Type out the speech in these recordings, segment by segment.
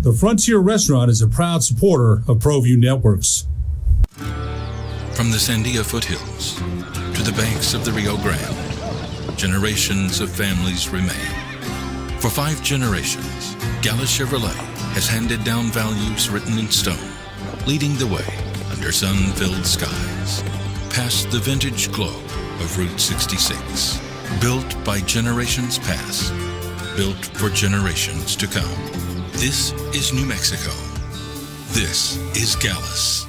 The Frontier Restaurant is a proud supporter of ProView Networks. From the Sandia foothills to the banks of the Rio Grande, generations of families remain. For 5 generations, Gallus Chevrolet has handed down values written in stone, leading the way under sun-filled skies, past the vintage glow of Route 66. Built by generations past, built for generations to come. This is New Mexico. This is Gallus.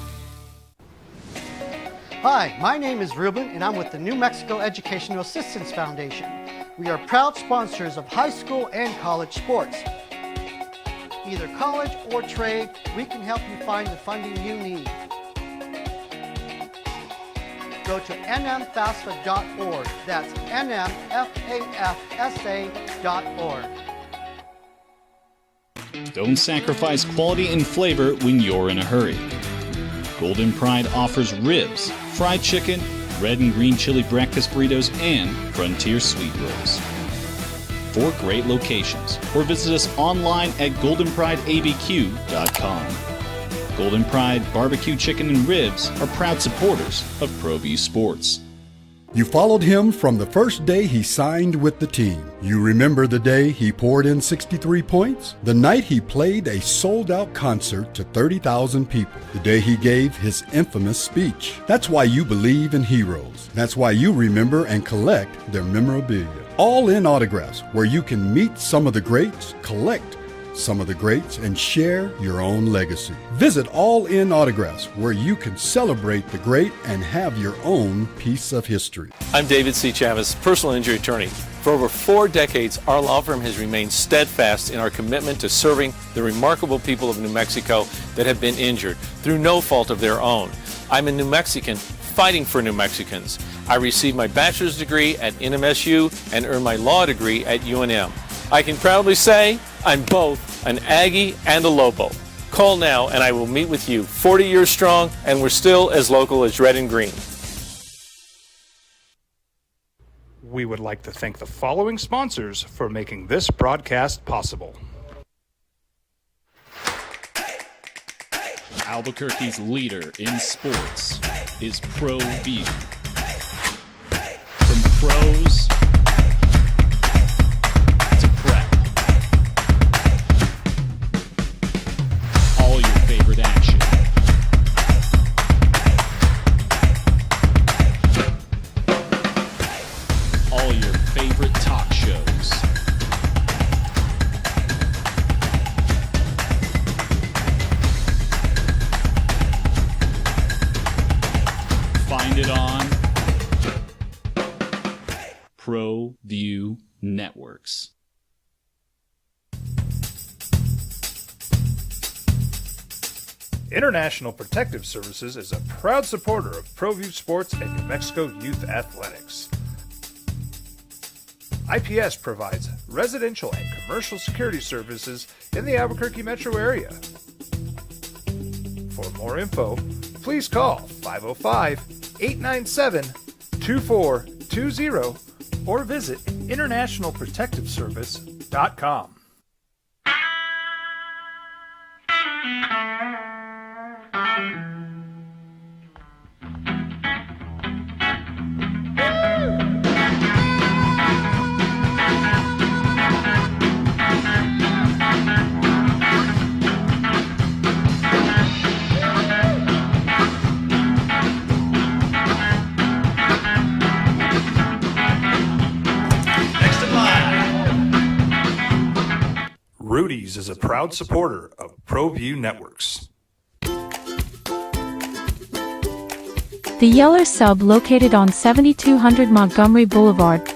Hi, my name is Ruben, and I'm with the New Mexico Educational Assistance Foundation. We are proud sponsors of high school and college sports. Either college or trade, we can help you find the funding you need. Go to nmfafsa.org. That's nmfafsa.org. Don't sacrifice quality and flavor when you're in a hurry. Golden Pride offers ribs, fried chicken, red and green chili breakfast burritos, and Frontier sweet rolls. 4 great locations, or visit us online at goldenprideabq.com. Golden Pride Barbecue Chicken and Ribs are proud supporters of ProView Sports. You followed him from the first day he signed with the team. You remember the day he poured in 63 points? The night he played a sold-out concert to 30,000 people. The day he gave his infamous speech. That's why you believe in heroes. That's why you remember and collect their memorabilia. All in Autographs, where you can meet some of the greats, collect some of the greats, and share your own legacy. Visit All In Autographs, where you can celebrate the great and have your own piece of history. I'm David C. Chavis, personal injury attorney. For over 4 decades, our law firm has remained steadfast in our commitment to serving the remarkable people of New Mexico that have been injured through no fault of their own. I'm a New Mexican fighting for New Mexicans. I received my bachelor's degree at NMSU and earned my law degree at UNM. I can proudly say I'm both an Aggie and a Lobo. Call now and I will meet with you. 40 years strong, and we're still as local as red and green. We would like to thank the following sponsors for making this broadcast possible. Albuquerque's leader in sports is ProView. From pros to prep, all your favorite action. All your favorite talk shows. Find it on ProView Networks. International Protective Services is a proud supporter of ProView Sports and New Mexico Youth Athletics. IPS provides residential and commercial security services in the Albuquerque metro area. For more info, please call 505-897-2420 or visit internationalprotectiveservice.com. Rudy's is a proud supporter of ProView Networks. The Yeller Sub, located on 7200 Montgomery Boulevard,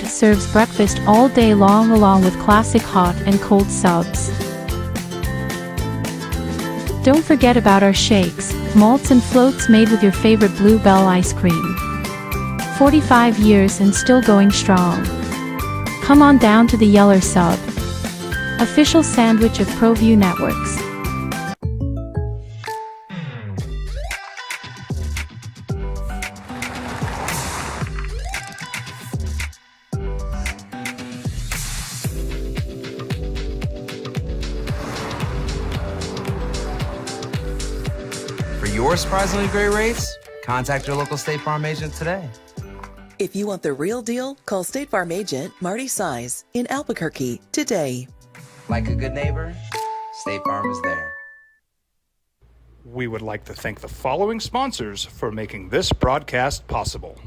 serves breakfast all day long along with classic hot and cold subs. Don't forget about our shakes, malts and floats made with your favorite Blue Bell ice cream. 45 years and still going strong. Come on down to the Yeller Sub, official sandwich of ProView Networks. your surprisingly great rates, contact your local State Farm agent today. If you want the real deal, call State Farm agent Marty Size in Albuquerque today. Like a good neighbor, State Farm is there. We would like to thank the following sponsors for making this broadcast possible.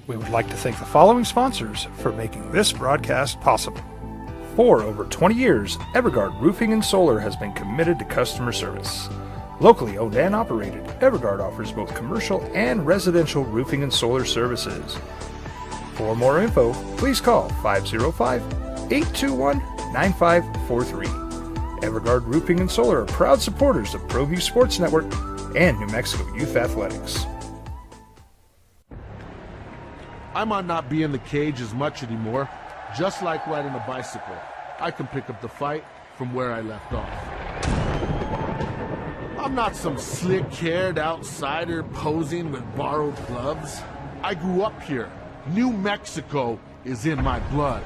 We would like to thank the following sponsors for making this broadcast possible. For over 20 years, Evergard Roofing and Solar has been committed to customer service. Locally owned and operated, Evergard offers both commercial and residential roofing and solar services. For more info, please call 505-821-9543. Evergard Roofing and Solar are proud supporters of ProView Sports Network and New Mexico Youth Athletics. I might not be in the cage as much anymore. Just like riding a bicycle, I can pick up the fight from where I left off. I'm not some slick-haired outsider posing with borrowed gloves. I grew up here. New Mexico is in my blood.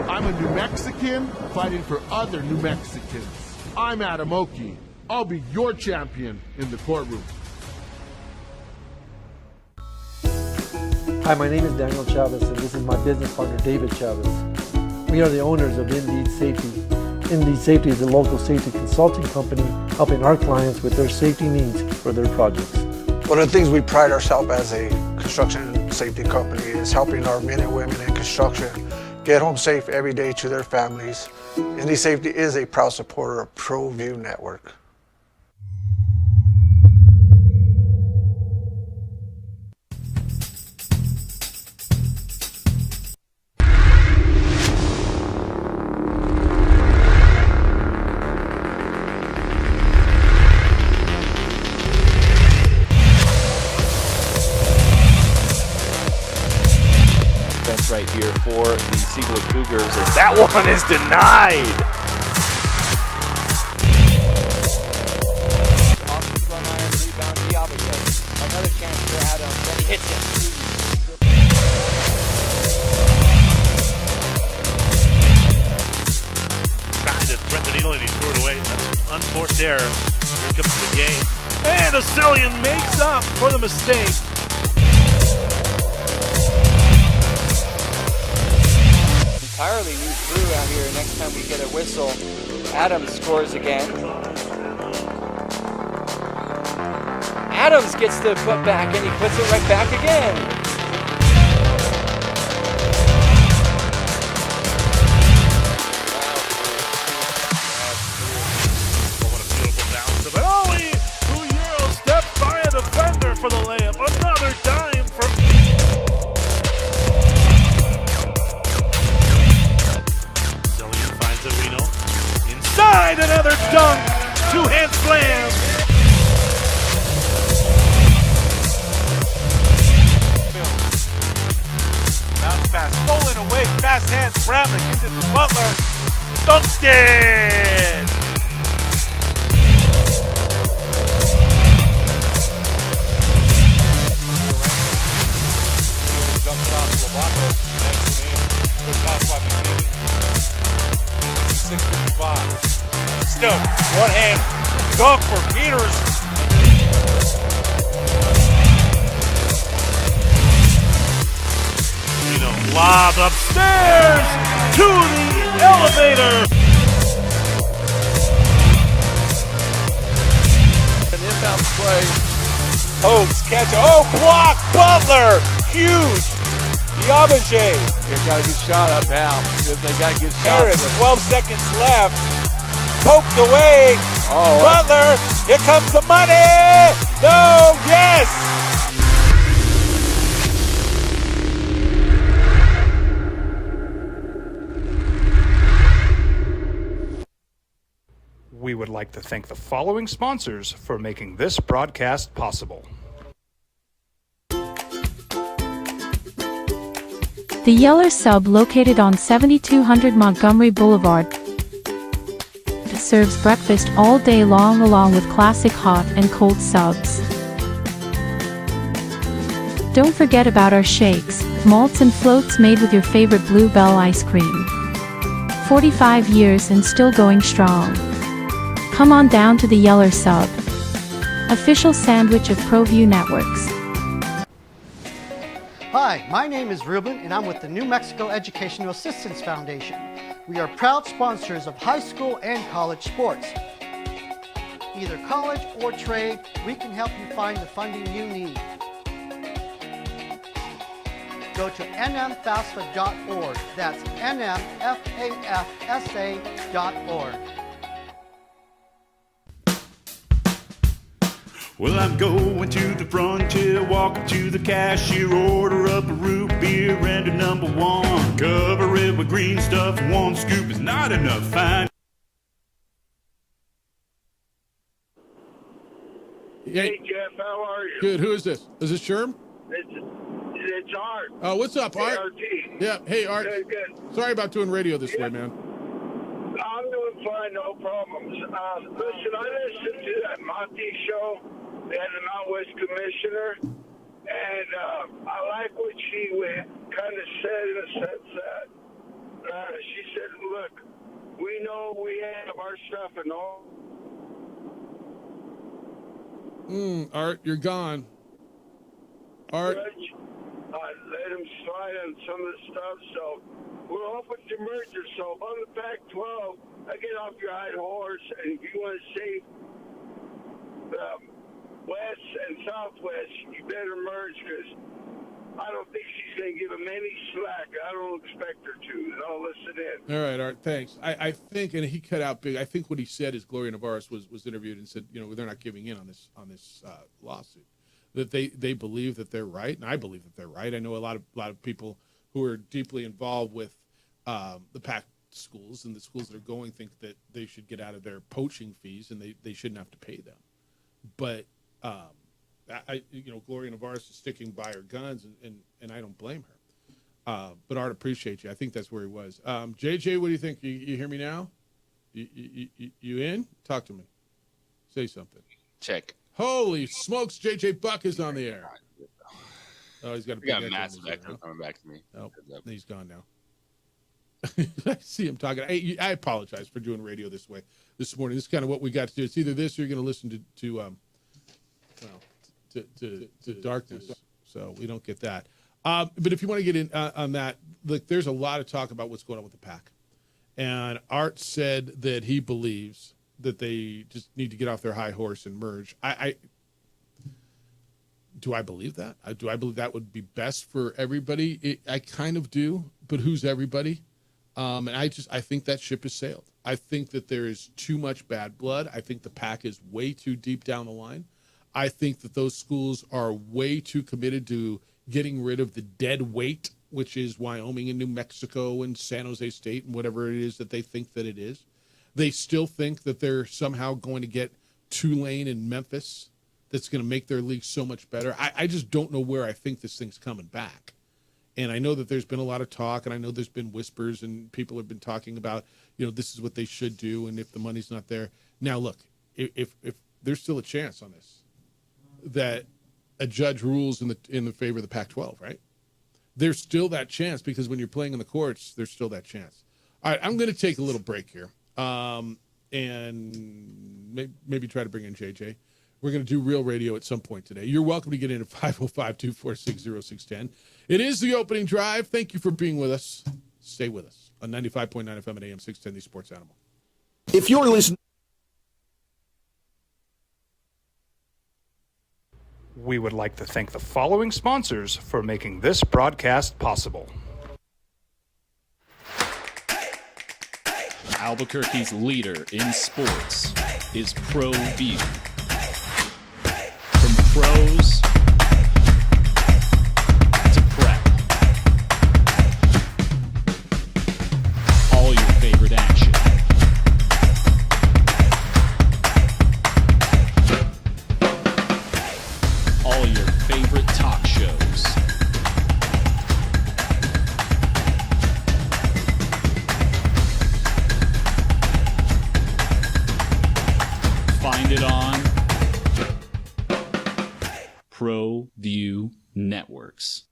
I'm a New Mexican fighting for other New Mexicans. I'm Adam Oki. I'll be your champion in the courtroom. Hi, my name is Daniel Chavez, and this is my business partner, David Chavez. We are the owners of Indeed Safety. Indeed Safety is a local safety consulting company helping our clients with their safety needs for their projects. One of the things we pride ourselves as a construction safety company is helping our men and women in construction get home safe every day to their families. Indeed Safety is a proud supporter of ProView Network. Right here for the Siegler Cougars, and that one is denied. Another chance for Adam, then he hits it. Trying to thread the needle and he threw it away. That's an unforced error. Here comes the game. And Osselian makes up for the mistake. Entirely new crew out here. Next time we get a whistle, Adams scores again. Adams gets the put back and he puts it right back again. But only Ruggiero steps by a defender for the layup. Another dime from Osselian finds Areno. Inside, another dunk. Two-hand slam. Bounce pass, stolen away, fast hands, Bramlett gives it to Butler. Dunked it! Jumps it off to Lovato. Next to him. Good pass by McKinney. 6:55. Still, one hand dunk for Peters. Lob upstairs to the elevator. An inbound play. Hobbs catch. Oh, block. Butler. Huge. Diabajé. They got to get shot up now. They got to get shot Harris, up. 12 seconds left. Poked away. Oh, Butler. Here comes the money. No. Yes. We would like to thank the following sponsors for making this broadcast possible. The Yeller Sub, located on 7200 Montgomery Boulevard, serves breakfast all day long along with classic hot and cold subs. Don't forget about our shakes, malts and floats made with your favorite Blue Bell ice cream. 45 years and still going strong. Come on down to the Yeller Sub. official sandwich of ProView Networks. Hi, my name is Ruben, and I'm with the New Mexico Educational Assistance Foundation. We are proud sponsors of high school and college sports. Either college or trade, we can help you find the funding you need. Go to nmfafsa.org. That's nmfafsa.org. Well, I'm going to the frontier, walking to the cashier, order up a root beer and a number one. Cover it with green stuff, one scoop is not enough. Fine. Hey, Jeff, how are you? Good. Who is this? Is this Sherm? It's Art. Oh, what's up, Art? ART. Yeah. Hey, Art. Good. Sorry about doing radio this way, man. I'm doing fine, no problems. Listen, I listened to that Monty show, and the Mount West Commissioner, and I like what she kind of said in the sense that she said, look, we know we have our stuff and all. Art, you're gone. Art. Let him slide on some of the stuff, so we're hoping to merge. So on the Pac-12, I get off your high horse, and if you want to save West and Southwest, you better merge, because I don't think she's going to give him any slack. I don't expect her to. I'll listen in. All right, Art, thanks. I think, and he cut out big, I think what he said is Gloria Navarez was interviewed and said, they're not giving in on this lawsuit. That they believe that they're right, and I believe that they're right. I know a lot of people who are deeply involved with the PAC schools and the schools that are going think that they should get out of their poaching fees and they shouldn't have to pay them. But Gloria Navarez is sticking by her guns, and I don't blame her. But Art, appreciate you. I think that's where he was. JJ, what do you think? You hear me now? You in? Talk to me. Say something. Check. Holy smokes, JJ Buck is on the air. Oh, he's got a big got massive echo coming back to me. Oh, he's gone now. I see him talking. I apologize for doing radio this way this morning. This is kind of what we got to do. It's either this or you're going to listen to darkness. So we don't get that. But if you want to get in on that, look, there's a lot of talk about what's going on with the PAC. And Art said that he believes that they just need to get off their high horse and merge. Do I believe that? Do I believe that would be best for everybody? I kind of do, but who's everybody? And I think that ship has sailed. I think that there is too much bad blood. I think the PAC is way too deep down the line. I think that those schools are way too committed to getting rid of the dead weight, which is Wyoming and New Mexico and San Jose State and whatever it is that they think that it is. They still think that they're somehow going to get Tulane and Memphis that's going to make their league so much better. I just don't know where I think this thing's coming back. And I know that there's been a lot of talk, and I know there's been whispers, and people have been talking about, this is what they should do, and if the money's not there. Now, look, if there's still a chance on this, that a judge rules in the favor of the Pac-12, right? There's still that chance, because when you're playing in the courts, there's still that chance. All right, I'm going to take a little break here. And maybe try to bring in JJ. We're going to do real radio at some point today. You're welcome to get in at 505-246-0610. It is the opening drive. Thank you for being with us. Stay with us on 95.9 FM and AM 610, the Sports Animal. If you're listening. We would like to thank the following sponsors for making this broadcast possible. Albuquerque's leader in sports is ProView. From pros to prep, all your favorite action. All your favorite talk shows. Find it on ProView Networks.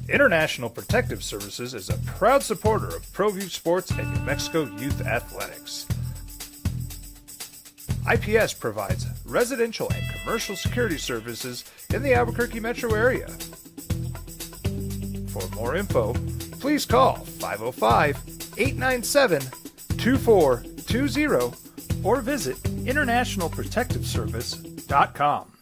International Protective Services is a proud supporter of ProView Sports and New Mexico Youth Athletics. IPS provides residential and commercial security services in the Albuquerque metro area. For more info, please call 505-897-2420 or visit internationalprotectiveservice.com.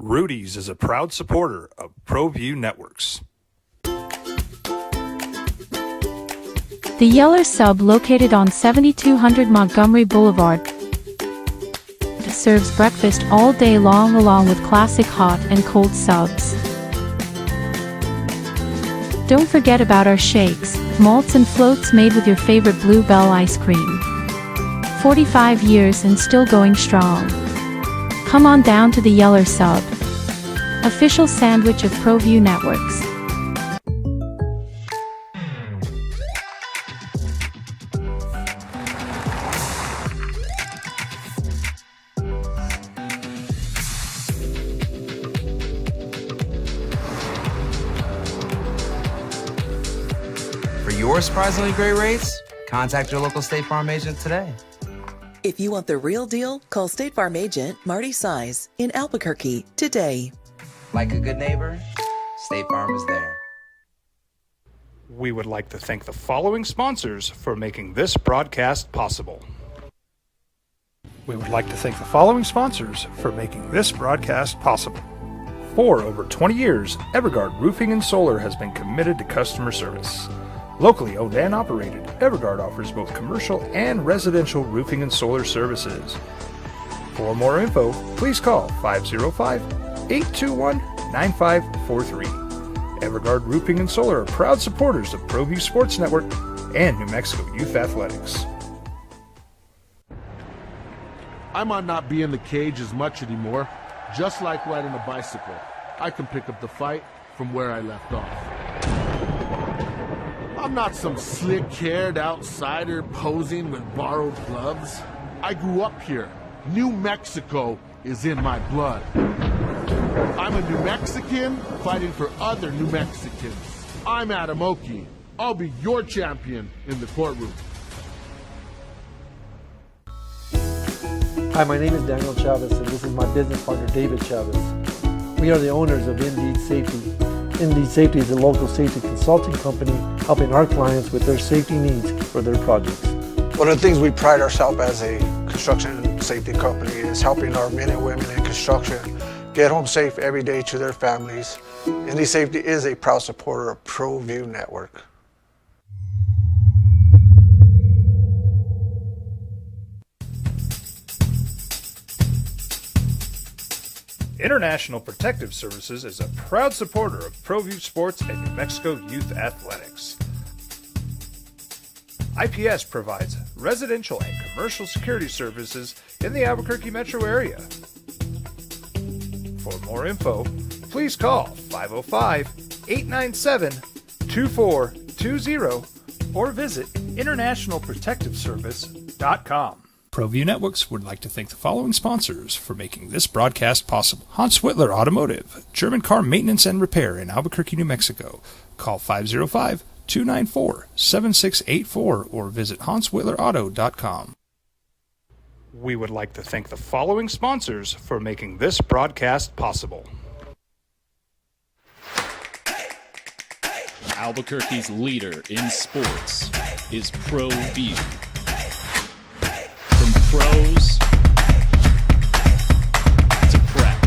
Rudy's is a proud supporter of ProView Networks. The Yeller Sub, located on 7200 Montgomery Boulevard, serves breakfast all day long along with classic hot and cold subs. Don't forget about our shakes, malts and floats made with your favorite Bluebell ice cream. 45 years and still going strong. Come on down to the Yeller Sub, official sandwich of ProView Networks. For your surprisingly great rates, contact your local State Farm agent today. If you want the real deal, call State Farm agent Marty Size in Albuquerque today. Like a good neighbor, State Farm is there. We would like to thank the following sponsors for making this broadcast possible. We would like to thank the following sponsors for making this broadcast possible. For over 20 years, Evergard Roofing and Solar has been committed to customer service. Locally owned and operated, Evergard offers both commercial and residential roofing and solar services. For more info, please call 505-821-9543. Evergard Roofing and Solar are proud supporters of ProView Sports Network and New Mexico Youth Athletics. I might not be in the cage as much anymore. Just like riding a bicycle, I can pick up the fight from where I left off. I'm not some slick-haired outsider posing with borrowed gloves. I grew up here. New Mexico is in my blood. I'm a New Mexican fighting for other New Mexicans. I'm Adam Oki. I'll be your champion in the courtroom. Hi, my name is Daniel Chavez, and this is my business partner, David Chavez. We are the owners of Indeed Safety. Indeed Safety is a local safety consulting company helping our clients with their safety needs for their projects. One of the things we pride ourselves as a construction safety company is helping our men and women in construction get home safe every day to their families. Indeed Safety is a proud supporter of ProView Network. International Protective Services is a proud supporter of ProView Sports and New Mexico Youth Athletics. IPS provides residential and commercial security services in the Albuquerque metro area. For more info, please call 505-897-2420 or visit internationalprotectiveservice.com. ProView Networks would like to thank the following sponsors for making this broadcast possible. Hans Whitler Automotive, German car maintenance and repair in Albuquerque, New Mexico. Call 505-294-7684 or visit hanswhitlerauto.com. We would like to thank the following sponsors for making this broadcast possible. Albuquerque's leader in sports is ProView. From pros to prep,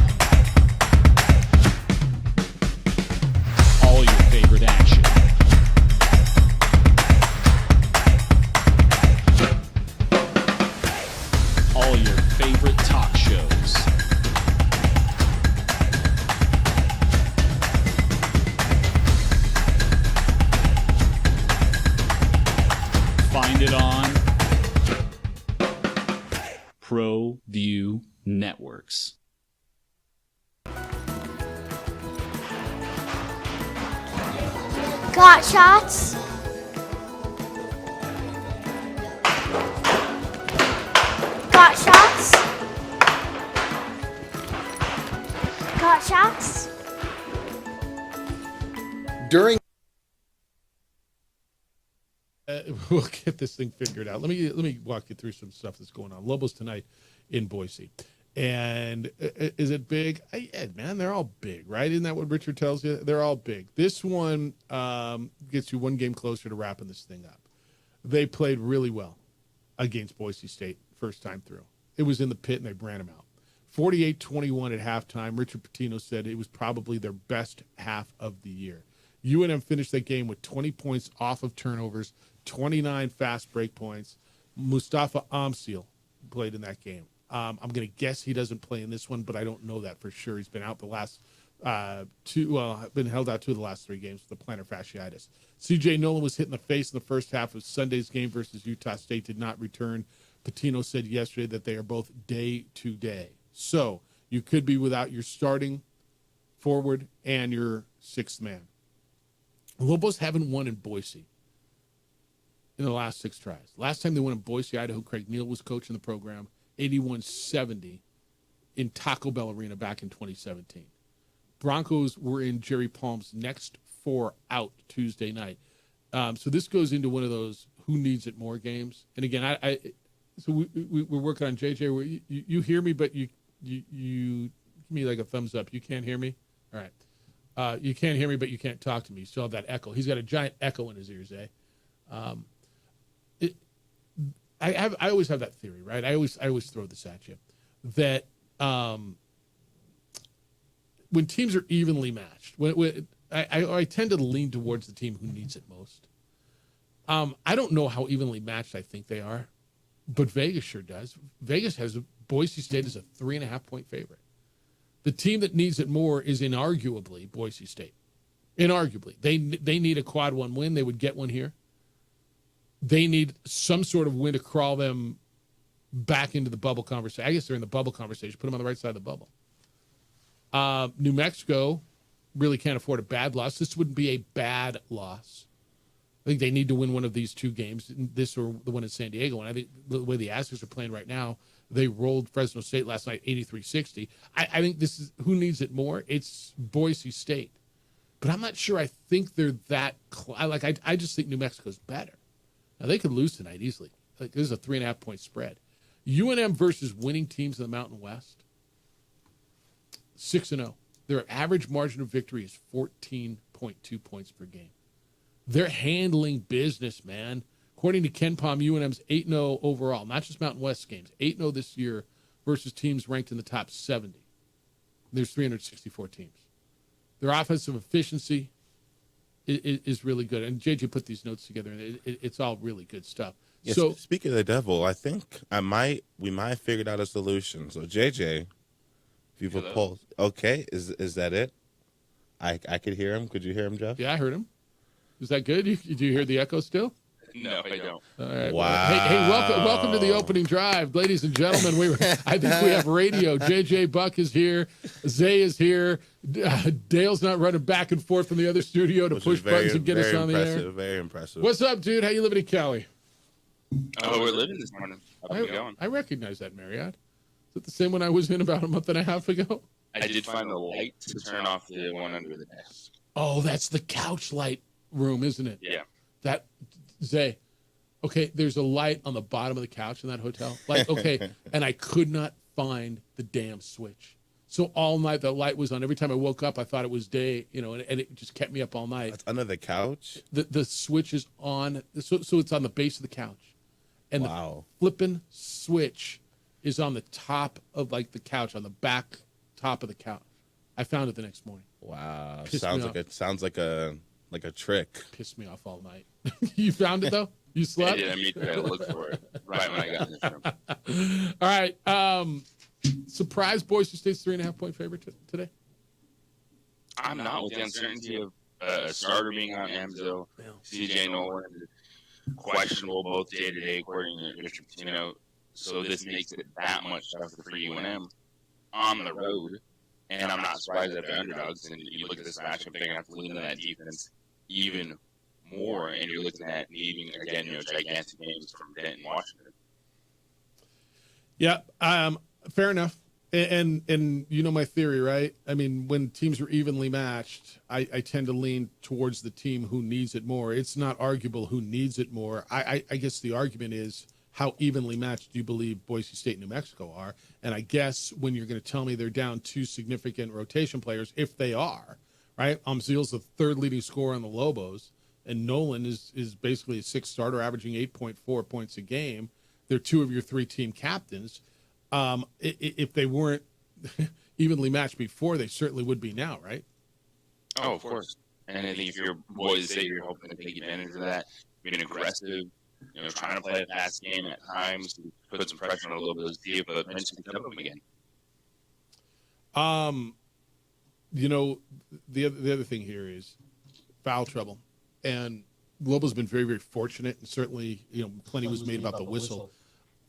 all your favorite action. All your favorite talk shows. Shakes. Got shots. Got shots. Got shots. During we'll get this thing figured out. Let me walk you through some stuff that's going on. Lobos tonight in Boise. And is it big? Yeah, man, they're all big, right? Isn't that what Richard tells you? They're all big. This one gets you one game closer to wrapping this thing up. They played really well against Boise State first time through. It was in the pit, and they ran them out. 48-21 at halftime. Richard Pitino said it was probably their best half of the year. UNM finished that game with 20 points off of turnovers, 29 fast break points. Mustafa Amsil played in that game. I'm going to guess he doesn't play in this one, but I don't know that for sure. He's been out the last been held out 2 of the last 3 games with the plantar fasciitis. C.J. Nolan was hit in the face in the first half of Sunday's game versus Utah State, did not return. Pitino said yesterday that they are both day to day. So you could be without your starting forward and your 6th man. Lobos haven't won in Boise in the last 6 tries. Last time they won in Boise, Idaho, Craig Neal was coaching the program, 81-70 in Taco Bell Arena back in 2017. Broncos were in Jerry Palm's next 4 out Tuesday night. So this goes into one of those who needs it more games. And again, so we're working on JJ. Where you hear me, but you give me like a thumbs up. You can't hear me? All right. You can't hear me, but you can't talk to me. You still have that echo. He's got a giant echo in his ears, eh? I always have that theory, right? I always throw this at you, that when teams are evenly matched, when I tend to lean towards the team who needs it most. I don't know how evenly matched I think they are, but Vegas sure does. Vegas has Boise State as a 3.5-point favorite. The team that needs it more is inarguably Boise State. Inarguably. They need a quad 1 win. They would get one here. They need some sort of win to crawl them back into the bubble conversation. I guess they're in the bubble conversation. Put them on the right side of the bubble. New Mexico really can't afford a bad loss. This wouldn't be a bad loss. I think they need to win one of these 2 games, this or the one in San Diego. And I think the way the Aztecs are playing right now, they rolled Fresno State last night 83-60. I think this is who needs it more. It's Boise State. But I'm not sure I think they're that I just think New Mexico's better. Now, they could lose tonight easily. This is a 3.5-point spread. UNM versus winning teams in the Mountain West, 6-0. Their average margin of victory is 14.2 points per game. They're handling business, man. According to Ken Palm, UNM's 8-0 overall, not just Mountain West games, 8-0 this year versus teams ranked in the top 70. There's 364 teams. Their offensive efficiency is really good. And JJ put these notes together, and it's all really good stuff. Yes, so, speaking of the devil, I think we might have figured out a solution. So JJ, if you propose, okay, is that it? I could hear him. Could you hear him, Jeff? Yeah, I heard him. Is that good? Do you hear the echo still? No, I don't. All right. Wow. Hey, welcome to the opening drive, ladies and gentlemen. I think we have radio. JJ Buck is here. Zay is here. Dale's not running back and forth from the other studio to push buttons and get us on the air. Very impressive. What's up, dude? How you living in Cali? Oh, we're living this morning. How's it going? I recognize that Marriott. Is it the same one I was in about a month and a half ago? I did find the light to turn off the one under the desk. Oh, that's the couch light room, isn't it? Yeah. That, Zay, okay, there's a light on the bottom of the couch in that hotel. Like, okay, and I could not find the damn switch. So all night the light was on. Every time I woke up, I thought it was day, and it just kept me up all night. That's under the couch? The switch is on, so it's on the base of the couch. And the flipping switch is on the top of the couch, on the back top of the couch. I found it the next morning. Wow. Sounds like a trick. Pissed me off all night. You found it though? You slept? I did. I made sure I looked for it right when I got in this room. All right. Surprise Boise State's 3.5-point favorite today? I'm not, with the uncertainty of a starter being on Amsil, C.J. Nolan, questionable both day to day, according to Richard Pitino. So this makes it that much tougher for UNM. on the road, and I'm not surprised that they're underdogs. And you look at this matchup, they're going to have to lean on that defense even more, and you're looking at needing, again, gigantic games from Denton, Washington. Yeah, fair enough. And you know my theory, right? I mean, when teams are evenly matched, I tend to lean towards the team who needs it more. It's not arguable who needs it more. I guess the argument is, how evenly matched do you believe Boise State and New Mexico are? And I guess when you're going to tell me they're down two significant rotation players, if they are, right? Umzeal's the third leading scorer on the Lobos, and Nolan is basically a sixth starter, averaging 8.4 points a game. They're two of your three-team captains. If they weren't evenly matched before, they certainly would be now, right? Oh, of course. And I think if you're Boise State, you're hoping to take advantage of that, being aggressive, trying to play a fast game at times, to put some pressure on a little bit of Steve, but eventually pick up them again. The other thing here is foul trouble, and Lobos been very, very fortunate, and certainly, plenty was made about the whistle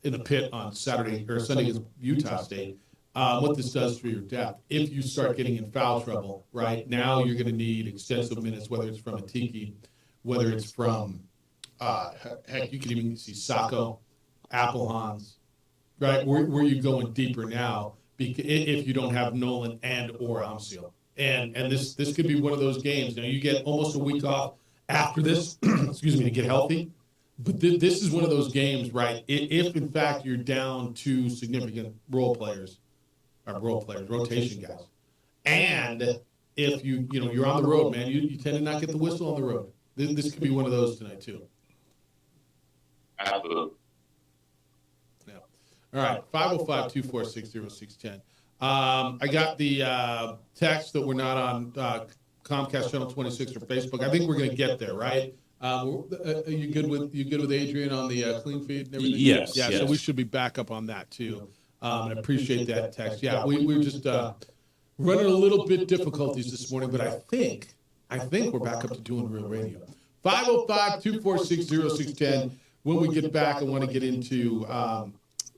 in the pit on Saturday or Sunday against Utah State. What this does for your depth, if you start getting in foul trouble, right, now you're going to need extensive minutes, whether it's from Atiki, whether it's from, heck, you can even see Sacco, Applehans, right, where you going deeper now if you don't have Nolan and or Umzeal. And this could be one of those games. Now, you get almost a week off after this, to get healthy. But this is one of those games, right? If in fact you're down two significant rotation guys, and if you're on the road, man, you tend to not get the whistle on the road. This could be one of those tonight too. Absolutely. Yeah. All right. 505-246-0610. I got the text that we're not on Comcast Channel 26 or Facebook. I think we're going to get there, right? Are you good with Adrian on the clean feed and everything? Yes. Yeah, so we should be back up on that too. I appreciate that text. Yeah, we're just running a little bit difficulties this morning, but I think we're back up to doing real radio. 505-246-0610. When we get back, I want to get into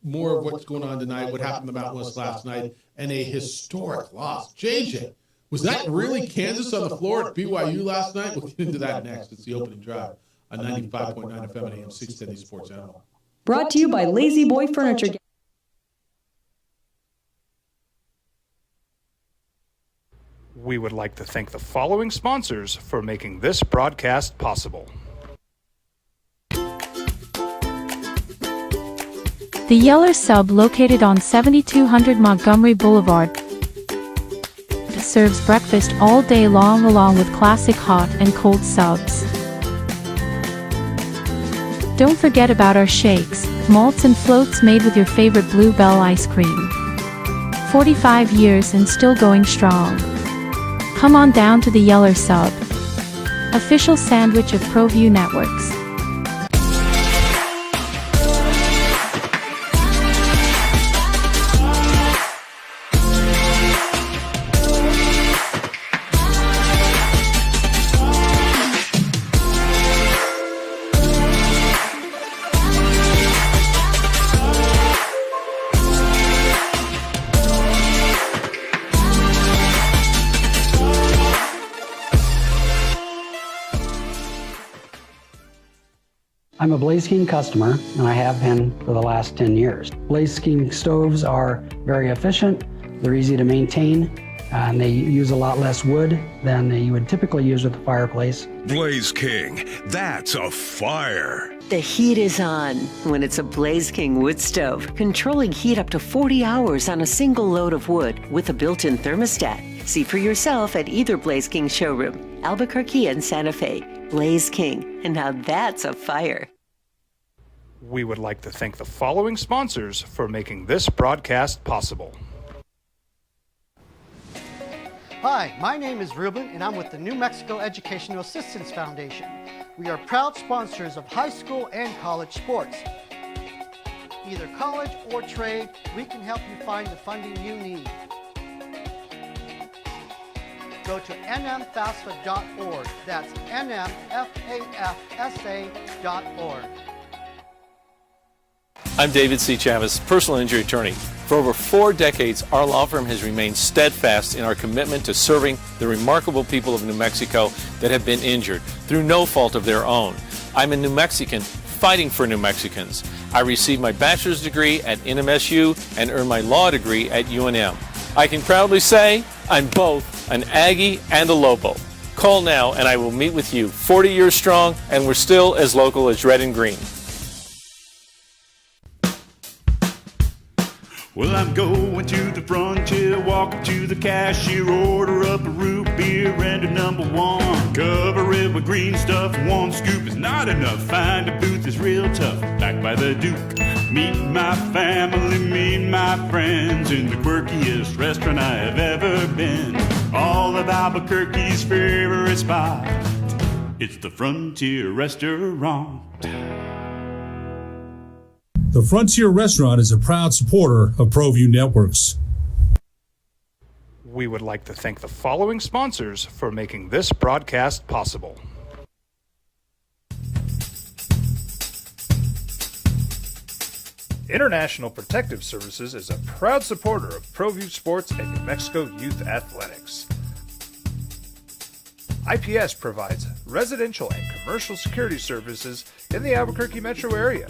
more of what's going on tonight, what happened in the Mountain West last night, and a historic loss. JJ, was that really Kansas on the floor at BYU last night? We'll get into that next. It's the opening drive on 95.9 FM and AM 610 Sports Animal. Brought to you by Lazy Boy Furniture. We would like to thank the following sponsors for making this broadcast possible. The Yeller Sub, located on 7200 Montgomery Boulevard, serves breakfast all day long along with classic hot and cold subs. Don't forget about our shakes, malts and floats made with your favorite Blue Bell ice cream. 45 years and still going strong. Come on down to the Yeller Sub, official sandwich of ProView Networks. I'm a Blaze King customer, and I have been for the last 10 years. Blaze King stoves are very efficient, they're easy to maintain, and they use a lot less wood than you would typically use with a fireplace. Blaze King, that's a fire. The heat is on when it's a Blaze King wood stove, controlling heat up to 40 hours on a single load of wood with a built-in thermostat. See for yourself at either Blaze King showroom, Albuquerque and Santa Fe. Blaze King, and now that's a fire. We would like to thank the following sponsors for making this broadcast possible. Hi, my name is Ruben, and I'm with the New Mexico Educational Assistance Foundation. We are proud sponsors of high school and college sports. Either college or trade, we can help you find the funding you need. Go to nmfafsa.org. That's nmfafsa.org. I'm David C. Chavez, personal injury attorney. For over 4 decades, our law firm has remained steadfast in our commitment to serving the remarkable people of New Mexico that have been injured through no fault of their own. I'm a New Mexican fighting for New Mexicans. I received my bachelor's degree at NMSU and earned my law degree at UNM. I can proudly say I'm both an Aggie and a Lobo. Call now and I will meet with you. 40 years strong, and we're still as local as red and green. Well, I'm going to the frontier, walking to the cashier, order up a root beer and a number 1. Cover it with green stuff, 1 scoop is not enough. Find a booth is real tough, back by the Duke. Meet my family, meet my friends in the quirkiest restaurant I have ever been. All of Albuquerque's favorite spot, it's the Frontier Restaurant. The Frontier Restaurant is a proud supporter of ProView Networks. We would like to thank the following sponsors for making this broadcast possible. International Protective Services is a proud supporter of ProView Sports and New Mexico Youth Athletics. IPS provides residential and commercial security services in the Albuquerque metro area.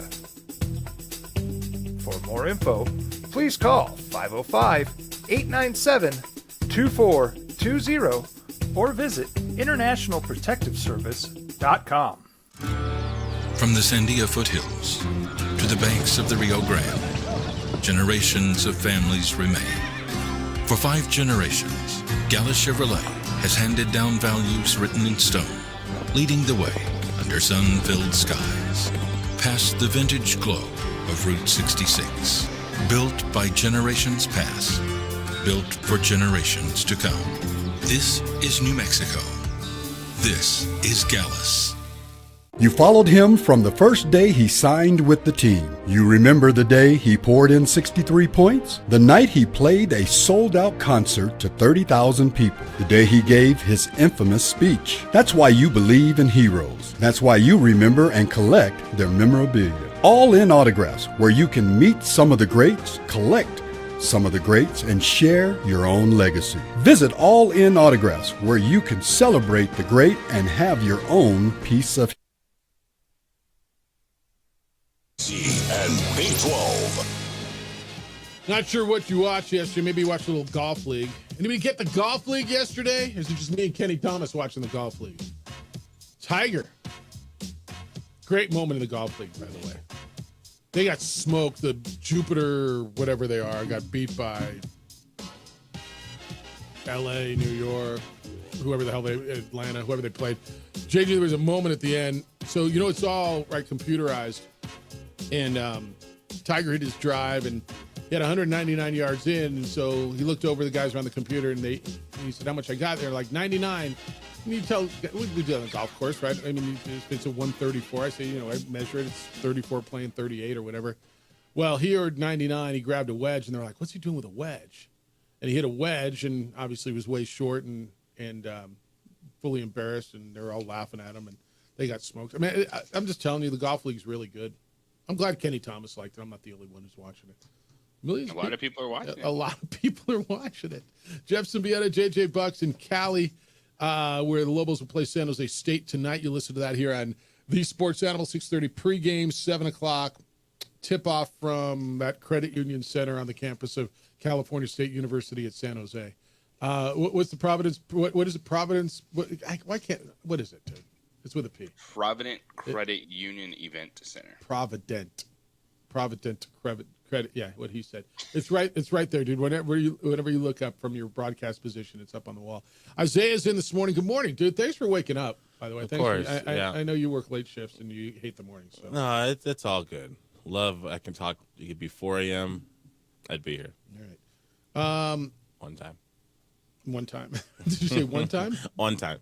For more info, please call 505-897-2420 or visit internationalprotectiveservice.com. From the Sandia foothills to the banks of the Rio Grande, generations of families remain. For 5 generations, Gallus Chevrolet has handed down values written in stone, leading the way under sun-filled skies, past the vintage glow of Route 66. Built by generations past, built for generations to come. This is New Mexico. This is Gallus. You followed him from the first day he signed with the team. You remember the day he poured in 63 points? The night he played a sold-out concert to 30,000 people. The day he gave his infamous speech. That's why you believe in heroes. That's why you remember and collect their memorabilia. All in Autographs, where you can meet some of the greats, collect some of the greats, and share your own legacy. Visit All In Autographs, where you can celebrate the great and have your own piece of and Big 12. Not sure what you watched yesterday. Maybe you watched a little Golf League. Anybody get the Golf League yesterday? Or is it just me and Kenny Thomas watching the Golf League? Tiger. Great moment in the Golf League, by the way. They got smoked. The Jupiter, whatever they are, got beat by LA, New York, whoever the hell Atlanta, whoever they played. JJ, there was a moment at the end. So, you know, it's all right computerized. And Tiger hit his drive, and he had 199 yards in. And so he looked over the guys around the computer, and he said, "How much I got?" They're like 99. And you tell, we do it on the golf course, right? I mean, it's a 134. I say, you know, I measure it. It's 34 playing 38 or whatever. Well, he heard 99. He grabbed a wedge, and they're like, "What's he doing with a wedge?" And he hit a wedge, and obviously was way short and fully embarrassed, and they're all laughing at him, and they got smoked. I mean, I'm just telling you, the Golf League's really good. I'm glad Kenny Thomas liked it. I'm not the only one who's watching it. A lot of people are watching it. A lot of people are watching it. Jeff Symbieta, JJ Bucks in Cali, where the Lobos will play San Jose State tonight. You listen to that here on the Sports Animal, 6:30 pregame, 7 o'clock. Tip-off from that Credit Union Center on the campus of California State University at San Jose. What's the Providence? What is it? Providence? What is it, dude? It's with a P. Provident Credit Union Event Center. Provident Credit. Yeah, what he said. It's right there, dude. Whenever you look up from your broadcast position, it's up on the wall. Isaiah's in this morning. Good morning, dude. Thanks for waking up, by the way. Of course. I know you work late shifts and you hate the mornings. So. No, it's all good. Love, I can talk. It could be 4 a.m. I'd be here. All right. One time. One time. Did you say one time? On time.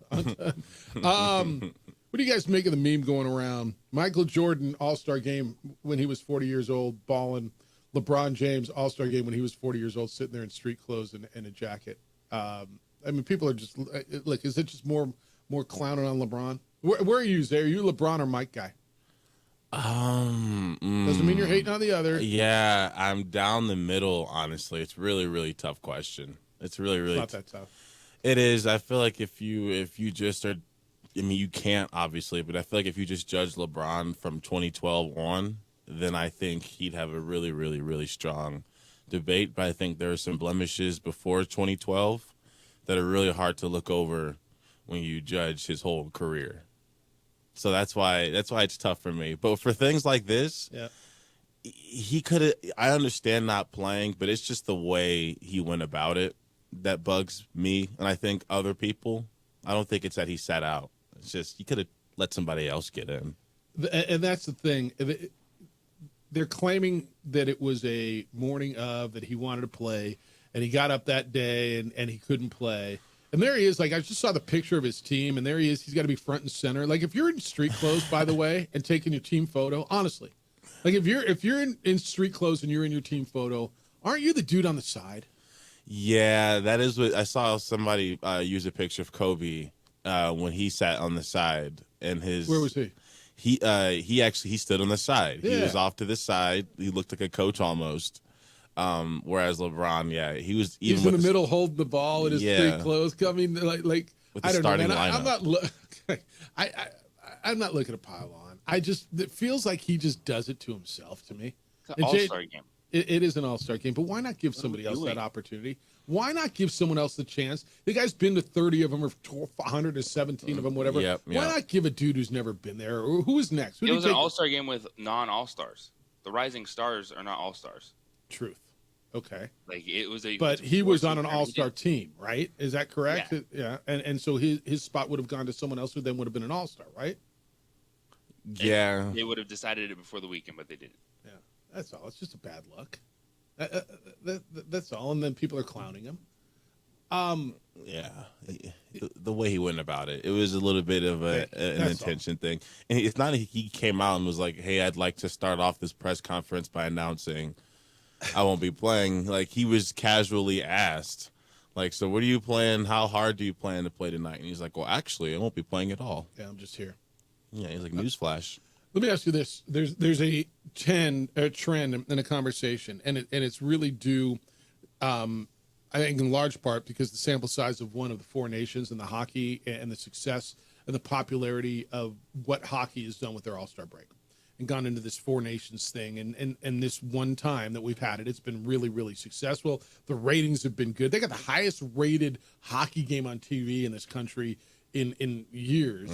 What do you guys make of the meme going around? Michael Jordan All-Star game when he was 40 years old, balling. LeBron James All-Star game when he was 40 years old, sitting there in street clothes and a jacket. I mean, people are just look. Is it just more clowning on LeBron? Where are you, Zay? Are you a LeBron or Mike guy? Doesn't mean you're hating on the other. Yeah, I'm down the middle, honestly. It's really, really tough question. It's really, really It's not that tough. It is. I feel like if you just are, I mean, you can't obviously, but I feel like if you just judge LeBron from 2012 on, then I think he'd have a really, really, really strong debate. But I think there are some blemishes before 2012 that are really hard to look over when you judge his whole career. So that's why it's tough for me. But for things like this, yeah, he could have. I understand not playing, but it's just the way he went about it that bugs me, and I think other people. I don't think it's that he sat out. It's just he could have let somebody else get in. And that's the thing. They're claiming that it was a morning of, that he wanted to play, and he got up that day and he couldn't play. And there he is. Like, I just saw the picture of his team, and there he is. He's got to be front and center. Like, if you're in street clothes, by the way, and taking your team photo, honestly, like if you're in street clothes and you're in your team photo, aren't you the dude on the side? Yeah, that is what I saw. Somebody use a picture of Kobe when he sat on the side, and his. Where was he? He stood on the side. Yeah. He was off to the side. He looked like a coach almost. Whereas LeBron, yeah, he was even He's in the middle holding the ball in his street clothes. I mean, like with the I don't starting know, man. lineup. I'm not looking to pile on. It feels like he just does it to himself to me. It's an all-star game. It is an all-star game, but why not give somebody else that opportunity? Why not give someone else the chance? The guy's been to 30 of them or 117 of them, whatever. Yep. Why not give a dude who's never been there? Or who is next? It was an all-star game with non-all-stars. The rising stars are not all-stars. Truth. Okay. Like it was a. But he was on an all-star team, right? Is that correct? Yeah. And so his spot would have gone to someone else who then would have been an all-star, right? Yeah. They would have decided it before the weekend, but they didn't. Yeah. That's all. It's just a bad luck. That's all. And then people are clowning him. Yeah, the way he went about it, it was a little bit of an intention thing. And it's not he came out and was like, "Hey, I'd like to start off this press conference by announcing I won't be playing." Like he was casually asked, like, "So what are you playing? How hard do you plan to play tonight?" And he's like, "Well, actually, I won't be playing at all." Yeah, I'm just here. Yeah, he's like, "Newsflash." Let me ask you this: there's a trend in a conversation, and it's really due, I think, in large part because the sample size of one of the four nations in the hockey and the success and the popularity of what hockey has done with their All-Star break, and gone into this four nations thing, and this one time that we've had it, it's been really, really successful. The ratings have been good. They got the highest rated hockey game on TV in this country in years,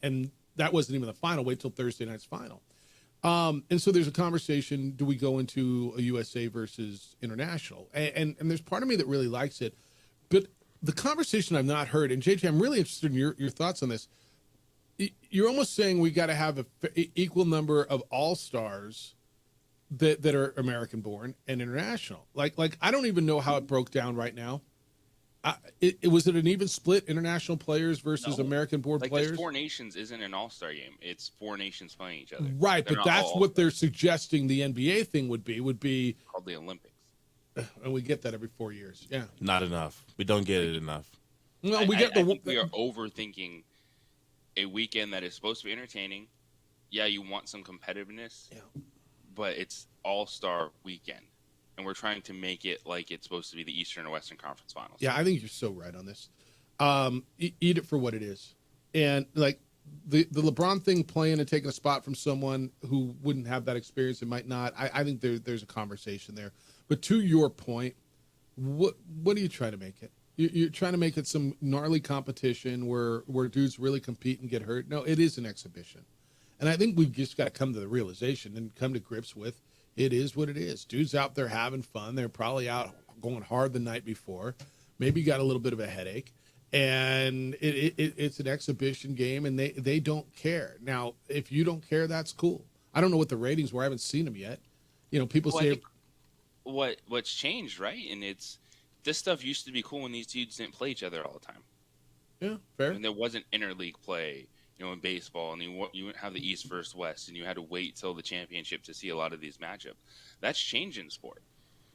and that wasn't even the final. Wait till Thursday night's final. And so there's a conversation, do we go into a USA versus international? And there's part of me that really likes it. But the conversation I've not heard, and JJ, I'm really interested in your thoughts on this. You're almost saying we got to have an equal number of all-stars that are American-born and international. Like I don't even know how it broke down right now. Was it an even split, international players versus American-born players? This Four Nations isn't an all-star game. It's four nations playing each other. Right, but that's what they're suggesting the NBA thing would be called the Olympics. And we get that every 4 years. Yeah. Not enough. We don't get it enough. No, I think we are overthinking a weekend that is supposed to be entertaining. Yeah, you want some competitiveness. Yeah. But it's all-star weekend. And we're trying to make it like it's supposed to be the Eastern and Western Conference Finals. Yeah, I think you're so right on this. Eat it for what it is. And like the LeBron thing, playing and taking a spot from someone who wouldn't have that experience and might not, I think there's a conversation there. But to your point, what are you trying to make it? You're trying to make it some gnarly competition where dudes really compete and get hurt? No, it is an exhibition. And I think we've just got to come to the realization and come to grips with it is what it is. Dudes out there having fun. They're probably out going hard the night before. Maybe got a little bit of a headache. And it's an exhibition game, and they don't care. Now, if you don't care, that's cool. I don't know what the ratings were. I haven't seen them yet. You know, people say what's changed, right? And it's this stuff used to be cool when these dudes didn't play each other all the time. Yeah, fair. And there wasn't interleague play, in baseball, and you wouldn't have the East versus West, and you had to wait till the championship to see a lot of these matchups. That's changed in sport.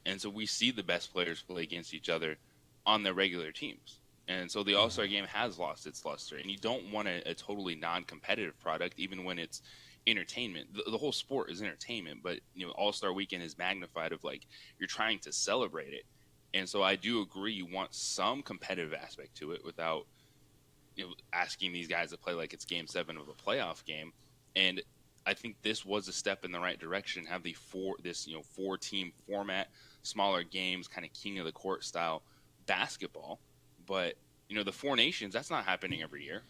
And so we see the best players play against each other on their regular teams. And so the All-Star game has lost its luster, and you don't want a totally non-competitive product, even when it's, entertainment. The whole sport is entertainment, but All-Star Weekend is magnified of like you're trying to celebrate it. And so I do agree you want some competitive aspect to it without asking these guys to play like it's game 7 of a playoff game. And I think this was a step in the right direction. Have the 4-team format, smaller games, kind of king of the court style basketball. But the 4 nations, that's not happening every year.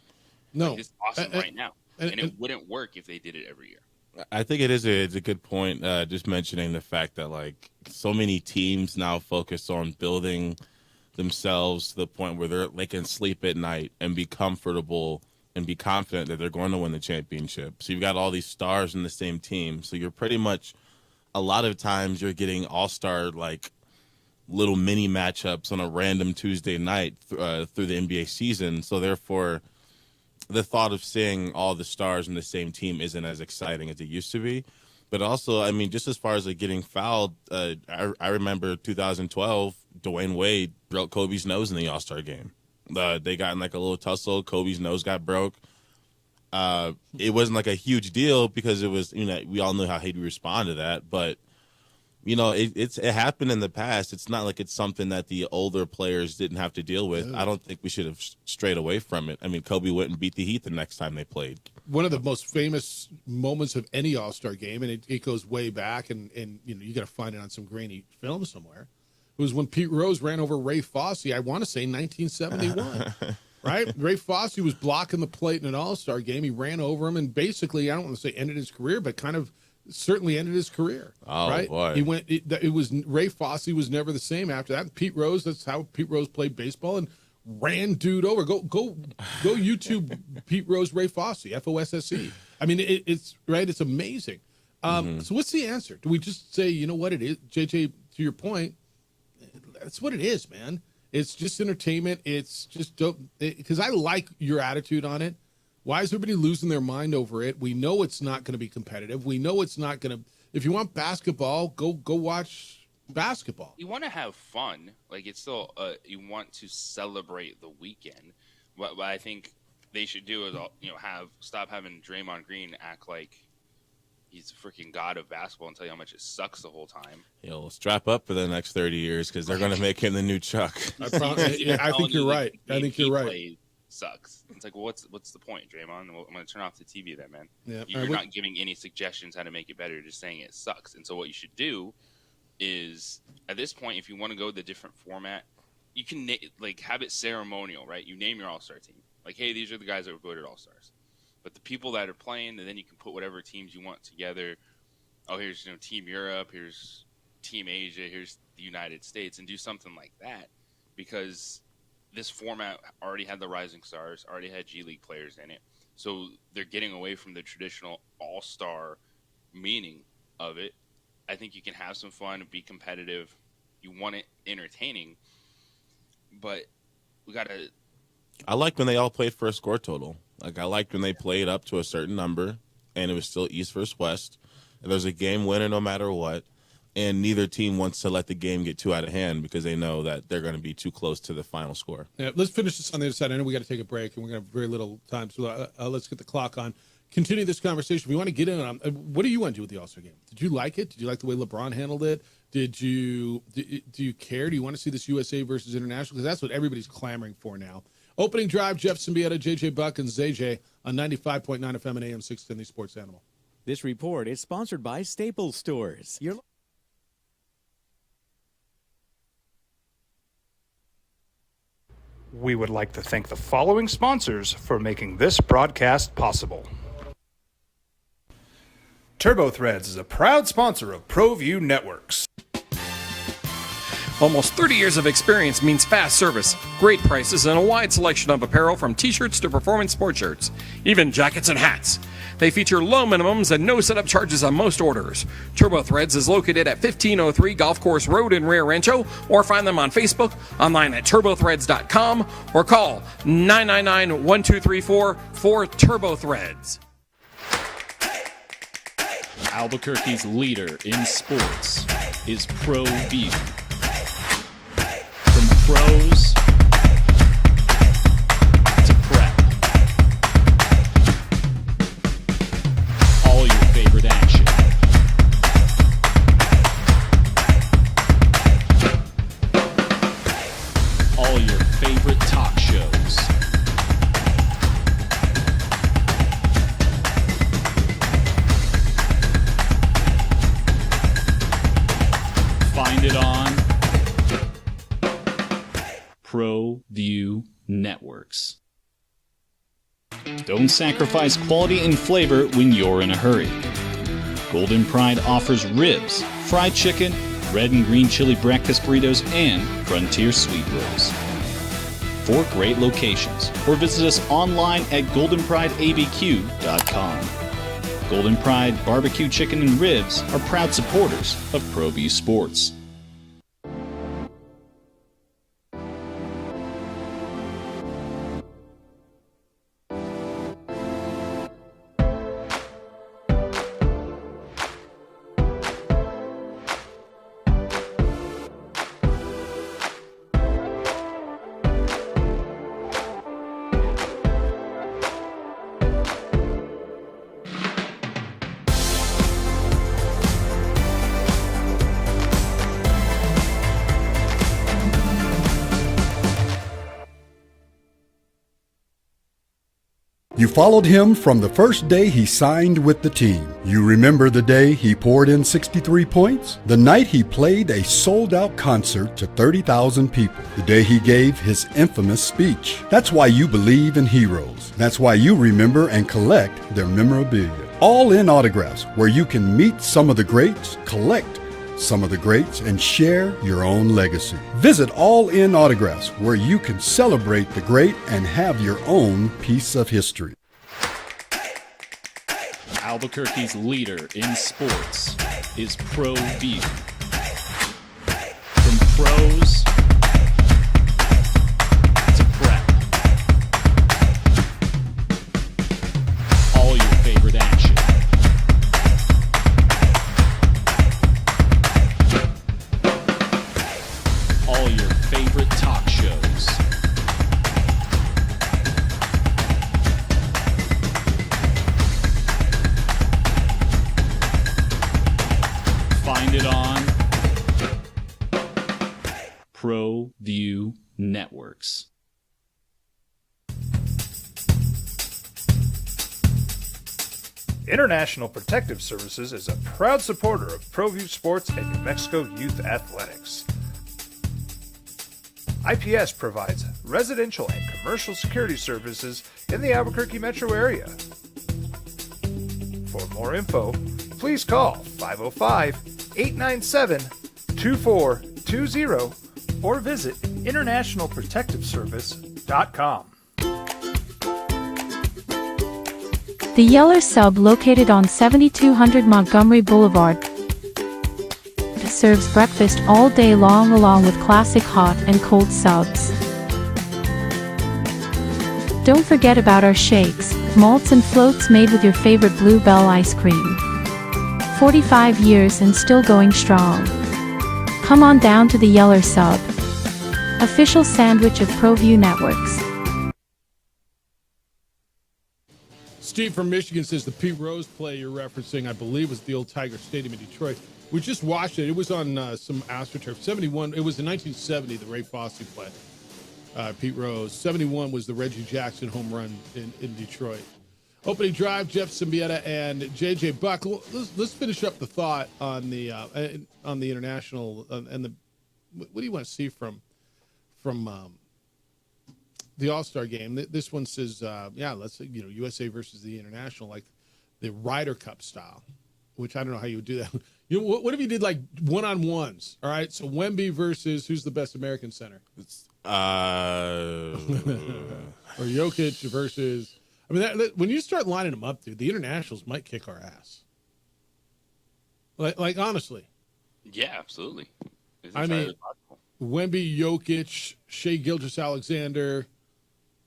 No, like, it's awesome right now, and it wouldn't work if they did it every year. I think it's a good point. Just mentioning the fact that like so many teams now focus on building themselves to the point where they can sleep at night and be comfortable and be confident that they're going to win the championship. So you've got all these stars in the same team. So you're pretty much, a lot of times you're getting all-star like little mini matchups on a random Tuesday night through the NBA season. So therefore, the thought of seeing all the stars in the same team isn't as exciting as it used to be. But also, I mean, just as far as like getting fouled, I remember 2012, Dwayne Wade broke Kobe's nose in the All-Star game. They got in like a little tussle. Kobe's nose got broke. It wasn't like a huge deal because it was, we all knew how he'd respond to that. But, it happened in the past. It's not like it's something that the older players didn't have to deal with. I don't think we should have strayed away from it. I mean, Kobe went and beat the Heat the next time they played. One of the most famous moments of any All-Star game, and it goes way back, and you got to find it on some grainy film somewhere, it was when Pete Rose ran over Ray Fosse, I want to say 1971. Right? Ray Fosse was blocking the plate in an All-Star game. He ran over him and basically, I don't want to say ended his career, but kind of certainly ended his career. Oh, right? Boy. He went. It was Ray Fosse was never the same after that. Pete Rose, that's how Pete Rose played baseball and ran dude over. Go YouTube Pete Rose, Ray Fosse, Fosse. I mean, it's right. It's amazing. So what's the answer? Do we just say, you know what it is, JJ? To your point, that's what it is, man. It's just entertainment. It's just dope. Because I like your attitude on it. Why is everybody losing their mind over it? We know it's not going to be competitive. We know it's not going to. If you want basketball, go watch basketball. You want to have fun. Like it's still. You want to celebrate the weekend. What I think they should do is, stop having Draymond Green act like he's a freaking god of basketball and tell you how much it sucks the whole time. We'll strap up for the next 30 years because they're going to make him the new Chuck. I think you're right. I think you're right. Sucks. It's like, well, what's the point, Draymond? Well, I'm going to turn off the TV then, man. Yeah, you're not giving any suggestions how to make it better. You're just saying it sucks. And so what you should do is, at this point, if you want to go the different format, you can have it ceremonial, right? You name your all-star team. Like, hey, these are the guys that were voted all-stars. But the people that are playing, and then you can put whatever teams you want together. Oh, here's Team Europe, here's Team Asia, here's the United States, and do something like that. Because this format already had the Rising Stars, already had G League players in it. So they're getting away from the traditional all-star meaning of it. I think you can have some fun, be competitive. You want it entertaining. But we got to... I liked when they all played for a score total. Like, I liked when they played up to a certain number, and it was still East versus West. And there's a game winner no matter what. And neither team wants to let the game get too out of hand because they know that they're going to be too close to the final score. Yeah, let's finish this on the other side. I know we got to take a break, and we're going to have very little time. So let's get the clock on. Continue this conversation. If you want to get in on what do you want to do with the All-Star game? Did you like it? Did you like the way LeBron handled it? Do you care? Do you want to see this USA versus international? Because that's what everybody's clamoring for now. Opening drive, Jeff Symbieta, JJ Buck, and ZJ on 95.9 FM and AM 610, the Sports Animal. This report is sponsored by Staples Stores. We would like to thank the following sponsors for making this broadcast possible. TurboThreads is a proud sponsor of ProView Networks. Almost 30 years of experience means fast service, great prices, and a wide selection of apparel from t-shirts to performance sports shirts, even jackets and hats. They feature low minimums and no setup charges on most orders. TurboThreads is located at 1503 Golf Course Road in Rio Rancho, or find them on Facebook, online at turbothreads.com, or call 999-1234 for TurboThreads. Albuquerque's leader in sports is ProView. From pros to prep, all Don't sacrifice quality and flavor when you're in a hurry. Golden Pride offers ribs, fried chicken, red and green chili breakfast burritos, and Frontier sweet rolls. 4 great locations, or visit us online at goldenprideabq.com. Golden Pride Barbecue Chicken and Ribs are proud supporters of ProView Sports. You followed him from the first day he signed with the team. You remember the day he poured in 63 points? The night he played a sold-out concert to 30,000 people. The day he gave his infamous speech. That's why you believe in heroes. That's why you remember and collect their memorabilia. All in autographs, where you can meet some of the greats, collect some of the greats, and share your own legacy. Visit All In Autographs, where you can celebrate the great and have your own piece of history. Albuquerque's leader in sports is ProView. From pros to prep, all your favorite action. All your favorite talk shows. Find it on ProView Networks. International Protective Services is a proud supporter of ProView Sports and New Mexico Youth Athletics. IPS provides residential and commercial security services in the Albuquerque metro area. For more info, please call 505-897-2420 or visit internationalprotectiveservice.com. The Yeller Sub, located on 7200 Montgomery Boulevard, serves breakfast all day long along with classic hot and cold subs. Don't forget about our shakes, malts and floats made with your favorite Blue Bell ice cream. 45 years and still going strong. Come on down to the Yeller Sub, official sandwich of ProView Networks. Steve from Michigan says the Pete Rose play you're referencing, I believe, was the old Tiger Stadium in Detroit. We just watched it. It was on some AstroTurf. 71. It was in 1970, the Ray Fosse play. Pete Rose. 71 was the Reggie Jackson home run in Detroit. Opening drive, Jeff Symbieta and J.J. Buck. Let's finish up the thought on the international and the. What do you want to see from the All-Star game? This one says, let's USA versus the international, like the Ryder Cup style, which I don't know how you would do that. What if you did like one-on-ones? All right, so Wemby versus who's the best American center? Or Jokic versus. I mean, when you start lining them up, dude, the internationals might kick our ass. Like honestly. Yeah, absolutely. I mean, Wemby, Jokic, Shai Gilgeous-Alexander.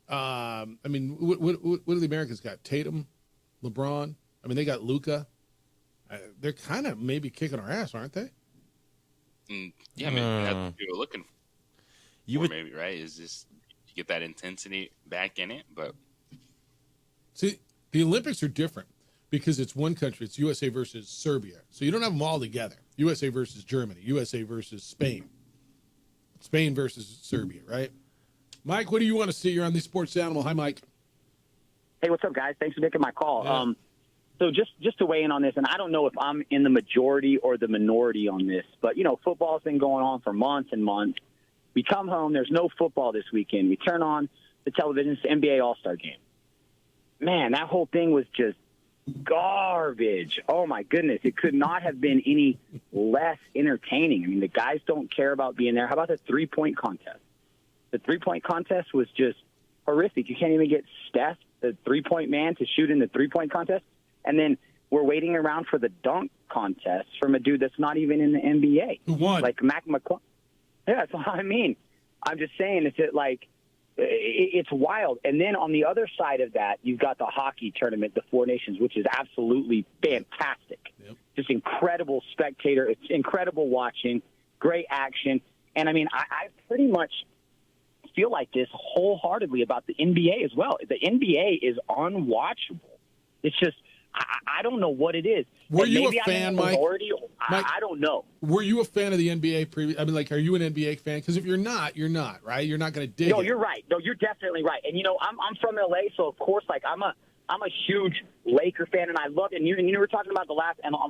I mean, what do the Americans got? Tatum, LeBron. I mean, they got Luka. They're kind of maybe kicking our ass, aren't they? Yeah, I mean, that's what you're looking for. Maybe, right? Is just to get that intensity back in it, but see, the Olympics are different because it's one country. It's USA versus Serbia, so you don't have them all together. USA versus Germany, USA versus Spain, Spain versus Serbia, right? Mike, what do you want to see? You're on the Sports Animal. Hi, Mike. Hey, what's up, guys? Thanks for taking my call. Yeah. So just to weigh in on this, and I don't know if I'm in the majority or the minority on this, but, football's been going on for months and months. We come home, there's no football this weekend. We turn on the television, it's the NBA All-Star game. man, that whole thing was just garbage. Oh, my goodness. It could not have been any less entertaining. I mean, the guys don't care about being there. How about the three-point contest? The three-point contest was just horrific. You can't even get Steph, the three-point man, to shoot in the three-point contest. And then we're waiting around for the dunk contest from a dude that's not even in the NBA. Who won? Like Mac McClung. Yeah, that's what I mean. I'm just saying, it's wild. And then on the other side of that, you've got the hockey tournament, the Four Nations, which is absolutely fantastic. Yep. Just incredible spectator. It's incredible watching, great action. And, I mean, I pretty much feel like this wholeheartedly about the NBA as well. The NBA is unwatchable. It's just, I don't know what it is. Were you a fan, Mike? I don't know. Were you a fan of the NBA I mean, like, are you an NBA fan? Because if you're not, you're not, right? You're not going to dig No, it. you're right. No, you're definitely right. And, you know, I'm from LA, so, of course, like, I'm a huge Laker fan, and I love it. And you were talking about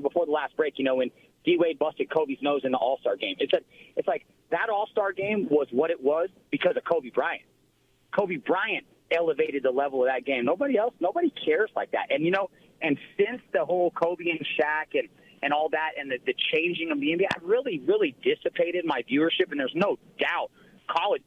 before the last break, you know, when D-Wade busted Kobe's nose in the All-Star game. It's like that All-Star game was what it was because of Kobe Bryant. Kobe Bryant elevated the level of that game. Nobody cares like that. And, you know, and since the whole Kobe and Shaq and all that and the changing of the NBA, I've really, really dissipated my viewership, and there's no doubt college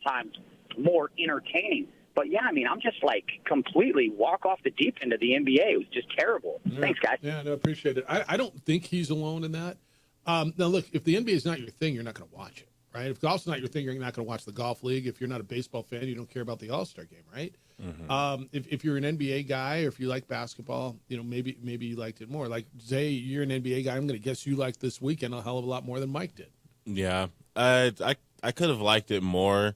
times more entertaining. But, yeah, I mean, I'm just, like, completely walk off the deep end of the NBA. It was just terrible. Yeah. Thanks, guys. Yeah, no, appreciate it. I don't think he's alone in that. Now, look, if the NBA is not your thing, you're not going to watch it, right? If golf's not your thing, you're not going to watch the golf league. If you're not a baseball fan, you don't care about the All-Star game, right? Mm-hmm. If you're an NBA guy or if you like basketball, you know, maybe you liked it more. Like, Zay, you're an NBA guy. I'm going to guess you liked this weekend a hell of a lot more than Mike did. Yeah, I could have liked it more.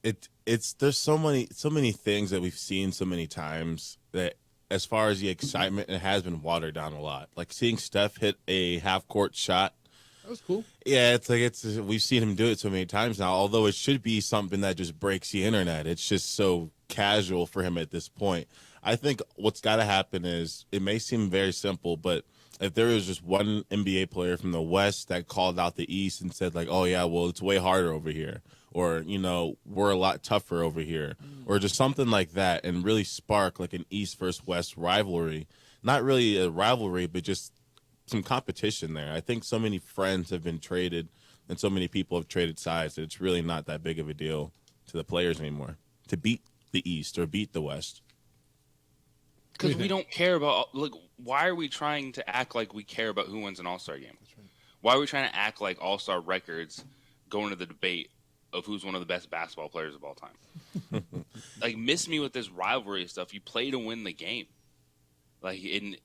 There's so many things that we've seen so many times that as far as the excitement, it has been watered down a lot. Like seeing Steph hit a half-court shot. That was cool. Yeah, we've seen him do it so many times now, although it should be something that just breaks the internet. It's just so casual for him at this point. I think what's got to happen is, it may seem very simple, but if there was just one NBA player from the West that called out the East and said, like, oh, yeah, well, it's way harder over here, or, you know, we're a lot tougher over here, or just something like that, and really spark like an East versus West rivalry. Not really a rivalry, but just some competition there. I think so many friends have been traded and so many people have traded sides that it's really not that big of a deal to the players anymore to beat the East or beat the West. Because we don't care about, like, why are we trying to act like we care about who wins an All-Star game? That's right. Why are we trying to act like All-Star records go into the debate of who's one of the best basketball players of all time? Like, miss me with this rivalry stuff. You play to win the game. Like,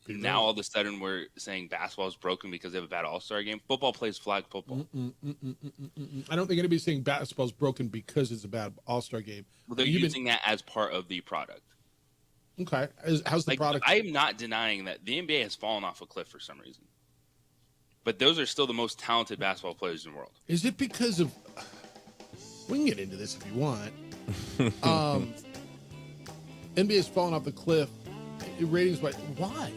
now all of a sudden we're saying basketball is broken because they have a bad All-Star game. Football plays flag football. I don't think anybody's saying basketball is broken because it's a bad All-Star game. Well, they're using that as part of the product. Okay. How's the product? I am not denying that the NBA has fallen off a cliff for some reason. But those are still the most talented basketball players in the world. Is it because of... We can get into this if you want. NBA has fallen off the cliff. Ratings, but why?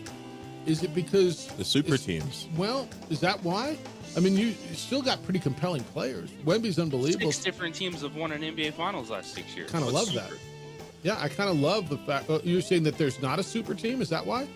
Is it because... The super teams. Well, is that why? I mean, you still got pretty compelling players. Wemby's unbelievable. 6 different teams have won an NBA Finals last 6 years. Kind of love that. Yeah, I kind of love the fact... you're saying that there's not a super team? Is that why?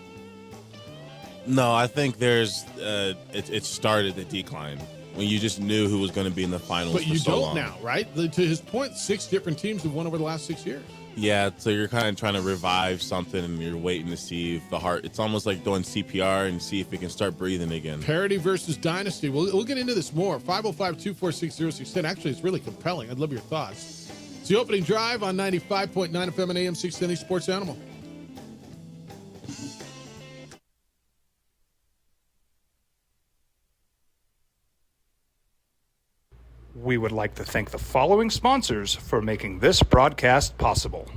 No, I think there's... it started the decline when you just knew who was going to be in the finals but for you so don't long. now, right? To his point, 6 different teams have won over the last 6 years. Yeah, so you're kind of trying to revive something and you're waiting to see if the heart... It's almost like doing CPR and see if it can start breathing again. Parity versus dynasty. We'll get into this more. 505-246-0610. Actually, it's really compelling. I'd love your thoughts. It's the opening drive on 95.9 FM and AM 670 Sports Animal. We would like to thank the following sponsors for making this broadcast possible.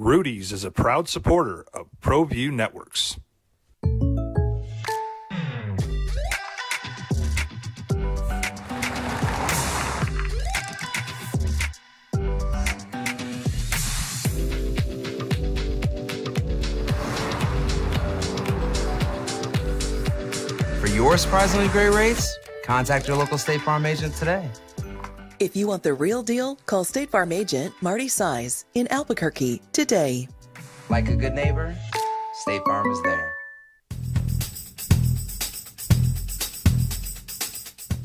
Rudy's is a proud supporter of ProView Networks. For your surprisingly great rates, contact your local State Farm agent today. If you want the real deal, call State Farm agent Marty Size in Albuquerque today. Like a good neighbor, State Farm is there.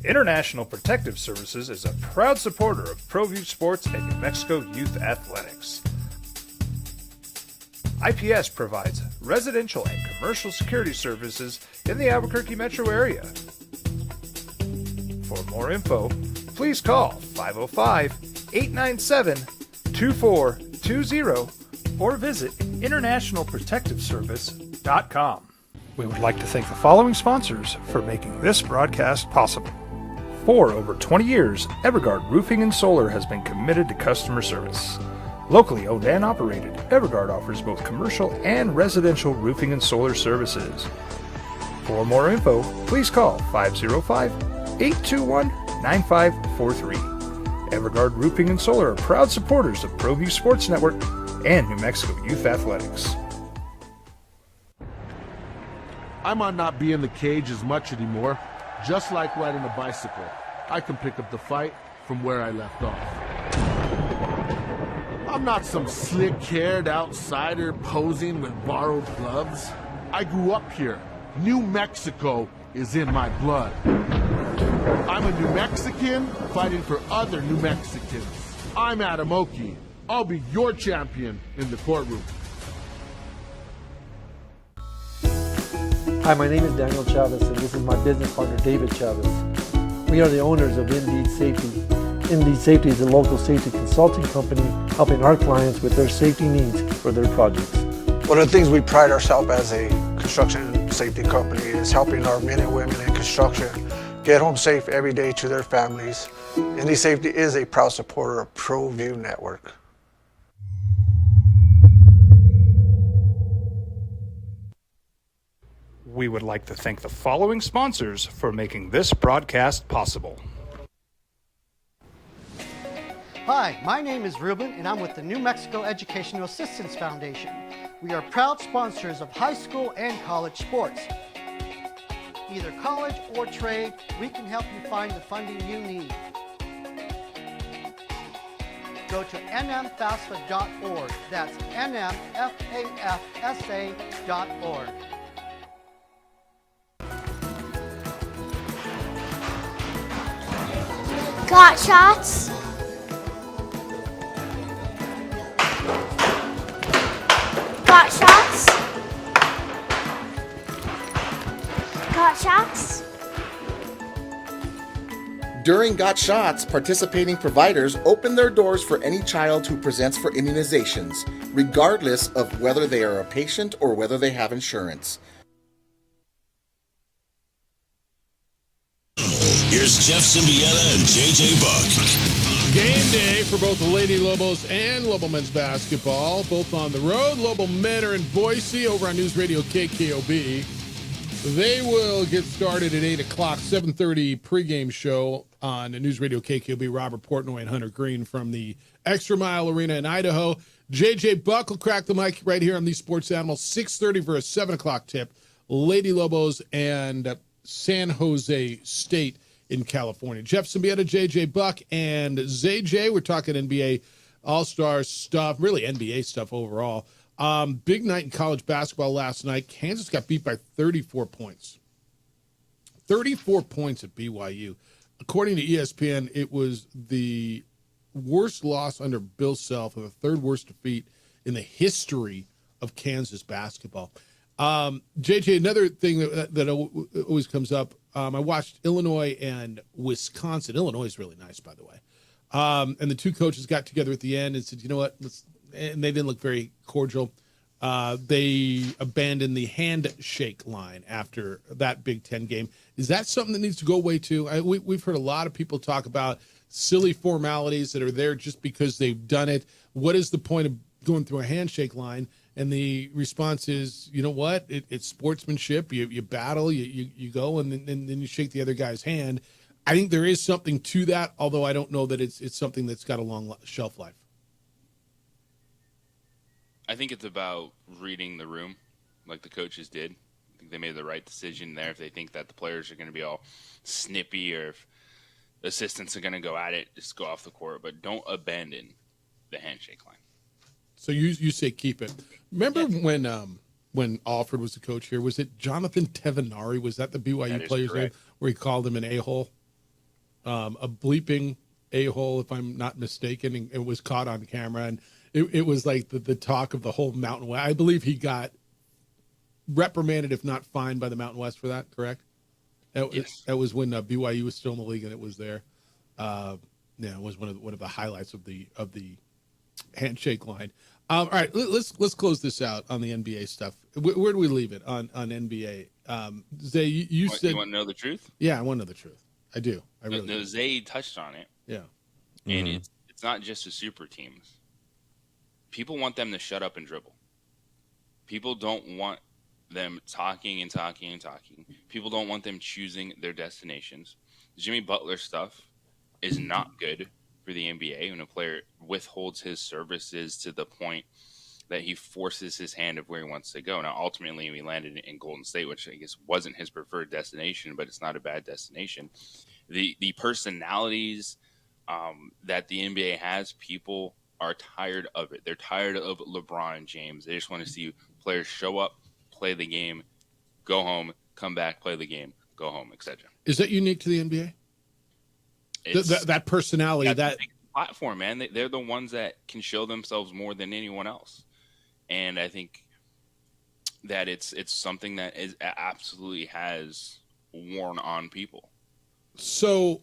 International Protective Services is a proud supporter of ProView Sports and New Mexico Youth Athletics. IPS provides residential and commercial security services in the Albuquerque metro area. For more info, please call 505-897-2420 or visit internationalprotectiveservice.com. We would like to thank the following sponsors for making this broadcast possible. For over 20 years, Evergard Roofing and Solar has been committed to customer service. Locally owned and operated, Evergard offers both commercial and residential roofing and solar services. For more info, please call 505-821-9543. Evergard Roofing and Solar are proud supporters of ProView Sports Network and New Mexico Youth Athletics. I might not be in the cage as much anymore. Just like riding a bicycle, I can pick up the fight from where I left off. I'm not some slick-haired outsider posing with borrowed gloves. I grew up here. New Mexico is in my blood. I'm a New Mexican fighting for other New Mexicans. I'm Adam Oki. I'll be your champion in the courtroom. Hi, my name is Daniel Chavez, and this is my business partner, David Chavez. We are the owners of Indeed Safety. Indeed Safety is a local safety consulting company helping our clients with their safety needs for their projects. One of the things we pride ourselves as a construction safety company is helping our men and women in construction get home safe every day to their families. Indeed Safety is a proud supporter of ProView Network. We would like to thank the following sponsors for making this broadcast possible. Hi, my name is Ruben, and I'm with the New Mexico Educational Assistance Foundation. We are proud sponsors of high school and college sports. Either college or trade, we can help you find the funding you need. Go to nmfafsa.org. That's nmfafsa.org. Got shots? Got shots? Got shots? During Got Shots, participating providers open their doors for any child who presents for immunizations, regardless of whether they are a patient or whether they have insurance. Here's Jeff Symbieta and JJ Buck. Game day for both the Lady Lobos and Lobo men's basketball, both on the road. Lobo men are in Boise over on News Radio KKOB. They will get started at 8 o'clock, 7:30 pregame show on News Radio KKOB. Robert Portnoy and Hunter Green from the Extra Mile Arena in Idaho. JJ Buck will crack the mic right here on the Sports Animal, 6:30 for a 7 o'clock tip. Lady Lobos and San Jose State in California. Jeff Symbieta, JJ Buck, and ZJ. We're talking NBA All-Star stuff, really NBA stuff overall. Big night in college basketball last night. Kansas got beat by 34 points. 34 points at BYU. According to ESPN, it was the worst loss under Bill Self and the third worst defeat in the history of Kansas basketball. JJ, another thing that always comes up, I watched Illinois and Wisconsin. Illinois is really nice, by the way. And the two coaches got together at the end and said, you know what, and they didn't look very cordial. They abandoned the handshake line after that Big Ten game. Is that something that needs to go away too? We've heard a lot of people talk about silly formalities that are there just because they've done it. What is the point of going through a handshake line, and the response is, you know what? It's sportsmanship. You battle, you go, and then you shake the other guy's hand. I think there is something to that, although I don't know that it's something that's got a long shelf life. I think it's about reading the room, like the coaches did. I think they made the right decision there. If they think that the players are going to be all snippy, or if the assistants are going to go at it, just go off the court. But don't abandon the handshake line. So you say keep it. Remember when Alford was the coach here? Was it Jonathan Tevenari? Was that the BYU player's name where he called him an a-hole? A bleeping a-hole, if I'm not mistaken, and it was caught on camera. And it was like the talk of the whole Mountain West. I believe he got reprimanded, if not fined, by the Mountain West for that, correct? Yes. That was when BYU was still in the league, and it was there. It was one of the highlights of the handshake line. All right, let's close this out on the NBA stuff. Where do we leave it on NBA? Zay, you said you want to know the truth? Yeah, I want to know the truth. I do. I really No, do. Zay touched on it. Yeah. And it's not just the super teams. People want them to shut up and dribble. People don't want them talking and talking and talking. People don't want them choosing their destinations. Jimmy Butler stuff is not good for the NBA when a player withholds his services to the point that he forces his hand of where he wants to go. Now, ultimately, we landed in Golden State, which I guess wasn't his preferred destination, but it's not a bad destination. The personalities that the NBA has, people are tired of it. They're tired of LeBron James. They just want to see players show up, play the game, go home, come back, play the game, go home, etc. Is that unique to the NBA? That personality, that platform, man. They're the ones that can show themselves more than anyone else. And I think that it's something that absolutely has worn on people. So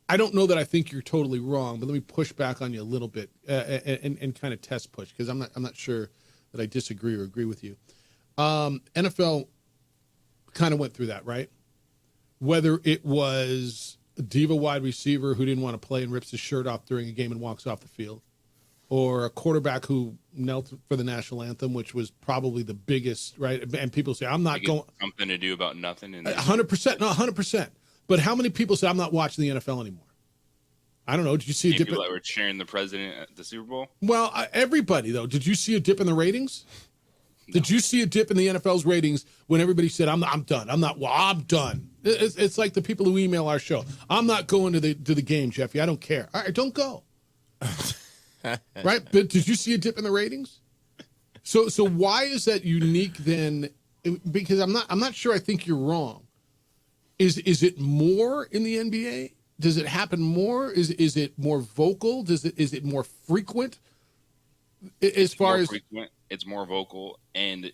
I don't know that I think you're totally wrong, but let me push back on you a little bit and kind of test push, because I'm not sure that I disagree or agree with you. NFL kind of went through that, right? Whether it was a diva wide receiver who didn't want to play and rips his shirt off during a game and walks off the field, or a quarterback who knelt for the national anthem, which was probably the biggest, right? And people say, I'm not going. Something to do about nothing. 100%, no, 100%. But how many people say, I'm not watching the NFL anymore? I don't know. Did you see a dip? People that were cheering the president at the Super Bowl? Well, everybody, though. Did you see a dip in the ratings? No. Did you see a dip in the NFL's ratings when everybody said, I'm done. I'm done. It's like the people who email our show. I'm not going to the game, Jeffy. I don't care. All right, don't go. Right? But did you see a dip in the ratings? So why is that unique then? Because I'm not sure I think you're wrong. Is it more in the NBA? Does it happen more? Is it more vocal? Is it more frequent? As far as frequent, it's more vocal, and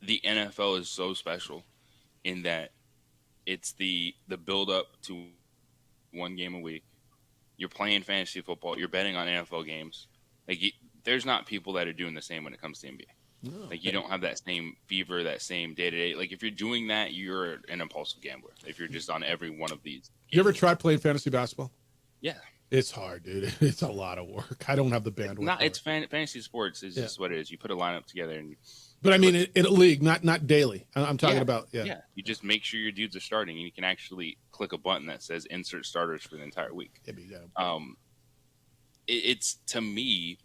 the NFL is so special in that it's the build up to one game a week. You're playing fantasy football. You're betting on NFL games. There's not people that are doing the same when it comes to NBA. No. You don't have that same fever, that same day-to-day. If you're doing that, you're an impulsive gambler. If you're just on every one of these. You ever tried playing fantasy basketball? Yeah. It's hard, dude. It's a lot of work. I don't have the bandwidth. It's fantasy sports. It's just what it is. You put a lineup together. But I mean, in a league, not daily. I'm talking about, Yeah. You just make sure your dudes are starting, and you can actually click a button that says insert starters for the entire week. It's, to me,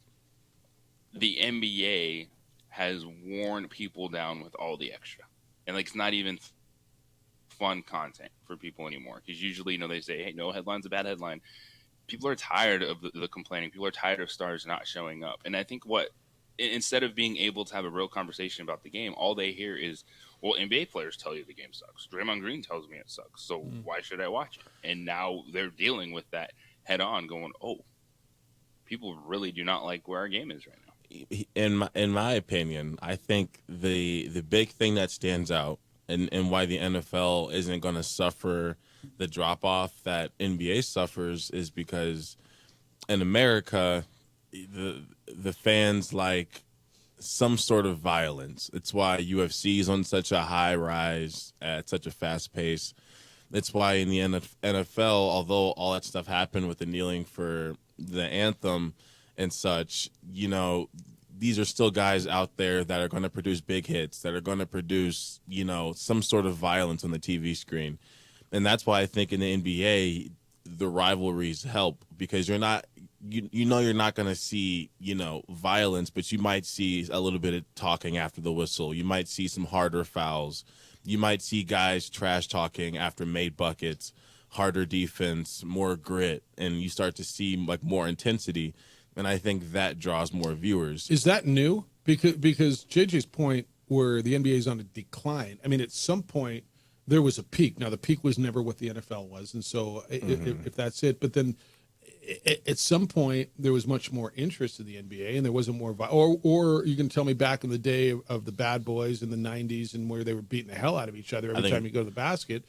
the NBA has worn people down with all the extra, and it's not even fun content for people anymore, because usually they say, hey, no headline's a bad headline. People are tired of the complaining. People are tired of stars not showing up. And I think instead of being able to have a real conversation about the game, all they hear is, well, NBA players tell you the game sucks. Draymond Green tells me it sucks, so why should I watch it? And now they're dealing with that head on, going, oh, people really do not like where our game is right now. In my opinion, I think the big thing that stands out and why the NFL isn't going to suffer the drop off that NBA suffers is because in America, the fans like some sort of violence. It's why UFC is on such a high rise at such a fast pace. It's why in the NFL, although all that stuff happened with the kneeling for the anthem and such, these are still guys out there that are going to produce big hits, that are going to produce, some sort of violence on the TV screen. And that's why I think in the NBA, the rivalries help, because you're not going to see, violence, but you might see a little bit of talking after the whistle. You might see some harder fouls. You might see guys trash talking after made buckets, harder defense, more grit, and you start to see like more intensity. And I think that draws more viewers. Is that new? Because JJ's point where the NBA is on a decline, I mean, at some point there was a peak. Now, the peak was never what the NFL was, and so if that's it. But then at some point there was much more interest in the NBA, and there wasn't more or you can tell me back in the day of the bad boys in the 90s and where they were beating the hell out of each other every time you go to the basket.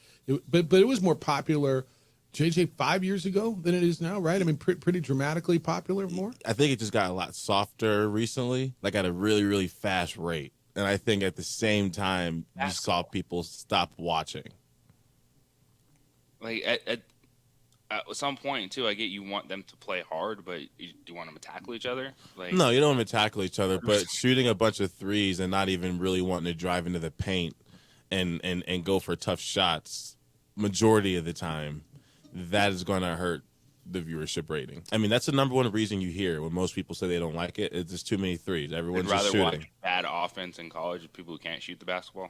But it was more popular, JJ, 5 years ago than it is now, right? I mean, pretty dramatically popular more? I think it just got a lot softer recently, like at a really, really fast rate. And I think at the same time, you saw people stop watching. Like, at some point, too, I get you want them to play hard, but do you want them to tackle each other? Like, no, you don't want to tackle each other, but shooting a bunch of threes and not even really wanting to drive into the paint and go for tough shots majority of the time, that is going to hurt the viewership rating. I mean, that's the number one reason you hear when most people say they don't like it. It's just too many threes. Everyone's just shooting. Watch bad offense in college of people who can't shoot the basketball.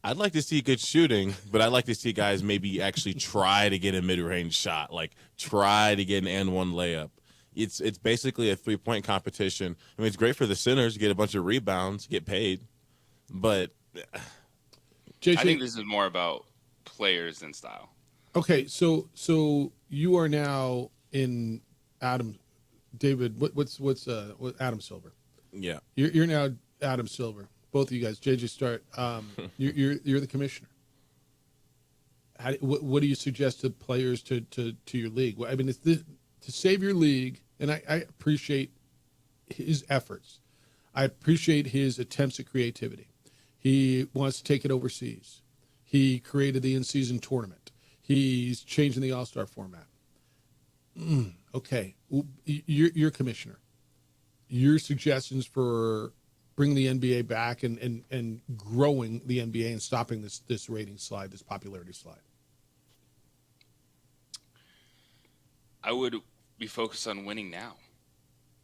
I'd like to see good shooting, but I'd like to see guys maybe actually try to get a mid-range shot, like try to get an and-one layup. It's basically a three-point competition. I mean, it's great for the centers to get a bunch of rebounds, get paid, but I think this is more about players than style. Okay, so you are now in Adam Silver? Yeah, you're now Adam Silver. Both of you guys, JJ, start. You're the commissioner. What do you suggest to players to your league? I mean, it's to save your league, and I appreciate his efforts. I appreciate his attempts at creativity. He wants to take it overseas. He created the in-season tournament. He's changing the All-Star format. Okay, you're commissioner. Your suggestions for bringing the NBA back and growing the NBA and stopping this rating slide, this popularity slide? I would be focused on winning now.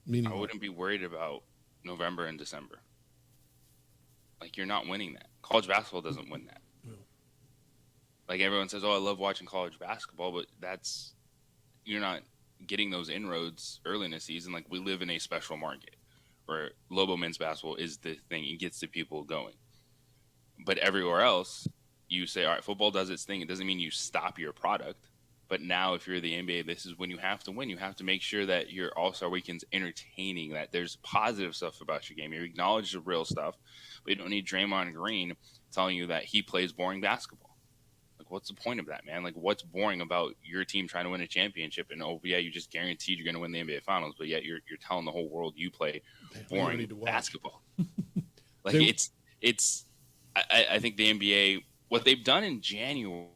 Meaning I wouldn't be worried about November and December. Like, you're not winning that. College basketball doesn't win that. Like, everyone says, oh, I love watching college basketball, but you're not getting those inroads early in the season. Like, we live in a special market where Lobo men's basketball is the thing. It gets the people going. But everywhere else, you say, all right, football does its thing. It doesn't mean you stop your product. But now if you're the NBA, this is when you have to win. You have to make sure that your All-Star Weekend's entertaining, that there's positive stuff about your game. You acknowledge the real stuff, but you don't need Draymond Green telling you that he plays boring basketball. Like, what's the point of that, man? Like, what's boring about your team trying to win a championship? And, oh, yeah, you just guaranteed you're going to win the NBA Finals, but yet you're telling the whole world you play boring basketball. Like, I think the NBA, what they've done in January,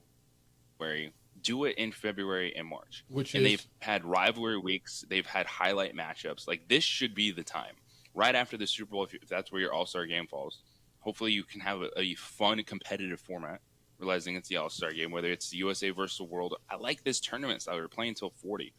do it in February and March. They've had rivalry weeks. They've had highlight matchups. Like, this should be the time. Right after the Super Bowl, if that's where your All-Star game falls, hopefully you can have a fun, competitive format, realizing it's the All-Star game, whether it's the USA versus the world. I like this tournament style. We're playing until 40.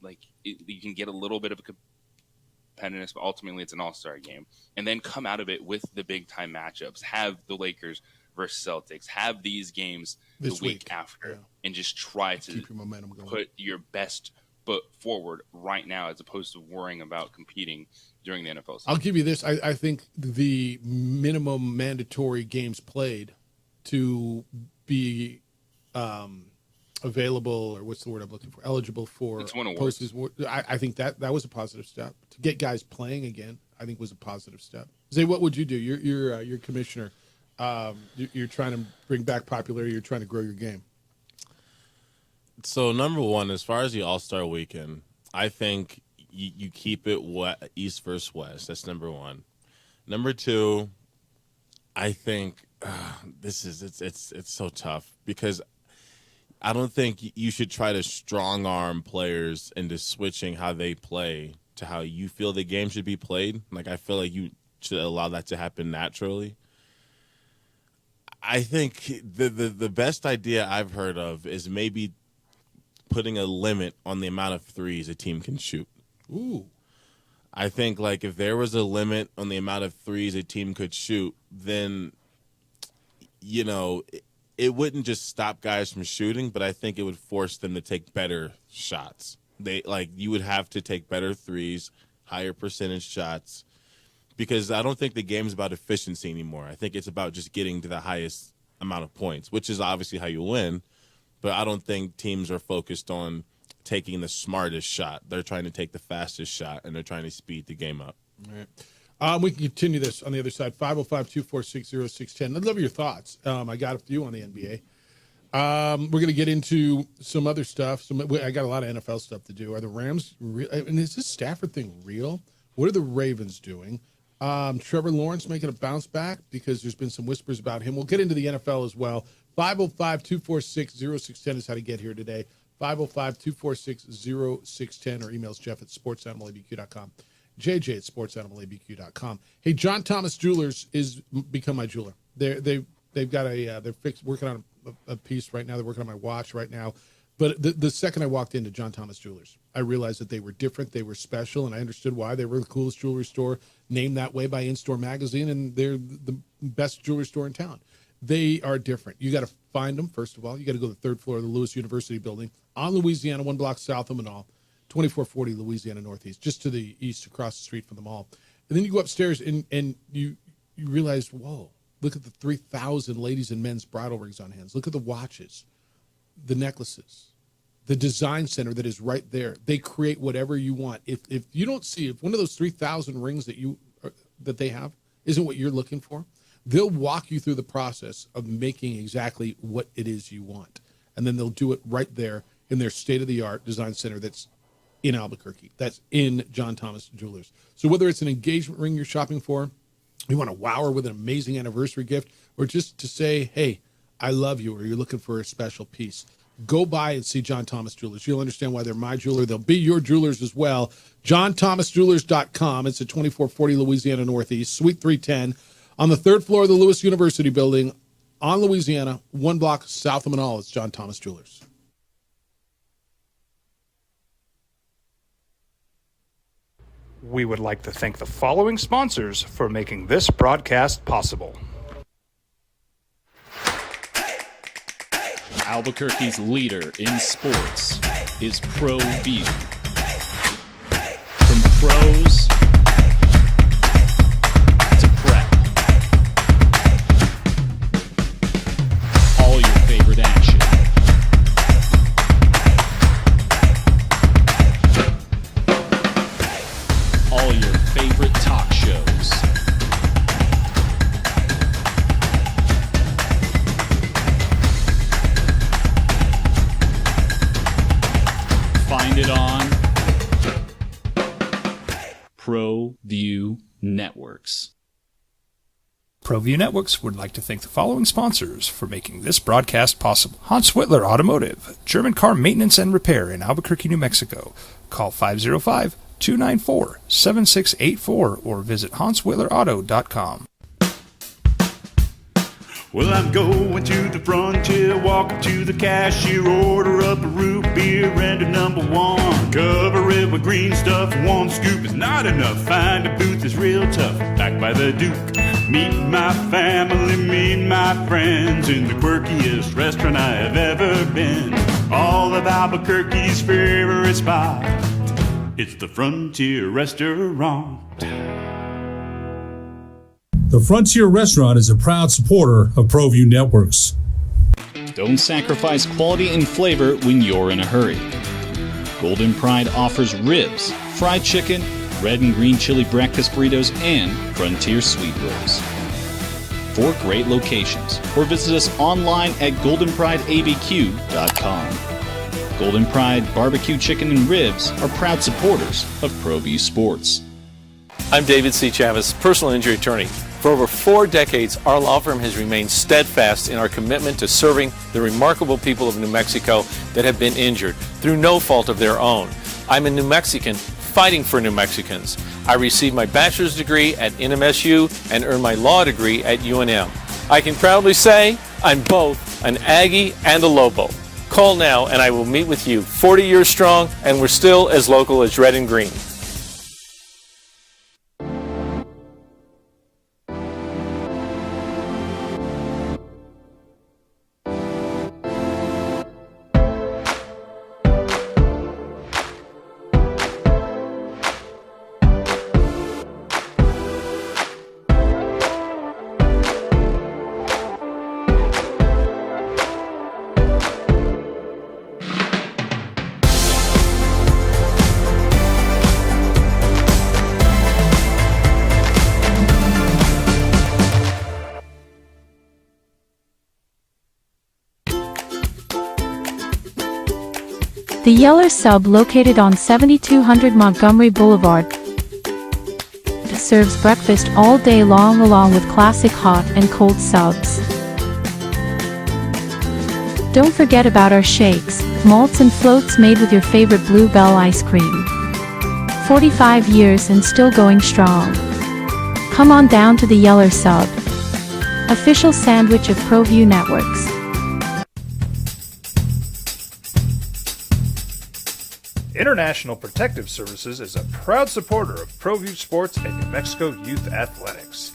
Like, you can get a little bit of a competitiveness, but ultimately it's an All-Star game. And then come out of it with the big-time matchups. Have the Lakers versus Celtics. Have these games the week after. And just try to keep your momentum going. Put your best foot forward right now as opposed to worrying about competing during the NFL season. I'll give you this. I think the minimum mandatory games played to be available, or what's the word I'm looking for, eligible for postseason. I think that was a positive step. To get guys playing again, I think was a positive step. Zay, what would you do? You're commissioner. You're trying to bring back popularity. You're trying to grow your game. So, number one, as far as the All-Star Weekend, I think you keep it East versus West. That's number one. Number two, I think it's so tough because I don't think you should try to strong arm players into switching how they play to how you feel the game should be played. Like, I feel like you should allow that to happen naturally. I think the best idea I've heard of is maybe putting a limit on the amount of threes a team can shoot. Ooh. I think, like, if there was a limit on the amount of threes a team could shoot, then, you know, it wouldn't just stop guys from shooting, but I think it would force them to take better shots. You would have to take better threes, higher percentage shots, because I don't think the game's about efficiency anymore. I think it's about just getting to the highest amount of points, which is obviously how you win, but I don't think teams are focused on taking the smartest shot. They're trying to take the fastest shot, and they're trying to speed the game up. All right. We can continue this on the other side. 505-246-0610. I'd love your thoughts. I got a few on the NBA. We're going to get into some other stuff. I got a lot of NFL stuff to do. Are the Rams real? And is this Stafford thing real? What are the Ravens doing? Trevor Lawrence making a bounce back because there's been some whispers about him. We'll get into the NFL as well. 505-246-0610 is how to get here today. 505-246-0610 or emails Jeff at sportsanimalabq.com. JJ at sportsanimalabq.com. Hey, John Thomas Jewelers is become my jeweler. They've got they're working on a piece right now. They're working on my watch right now. But the second I walked into John Thomas Jewelers, I realized that they were different, they were special, and I understood why. They were the coolest jewelry store, named that way by In-Store Magazine, and they're the best jewelry store in town. They are different. You got to find them, first of all. You got to go to the third floor of the Lewis University building on Louisiana, 1 block south of Manal, 2440 Louisiana Northeast, just to the east across the street from the mall. And then you go upstairs and you realize, whoa, look at the 3,000 ladies and men's bridal rings on hands. Look at the watches, the necklaces, the design center that is right there. They create whatever you want. If you don't see, if one of those 3,000 rings that they have isn't what you're looking for, they'll walk you through the process of making exactly what it is you want. And then they'll do it right there in their state-of-the-art design center that's in Albuquerque. That's in John Thomas Jewelers. So whether it's an engagement ring you're shopping for, you want to wow her with an amazing anniversary gift, or just to say, hey, I love you, or you're looking for a special piece, go by and see John Thomas Jewelers. You'll understand why they're my jeweler. They'll be your jewelers as well. JohnThomasJewelers.com. It's at 2440 Louisiana Northeast, Suite 310, on the third floor of the Lewis University building on Louisiana, 1 block south of Manal. It's John Thomas Jewelers. We would like to thank the following sponsors for making this broadcast possible. Albuquerque's leader in sports is ProView. From pros to prep, all your favorite action. All your favorite talk shows. Find it on ProView Networks. ProView Networks would like to thank the following sponsors for making this broadcast possible. Hans Whitler Automotive, German car maintenance and repair in Albuquerque, New Mexico. Call 505-294-7684 or visit HansWhitlerAuto.com. Well, I'm going to the frontier, walk up to the cashier, order up a root beer and a number one. Cover it with green stuff, one scoop is not enough. Find a booth is real tough, back by the Duke. Meet my family, meet my friends in the quirkiest restaurant I have ever been. All of Albuquerque's favorite spot, it's the Frontier Restaurant. The Frontier Restaurant is a proud supporter of ProView Networks. Don't sacrifice quality and flavor when you're in a hurry. Golden Pride offers ribs, fried chicken, red and green chili breakfast burritos, and Frontier sweet rolls. 4 great locations, or visit us online at goldenprideabq.com. Golden Pride Barbecue Chicken and Ribs are proud supporters of ProView Sports. I'm David C. Chavez, personal injury attorney. For over 4 decades, our law firm has remained steadfast in our commitment to serving the remarkable people of New Mexico that have been injured through no fault of their own. I'm a New Mexican fighting for New Mexicans. I received my bachelor's degree at NMSU and earned my law degree at UNM. I can proudly say I'm both an Aggie and a Lobo. Call now and I will meet with you. 40 years strong, and we're still as local as red and green. The Yeller Sub, located on 7200 Montgomery Boulevard, serves breakfast all day long along with classic hot and cold subs. Don't forget about our shakes, malts and floats made with your favorite Blue Bell ice cream. 45 years and still going strong. Come on down to the Yeller Sub, official sandwich of ProView Networks. International Protective Services is a proud supporter of ProView Sports and New Mexico Youth Athletics.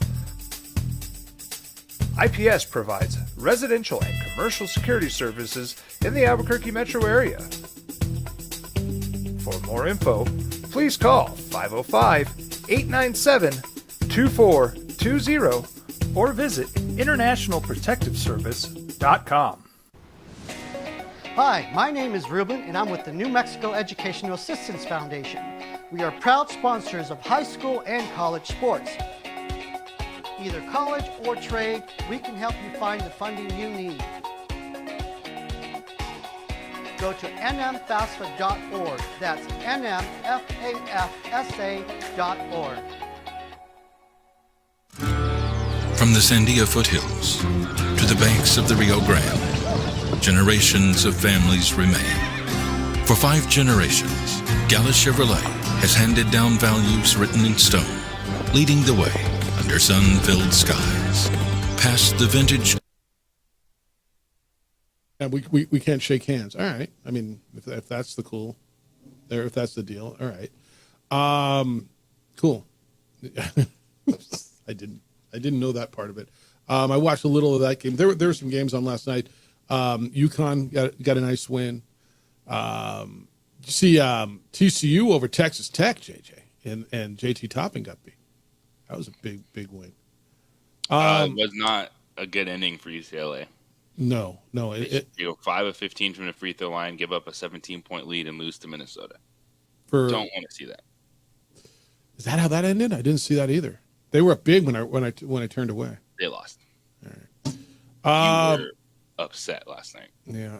IPS provides residential and commercial security services in the Albuquerque metro area. For more info, please call 505-897-2420 or visit internationalprotectiveservice.com. Hi, my name is Ruben, and I'm with the New Mexico Educational Assistance Foundation. We are proud sponsors of high school and college sports. Either college or trade, we can help you find the funding you need. Go to nmfafsa.org. That's nmfafsa.org. From the Sandia foothills to the banks of the Rio Grande, generations of families remain. For 5 generations, Gallus Chevrolet has handed down values written in stone, leading the way under sun-filled skies, past the vintage. And we can't shake hands. All right. I mean, if that's the cool, if that's the deal. All right. Cool. I didn't know that part of it. I watched a little of that game. There were some games on last night. UConn got a nice win. You see TCU over Texas Tech, JJ, and JT Topping got beat. That was a big win. It was not a good ending for UCLA. No. They go 5 of 15 from the free throw line, give up a 17-point lead, and lose to Minnesota. Don't want to see that. Is that how that ended? I didn't see that either. They were up big when I turned away. They lost. All right. You were upset last night. Yeah,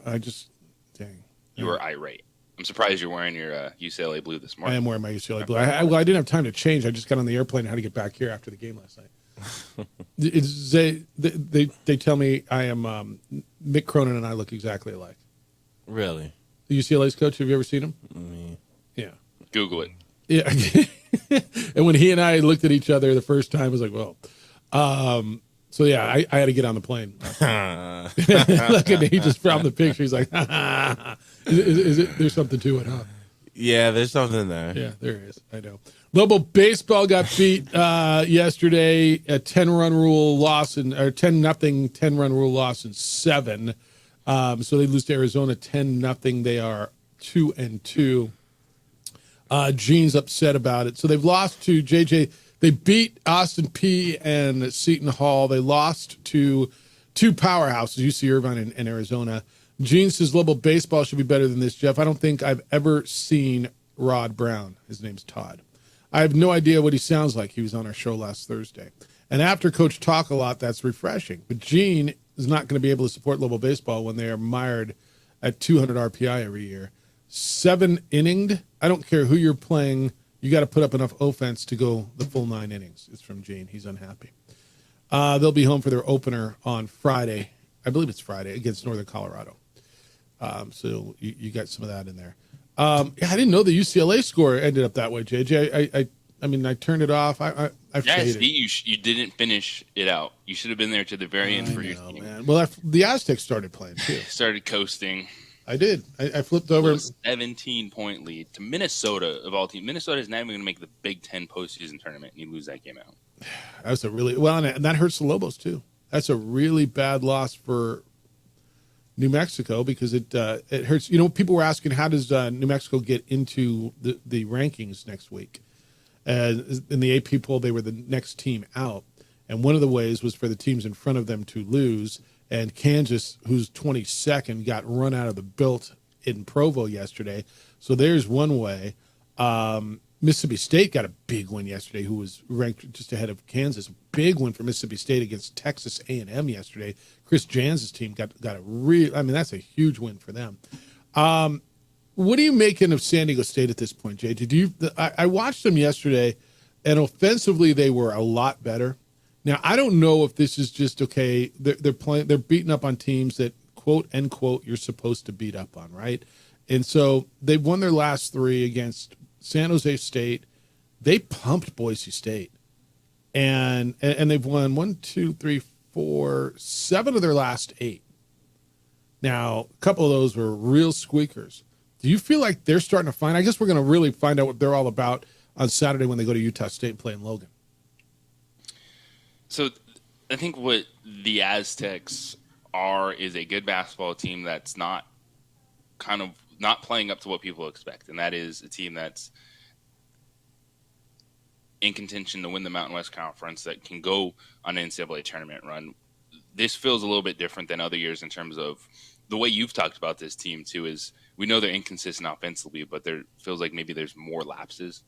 dang. You were irate. I'm surprised you're wearing your UCLA blue this morning. I am wearing my UCLA blue. I didn't have time to change. I just got on the airplane and had to get back here after the game last night. They tell me I am Mick Cronin and I look exactly alike. Really? The UCLA's coach, have you ever seen him? Yeah. Google it. Yeah. And when he and I looked at each other the first time, I was like, well. So, yeah, I had to get on the plane. Look at me. He just found the picture. He's like, there's something to it, huh? Yeah, there's something there. Yeah, there is. I know. Lobo baseball got beat yesterday. A 10-run rule loss, or 10-0 10-run rule loss in 7. So they lose to Arizona 10-0. They are 2-2. Gene's upset about it. So they've lost to JJ. They beat Austin Peay and Seton Hall. They lost to 2 powerhouses, UC Irvine and Arizona. Gene says Lobo baseball should be better than this, Jeff. I don't think I've ever seen Rod Brown. His name's Todd. I have no idea what he sounds like. He was on our show last Thursday. And after Coach talk a lot, that's refreshing. But Gene is not going to be able to support Lobo baseball when they are mired at 200 RPI every year. 7-inninged. I don't care who you're playing. You got to put up enough offense to go the full 9 innings. It's from Gene. He's unhappy. They'll be home for their opener on Friday. I believe it's Friday against Northern Colorado. So you got some of that in there. I didn't know the UCLA score ended up that way, JJ. I mean, I turned it off. I Yes, faded. you didn't finish it out. You should have been there to the very end for your team. Man. Well, the Aztecs started playing too. Started coasting. I did. I flipped over. 17-point lead to Minnesota of all teams. Minnesota is not even going to make the Big Ten postseason tournament, and you lose that game out. That was a really and that hurts the Lobos too. That's a really bad loss for New Mexico because it hurts. You know, people were asking how does New Mexico get into the rankings next week? In the AP poll, they were the next team out, and one of the ways was for the teams in front of them to lose. And Kansas, who's 22nd, got run out of the built in Provo yesterday. So there's one way. Mississippi State got a big win yesterday, who was ranked just ahead of Kansas. Big win for Mississippi State against Texas A&M yesterday. Chris Jans' team got a real. I mean, that's a huge win for them. What are you making of San Diego State at this point, JJ? I watched them yesterday, and offensively they were a lot better. Now I don't know if this is just okay. They're playing. They're beating up on teams that quote unquote you're supposed to beat up on, right? And so they've won their last 3 against San Jose State. They pumped Boise State, and they've won 1, 2, 3, 4, 7 of their last 8. Now a couple of those were real squeakers. Do you feel like they're starting to find? I guess we're going to really find out what they're all about on Saturday when they go to Utah State and play in Logan. So I think what the Aztecs are is a good basketball team that's not playing up to what people expect, and that is a team that's in contention to win the Mountain West Conference, that can go on an NCAA tournament run. This feels a little bit different than other years in terms of the way you've talked about this team too. Is we know they're inconsistent offensively, but there feels like maybe there's more lapses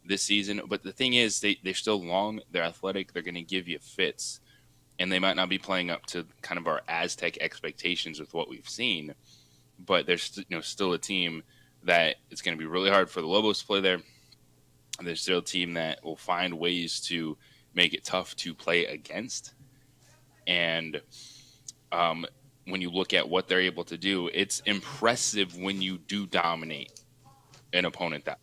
this season. But the thing is, they're still long, they're athletic, they're going to give you fits, and they might not be playing up to kind of our Aztec expectations with what we've seen. But there's still a team that it's going to be really hard for the Lobos to play there. And there's still a team that will find ways to make it tough to play against. And when you look at what they're able to do, it's impressive when you do dominate an opponent that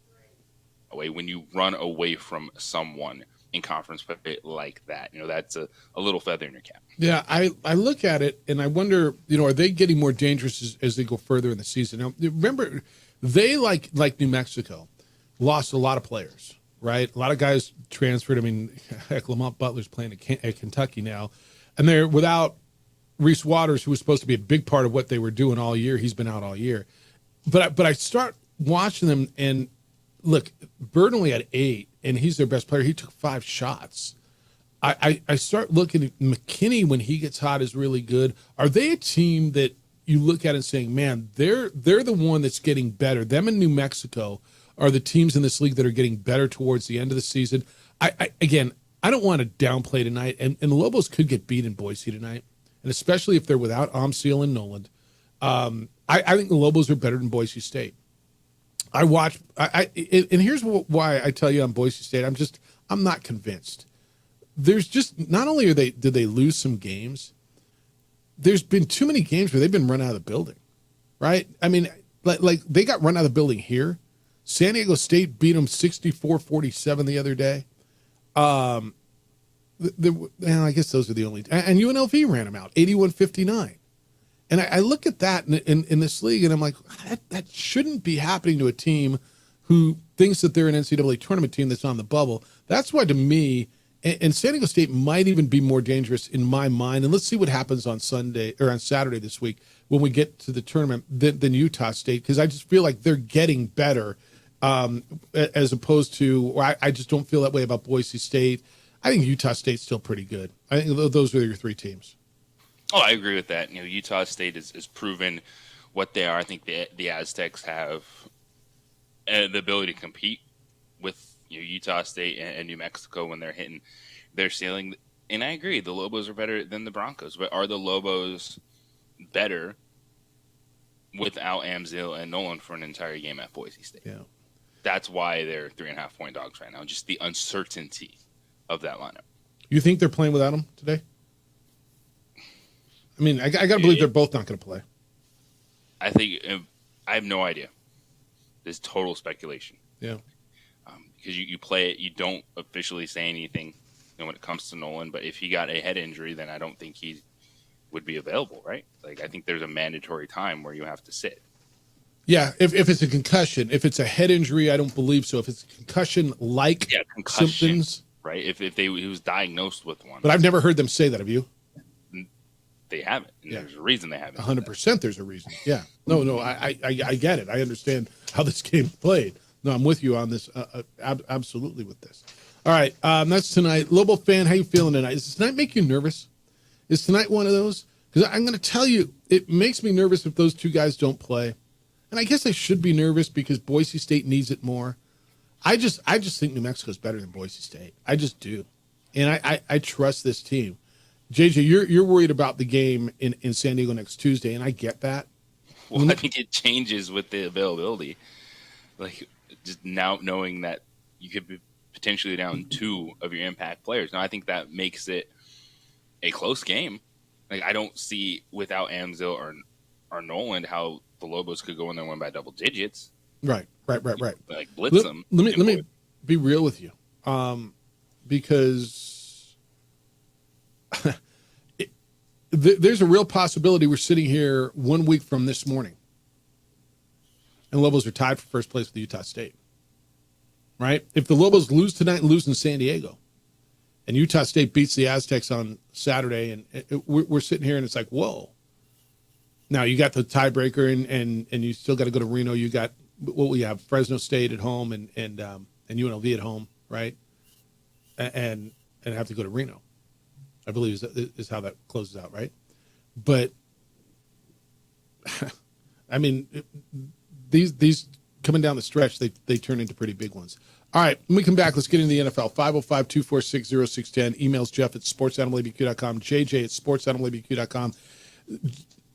way, when you run away from someone in conference play like that. That's a little feather in your cap. Yeah, I look at it and I wonder, are they getting more dangerous as they go further in the season? Now, remember, they, like New Mexico, lost a lot of players, right? A lot of guys transferred. I mean, heck, Lamont Butler's playing at Kentucky now, and they're without Reese Waters, who was supposed to be a big part of what they were doing all year. He's been out all year. But I start watching them, and look, Bird only had 8, and he's their best player. He took 5 shots. I start looking at McKinney when he gets hot is really good. Are they a team that you look at and saying, man, they're the one that's getting better? Them and New Mexico are the teams in this league that are getting better towards the end of the season. I don't want to downplay tonight, and the Lobos could get beat in Boise tonight, and especially if they're without Amsiel and Noland. I think the Lobos are better than Boise State. And here's why I tell you on Boise State, I'm not convinced. There's just, not only did they lose some games, there's been too many games where they've been run out of the building, right? I mean, like they got run out of the building here. San Diego State beat them 64-47 the other day. I guess those are the only, and UNLV ran them out 81-59. And I look at that in this league, and I'm like, that shouldn't be happening to a team who thinks that they're an NCAA tournament team that's on the bubble. That's why, to me, and San Diego State might even be more dangerous in my mind. And let's see what happens on Sunday or on Saturday this week when we get to the tournament than Utah State, because I just feel like they're getting better as opposed to, I just don't feel that way about Boise State. I think Utah State's still pretty good. I think those are your 3 teams. Oh, I agree with that. Utah State is proven what they are. I think the Aztecs have the ability to compete with Utah State and New Mexico when they're hitting their ceiling. And I agree, the Lobos are better than the Broncos. But are the Lobos better without Amsiel and Noland for an entire game at Boise State? Yeah, that's why they're 3.5-point dogs right now. Just the uncertainty of that lineup. You think they're playing without him today? I mean, I got to believe they're both not going to play. I think I have no idea. is total speculation. Yeah. Because you play it, you don't officially say anything when it comes to Nolan. But if he got a head injury, then I don't think he would be available, right? Like, I think there's a mandatory time where you have to sit. Yeah, if it's a concussion. If it's a head injury, I don't believe so. If it's concussion-like symptoms. Right? If he was diagnosed with one. But I've never heard them say that. Have you? They haven't. And there's a reason they haven't. 100% there's a reason. Yeah. No, I get it. I understand how this game's played. No, I'm with you on this. Absolutely with this. All right, that's tonight. Lobo fan, how you feeling tonight? Does tonight make you nervous? Is tonight one of those? Because I'm going to tell you, it makes me nervous if those two guys don't play. And I guess I should be nervous because Boise State needs it more. I just think New Mexico is better than Boise State. I just do. And I trust this team. JJ, you're worried about the game in San Diego next Tuesday, and I get that. Well, I think it changes with the availability. Like, just now knowing that you could be potentially down 2 of your impact players. Now, I think that makes it a close game. Like, I don't see without Amzil or Noland how the Lobos could go in there and win by double digits. Right. Like, blitz them. Let me be real with you, because there's a real possibility we're sitting here 1 week from this morning, and Lobos are tied for first place with Utah State. Right? If the Lobos lose tonight and lose in San Diego, and Utah State beats the Aztecs on Saturday, and we're sitting here and it's like, whoa. Now you got the tiebreaker, and you still got to go to Reno. You got what we have: Fresno State at home and UNLV at home, right? And have to go to Reno, I believe is how that closes out, right? But I mean, these coming down the stretch, they turn into pretty big ones. All right, when we come back, let's get into the NFL. 505-246-0610. Emails Jeff at sportsanimalabq.com, JJ at sportsanimalabq.com.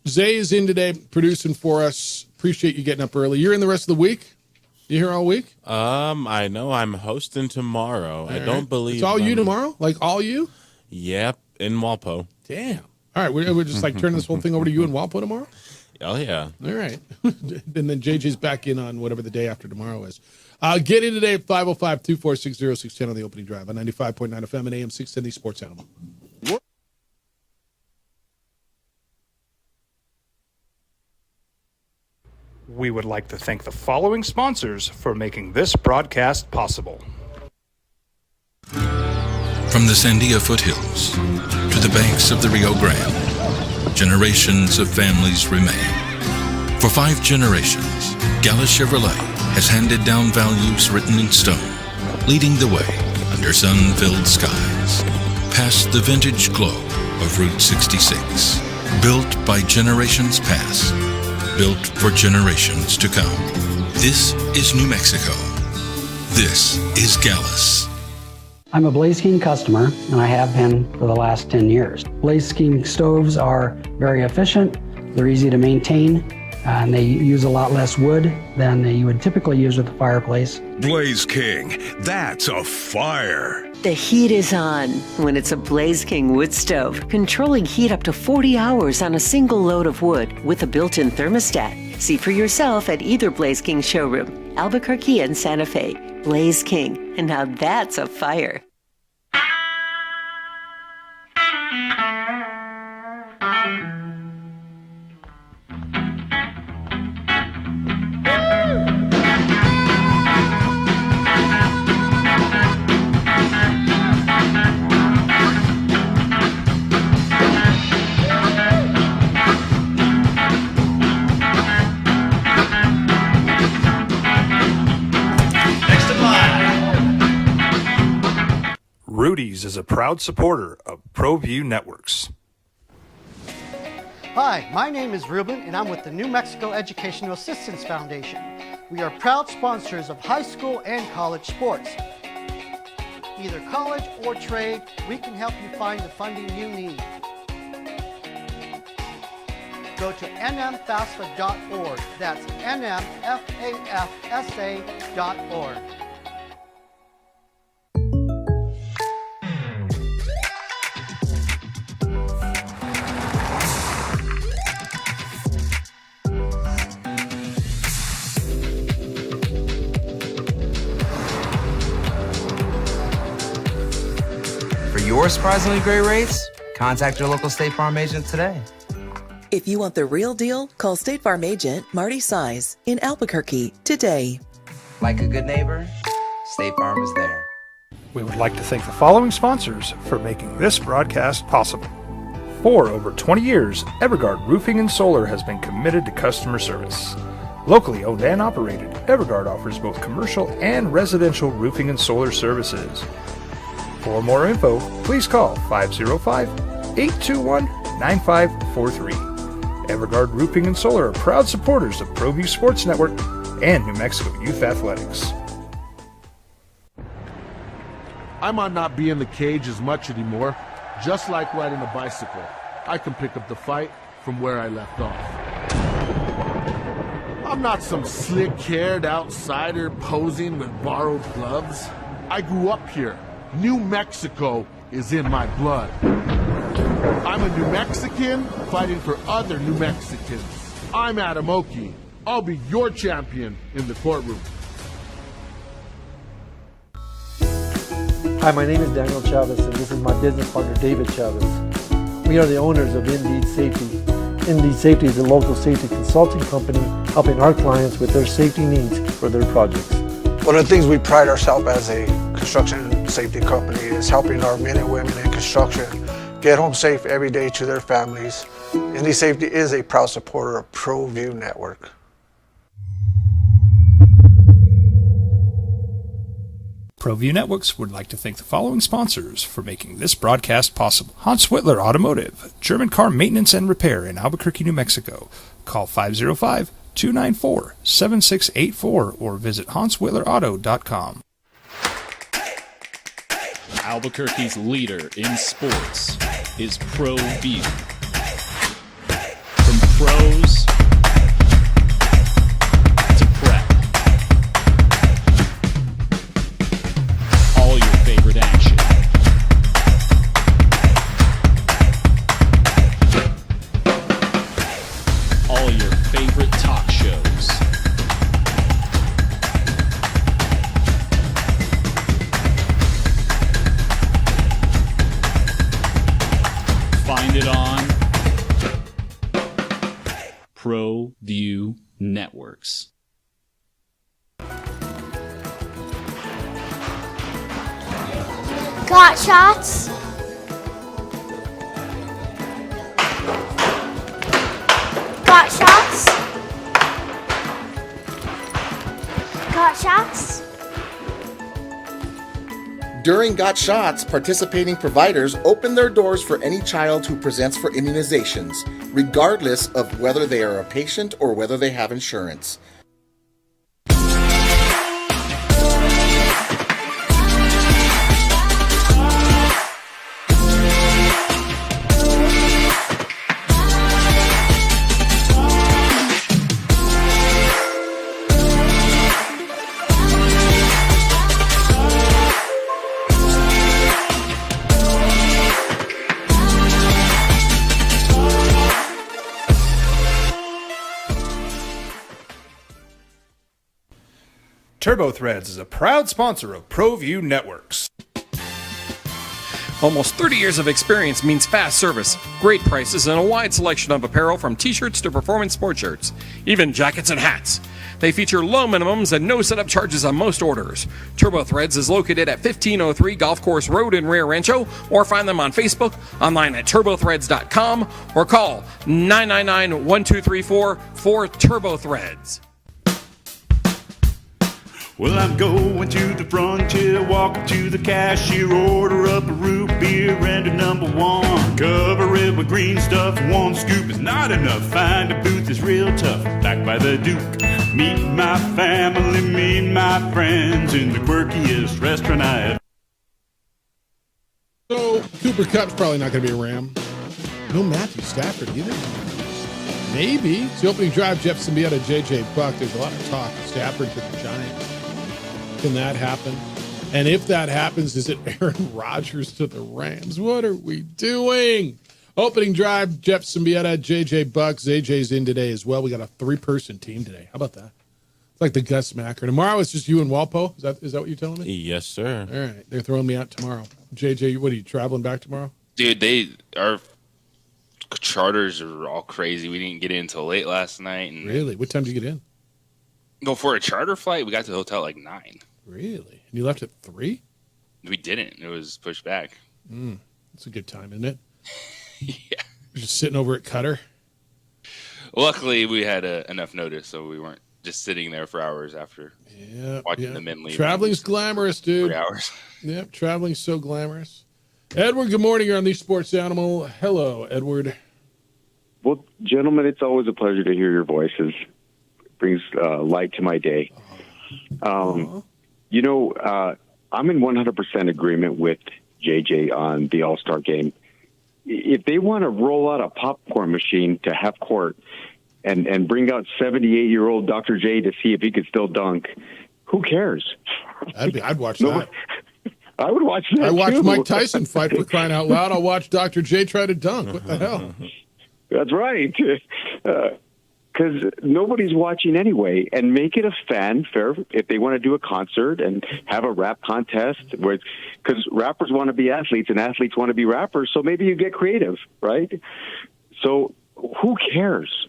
Zay is in today producing for us. Appreciate you getting up early. You're in the rest of the week? You here all week? I know I'm hosting tomorrow. All I right. don't believe it's all you tomorrow? Like all you? Yep, in Walpo. Damn. All right, we're just like turning this whole thing over to you in Walpo tomorrow? Oh, yeah. All right. And then JJ's back in on whatever the day after tomorrow is. Get in today at 505-246-0610 on the opening drive on 95.9 FM and AM 610, the Sports Animal. We would like to thank the following sponsors for making this broadcast possible. From the Sandia foothills to the banks of the Rio Grande, generations of families remain. For 5 generations, Gallus Chevrolet has handed down values written in stone, leading the way under sun-filled skies, past the vintage glow of Route 66. Built by generations past, built for generations to come. This is New Mexico. This is Gallus. I'm a Blaze King customer, and I have been for the last 10 years. Blaze King stoves are very efficient, they're easy to maintain, and they use a lot less wood than you would typically use with a fireplace. Blaze King, that's a fire. The heat is on when it's a Blaze King wood stove, controlling heat up to 40 hours on a single load of wood with a built-in thermostat. See for yourself at either Blaze King showroom, Albuquerque and Santa Fe. Blaze King, and now that's a fire. Rudy's is a proud supporter of ProView Networks. Hi, my name is Ruben, and I'm with the New Mexico Educational Assistance Foundation. We are proud sponsors of high school and college sports. Either college or trade, we can help you find the funding you need. Go to nmfafsa.org. That's nmfafsa.org. or surprisingly great rates, contact your local State Farm agent today. If you want the real deal, call State Farm agent Marty Size in Albuquerque today. Like a good neighbor, State Farm is there. We would like to thank the following sponsors for making this broadcast possible. For over 20 years, Evergard Roofing and Solar has been committed to customer service. Locally owned and operated, Evergard offers both commercial and residential roofing and solar services. For more info, please call 505-821-9543. Evergard Roofing and Solar are proud supporters of ProView Sports Network and New Mexico Youth Athletics. I might not be in the cage as much anymore. Just like riding a bicycle, I can pick up the fight from where I left off. I'm not some slick-haired outsider posing with borrowed gloves. I grew up here. New Mexico is in my blood. I'm a New Mexican fighting for other New Mexicans. I'm Adam Oki. I'll be your champion in the courtroom. Hi, my name is Daniel Chavez, and this is my business partner, David Chavez. We are the owners of Indeed Safety. Indeed Safety is a local safety consulting company helping our clients with their safety needs for their projects. One of the things we pride ourselves as a construction safety company is helping our men and women in construction get home safe every day to their families. Indeed Safety is a proud supporter of ProView Network. ProView Networks would like to thank the following sponsors for making this broadcast possible. Hans Whitler Automotive, German car maintenance and repair in Albuquerque, New Mexico. Call 505-294-7684 or visit hanswhitlerauto.com. Albuquerque's leader in sports is ProView. From pros to prep, all your favorite action. All your favorite talk shows. Find it on ProView Networks. Got shots? Got shots? Got shots? During Got Shots, participating providers open their doors for any child who presents for immunizations, regardless of whether they are a patient or whether they have insurance. TurboThreads is a proud sponsor of ProView Networks. Almost 30 years of experience means fast service, great prices, and a wide selection of apparel from t-shirts to performance sports shirts, even jackets and hats. They feature low minimums and no setup charges on most orders. TurboThreads is located at 1503 Golf Course Road in Rio Rancho, or find them on Facebook, online at turbothreads.com, or call 999-1234 for TurboThreads. Well, I'm going to the frontier, walking to the cashier, order up a root beer and a number one. Cover it with green stuff, one scoop is not enough. Find a booth is real tough, back by the Duke. Meet my family, meet my friends in the quirkiest restaurant I have. So, Cooper Kupp's probably not going to be a Ram. No Matthew Stafford either. Maybe. It's the opening drive, Jeff Symbieta, J.J. Buck. There's a lot of talk. Stafford to the Giants. Can that happen? And if that happens, is it Aaron Rodgers to the Rams? What are we doing? Opening drive, Jeff Symbieta, JJ Bucks. AJ's in today as well. We got a 3-person team today. How about that? like the gut smacker. Tomorrow it's just you and Walpo. Is that what you're telling me? Yes, sir. All right, they're throwing me out tomorrow. JJ, what are you traveling back tomorrow? Dude, our charters are all crazy. We didn't get in until late last night. And Really? What time did you get in? no, for a charter flight, we got to the hotel at like 9. Really? And you left at 3? We didn't. It was pushed back. That's a good time, isn't it? Yeah. You're just sitting over at Qatar. Luckily, we had enough notice, so we weren't just sitting there for hours after watching the men leave. Traveling's glamorous, dude. 3 hours. Yep, traveling's so glamorous. Edward, good morning. You're on the Sports Animal. Hello, Edward. Well, gentlemen, it's always a pleasure to hear your voices. It brings light to my day. I'm in 100% agreement with JJ on the All-Star game. If they want to roll out a popcorn machine to half court and bring out 78-year-old Dr. J to see if he could still dunk, who cares? I'd watch that. I would watch that. I watched too. Mike Tyson fight, for crying out loud. I'll watch Dr. J try to dunk. What the hell? That's right. Because nobody's watching anyway, and make it a fanfare if they want to do a concert and have a rap contest, because rappers want to be athletes and athletes want to be rappers, so maybe you get creative, right? So who cares?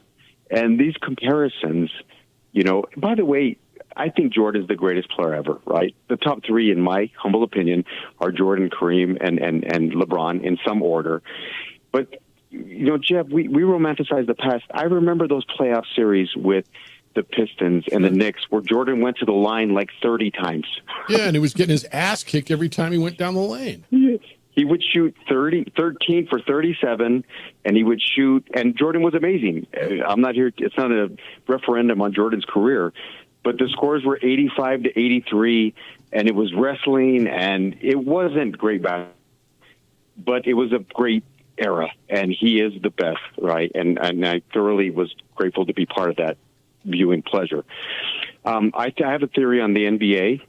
And these comparisons, by the way, I think Jordan is the greatest player ever, right? The top 3, in my humble opinion, are Jordan, Kareem, and LeBron in some order. But Jeff, we romanticize the past. I remember those playoff series with the Pistons and the Knicks where Jordan went to the line like 30 times. Yeah, and he was getting his ass kicked every time he went down the lane. He would shoot 13 for 37, and he would shoot, and Jordan was amazing. I'm not here, it's not a referendum on Jordan's career, but the scores were 85 to 83, and it was wrestling, and it wasn't great basketball, but it was a great era, and he is the best, right? And I thoroughly was grateful to be part of that viewing pleasure. I have a theory on the NBA,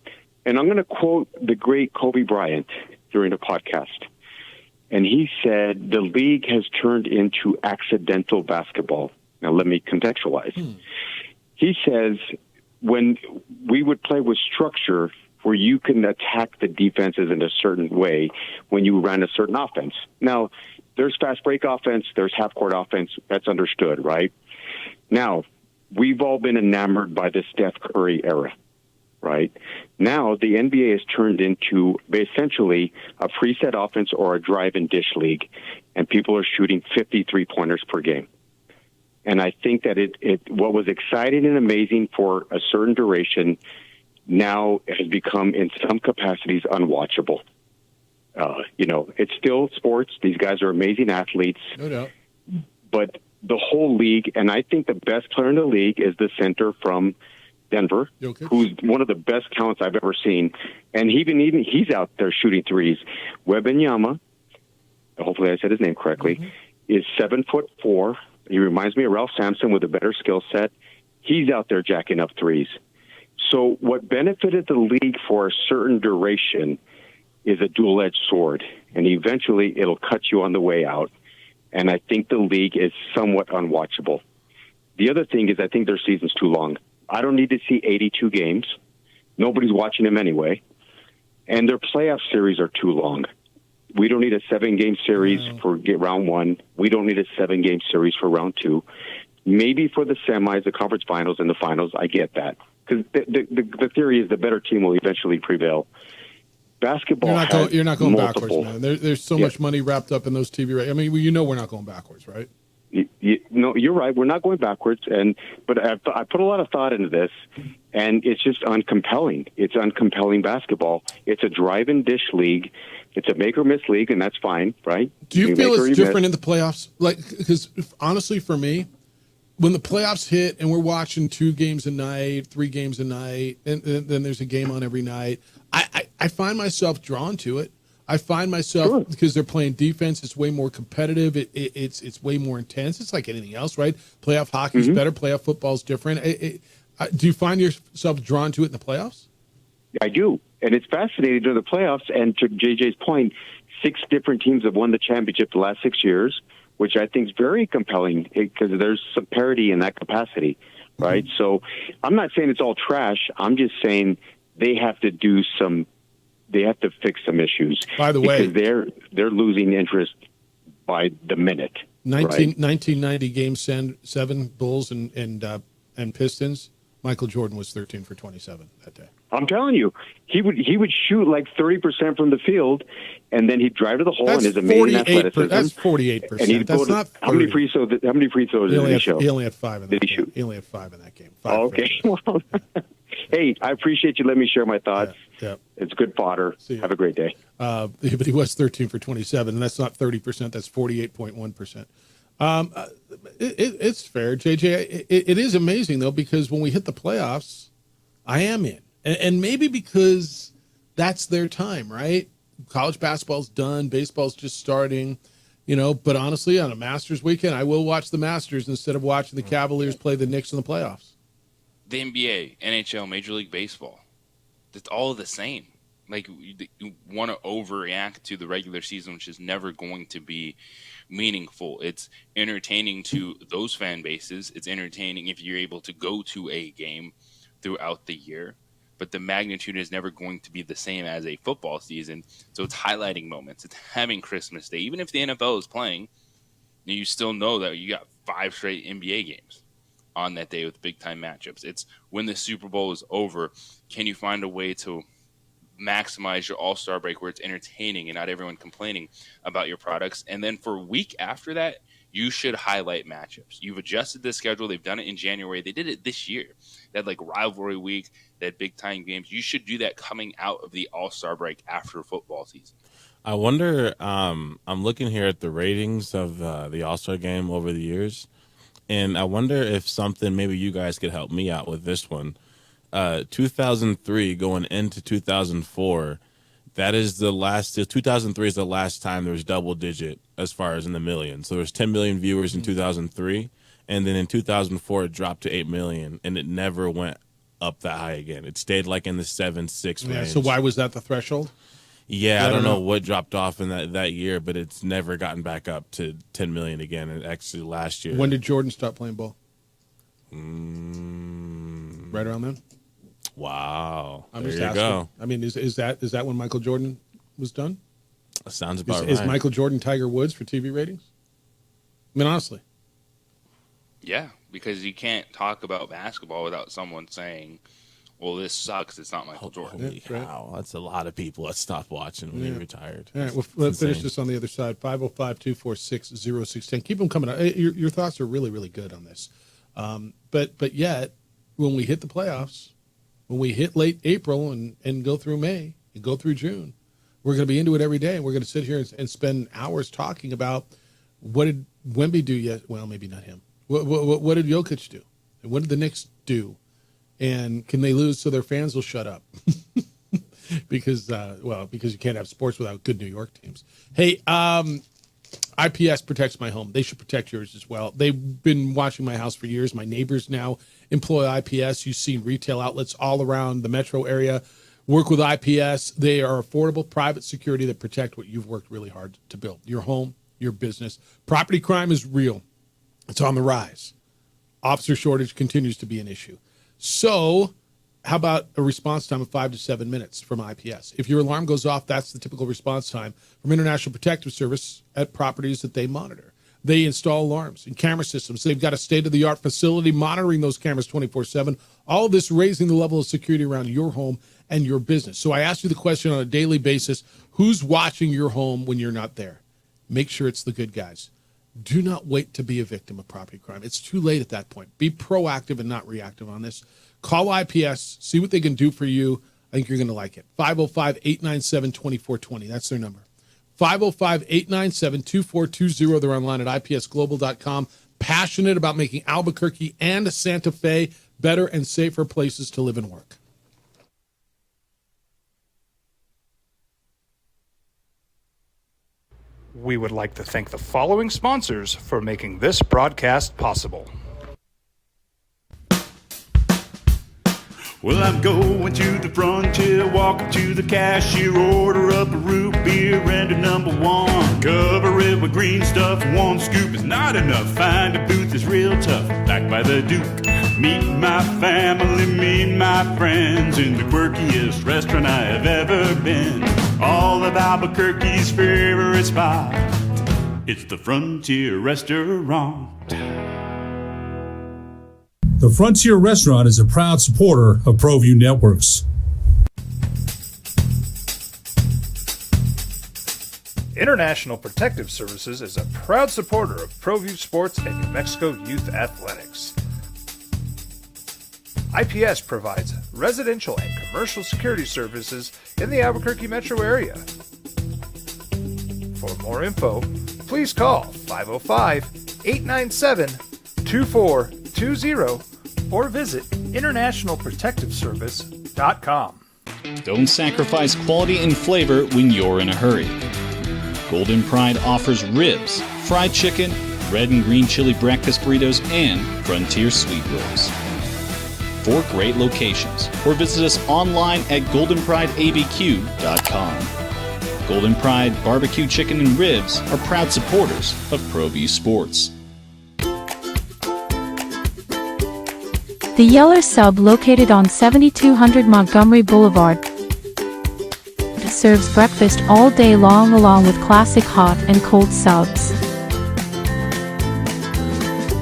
and I'm going to quote the great Kobe Bryant during a podcast. And he said, the league has turned into accidental basketball. Now, let me contextualize. He says, when we would play with structure where you can attack the defenses in a certain way when you ran a certain offense. Now, there's fast break offense, there's half-court offense. That's understood, right? Now, we've all been enamored by the Steph Curry era, right? Now, the NBA has turned into essentially a preset offense or a drive-and-dish league, and people are shooting 50 three-pointers per game. And I think that what was exciting and amazing for a certain duration now has become, in some capacities, unwatchable. It's still sports. These guys are amazing athletes. No doubt. But the whole league, and I think the best player in the league is the center from Denver, who's one of the best talents I've ever seen. And he's out there shooting threes. Wembanyama, hopefully I said his name correctly, is 7'4". He reminds me of Ralph Sampson with a better skill set. He's out there jacking up threes. So what benefited the league for a certain duration is a dual-edged sword, and eventually it'll cut you on the way out. And I think the league is somewhat unwatchable. The other thing is I think their season's too long. I don't need to see 82 games. Nobody's watching them anyway. And their playoff series are too long. We don't need a 7-game series for round 1. We don't need a 7-game series for round 2. Maybe for the semis, the conference finals, and the finals, I get that. Because the theory is the better team will eventually prevail. Basketball You're not going multiple. backwards, man. There's so much money wrapped up in those TV rights. I mean, we're not going backwards, right? No, you're right. We're not going backwards, but I put a lot of thought into this, and it's just uncompelling. It's uncompelling basketball. It's a drive-and-dish league. It's a make-or-miss league, and that's fine, right? Do you feel it's different in the playoffs? Because honestly, for me, when the playoffs hit and we're watching 2 games a night, 3 games a night, and then there's a game on every night, I find myself drawn to it. I find myself, because they're playing defense, it's way more competitive. It's way more intense. It's like anything else, right? Playoff hockey's better. Playoff football's different. Do you find yourself drawn to it in the playoffs? I do. And it's fascinating during the playoffs. And to JJ's point, 6 different teams have won the championship the last 6 years, which I think is very compelling because there's some parity in that capacity, right? So I'm not saying it's all trash. I'm just saying they have to fix some issues. By the way, because they're losing interest by the minute. 1990 Game 7 Bulls and Pistons. Michael Jordan was 13 for 27 that day. I'm telling you, he would shoot like 30% from the field, and then he'd drive to the hole in his amazing athleticism. That's 48%. And he'd That's not 30. How many free throws did he show? He only had 5 in that game. He only had 5 in that game. Okay. Well, hey, I appreciate you letting me share my thoughts. Yeah. It's good fodder. Have a great day. But he was 13 for 27, and that's not 30%. That's 48.1%. It's fair, JJ. It is amazing, though, because when we hit the playoffs, I am in. And maybe because that's their time, right? College basketball's done. Baseball's just starting, But honestly, on a Masters weekend, I will watch the Masters instead of watching the Cavaliers play the Knicks in the playoffs. The NBA, NHL, Major League Baseball, it's all the same. Like, you want to overreact to the regular season, which is never going to be meaningful. It's entertaining to those fan bases. It's entertaining if you're able to go to a game throughout the year. But the magnitude is never going to be the same as a football season. So it's highlighting moments. It's having Christmas Day. Even if the NFL is playing, you still know that you got 5 straight NBA games on that day with big-time matchups. It's when the Super Bowl is over, can you find a way to maximize your All-Star break where it's entertaining and not everyone complaining about your products? And then for a week after that, you should highlight matchups. You've adjusted the schedule. They've done it in January. They did it this year. They had like rivalry week, they had big-time games. You should do that coming out of the All-Star break after football season. I wonder, I'm looking here at the ratings of the All-Star game over the years, and I wonder if something, maybe you guys could help me out with this one. 2003 going into 2004, that is the last, 2003 is the last time there was double digit as far as in the millions. So there's 10 million viewers in 2003, and then in 2004 it dropped to 8 million, and it never went up that high again. It stayed like in the 7-6 range. So why was that the threshold? Yeah, I don't know what dropped off in that year, but it's never gotten back up to 10 million again. And actually last year. When did Jordan stop playing ball? Right around then? Wow. I'm there just you asking. go. I mean, is that when Michael Jordan was done? That sounds about right. Is Michael Jordan Tiger Woods for TV ratings? I mean, honestly. Yeah, because you can't talk about basketball without someone saying, well, this sucks. It's not Michael Jordan. Holy cow. That's a lot of people that stopped watching when he retired. All right, well, let's finish this on the other side. 505-246-0610. Keep them coming out. Your thoughts are really, really good on this. But yet, when we hit the playoffs, when we hit late April and go through May and go through June, we're going to be into it every day. And we're going to sit here and spend hours talking about what did Wemby do yet? Well, maybe not him. What did Jokic do? And what did the Knicks do? And can they lose so their fans will shut up? because you can't have sports without good New York teams. Hey, IPS protects my home. They should protect yours as well. They've been watching my house for years. My neighbors now employ IPS. You've seen retail outlets all around the metro area work with IPS. They are affordable private security that protect what you've worked really hard to build. Your home, your business. Property crime is real. It's on the rise. Officer shortage continues to be an issue. So how about a response time of 5 to 7 minutes from IPS? If your alarm goes off, that's the typical response time from International Protective Service at properties that they monitor. They install alarms and camera systems. They've got a state-of-the-art facility monitoring those cameras 24/7. All of this raising the level of security around your home and your business. So I ask you the question on a daily basis, who's watching your home when you're not there? Make sure it's the good guys. Do not wait to be a victim of property crime. It's too late at that point. Be proactive and not reactive on this. Call IPS. See what they can do for you. I think you're going to like it. 505-897-2420. That's their number. 505-897-2420. They're online at ipsglobal.com. Passionate about making Albuquerque and Santa Fe better and safer places to live and work. We would like to thank the following sponsors for making this broadcast possible. Well, I'm going to the frontier, walking to the cashier, order up a root beer and a number one. Cover it with green stuff, one scoop is not enough. Find a booth is real tough, back by the Duke. Meet my family, meet my friends in the quirkiest restaurant I have ever been. All of Albuquerque's favorite spot, it's the Frontier Restaurant. The Frontier Restaurant is a proud supporter of ProView Networks. International Protective Services is a proud supporter of ProView Sports and New Mexico Youth Athletics. IPS provides residential and commercial security services in the Albuquerque metro area. For more info, please call 505-897-2420 or visit internationalprotectiveservice.com. Don't sacrifice quality and flavor when you're in a hurry. Golden Pride offers ribs, fried chicken, red and green chili breakfast burritos, and Frontier sweet rolls. 4 great locations, or visit us online at goldenprideabq.com. Golden Pride Barbecue Chicken and Ribs are proud supporters of ProView Sports. The Yeller Sub, located on 7200 Montgomery Boulevard, serves breakfast all day long along with classic hot and cold subs.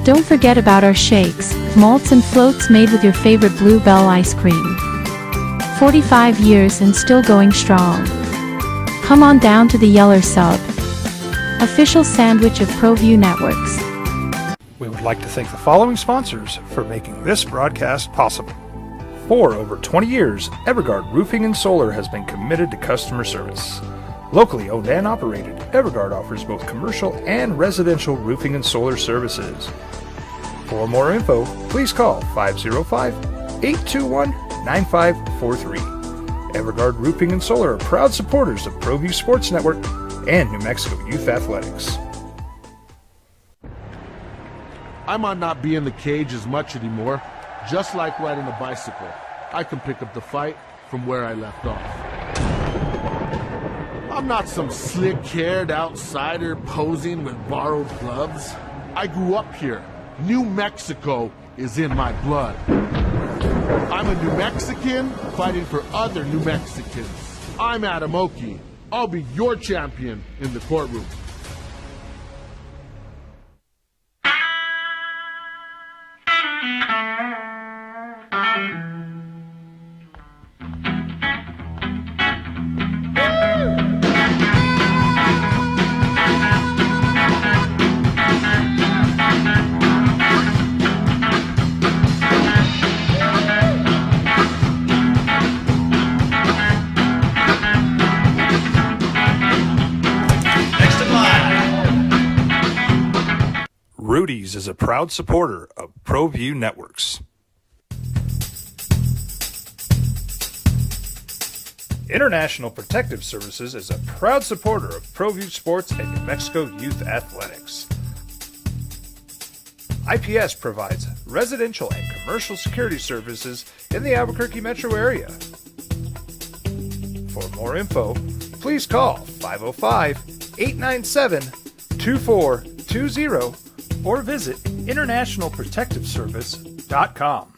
Don't forget about our shakes, malts and floats made with your favorite Bluebell ice cream. 45 years and still going strong. Come on down to the Yeller Sub, official sandwich of ProView Networks. We would like to thank the following sponsors for making this broadcast possible. For over 20 years, Evergard Roofing and Solar has been committed to customer service. Locally owned and operated, Evergard offers both commercial and residential roofing and solar services. For more info, please call 505-821-9543. Evergard Roofing and Solar are proud supporters of ProView Sports Network and New Mexico Youth Athletics. I might not be in the cage as much anymore. Just like riding a bicycle, I can pick up the fight from where I left off. I'm not some slick-haired outsider posing with borrowed gloves. I grew up here. New Mexico is in my blood. I'm a New Mexican fighting for other New Mexicans. I'm Adam Oki. I'll be your champion in the courtroom. Rudy's is a proud supporter of ProView Networks. International Protective Services is a proud supporter of ProView Sports and New Mexico Youth Athletics. IPS provides residential and commercial security services in the Albuquerque metro area. For more info, please call 505-897-2420 or visit internationalprotectiveservice.com.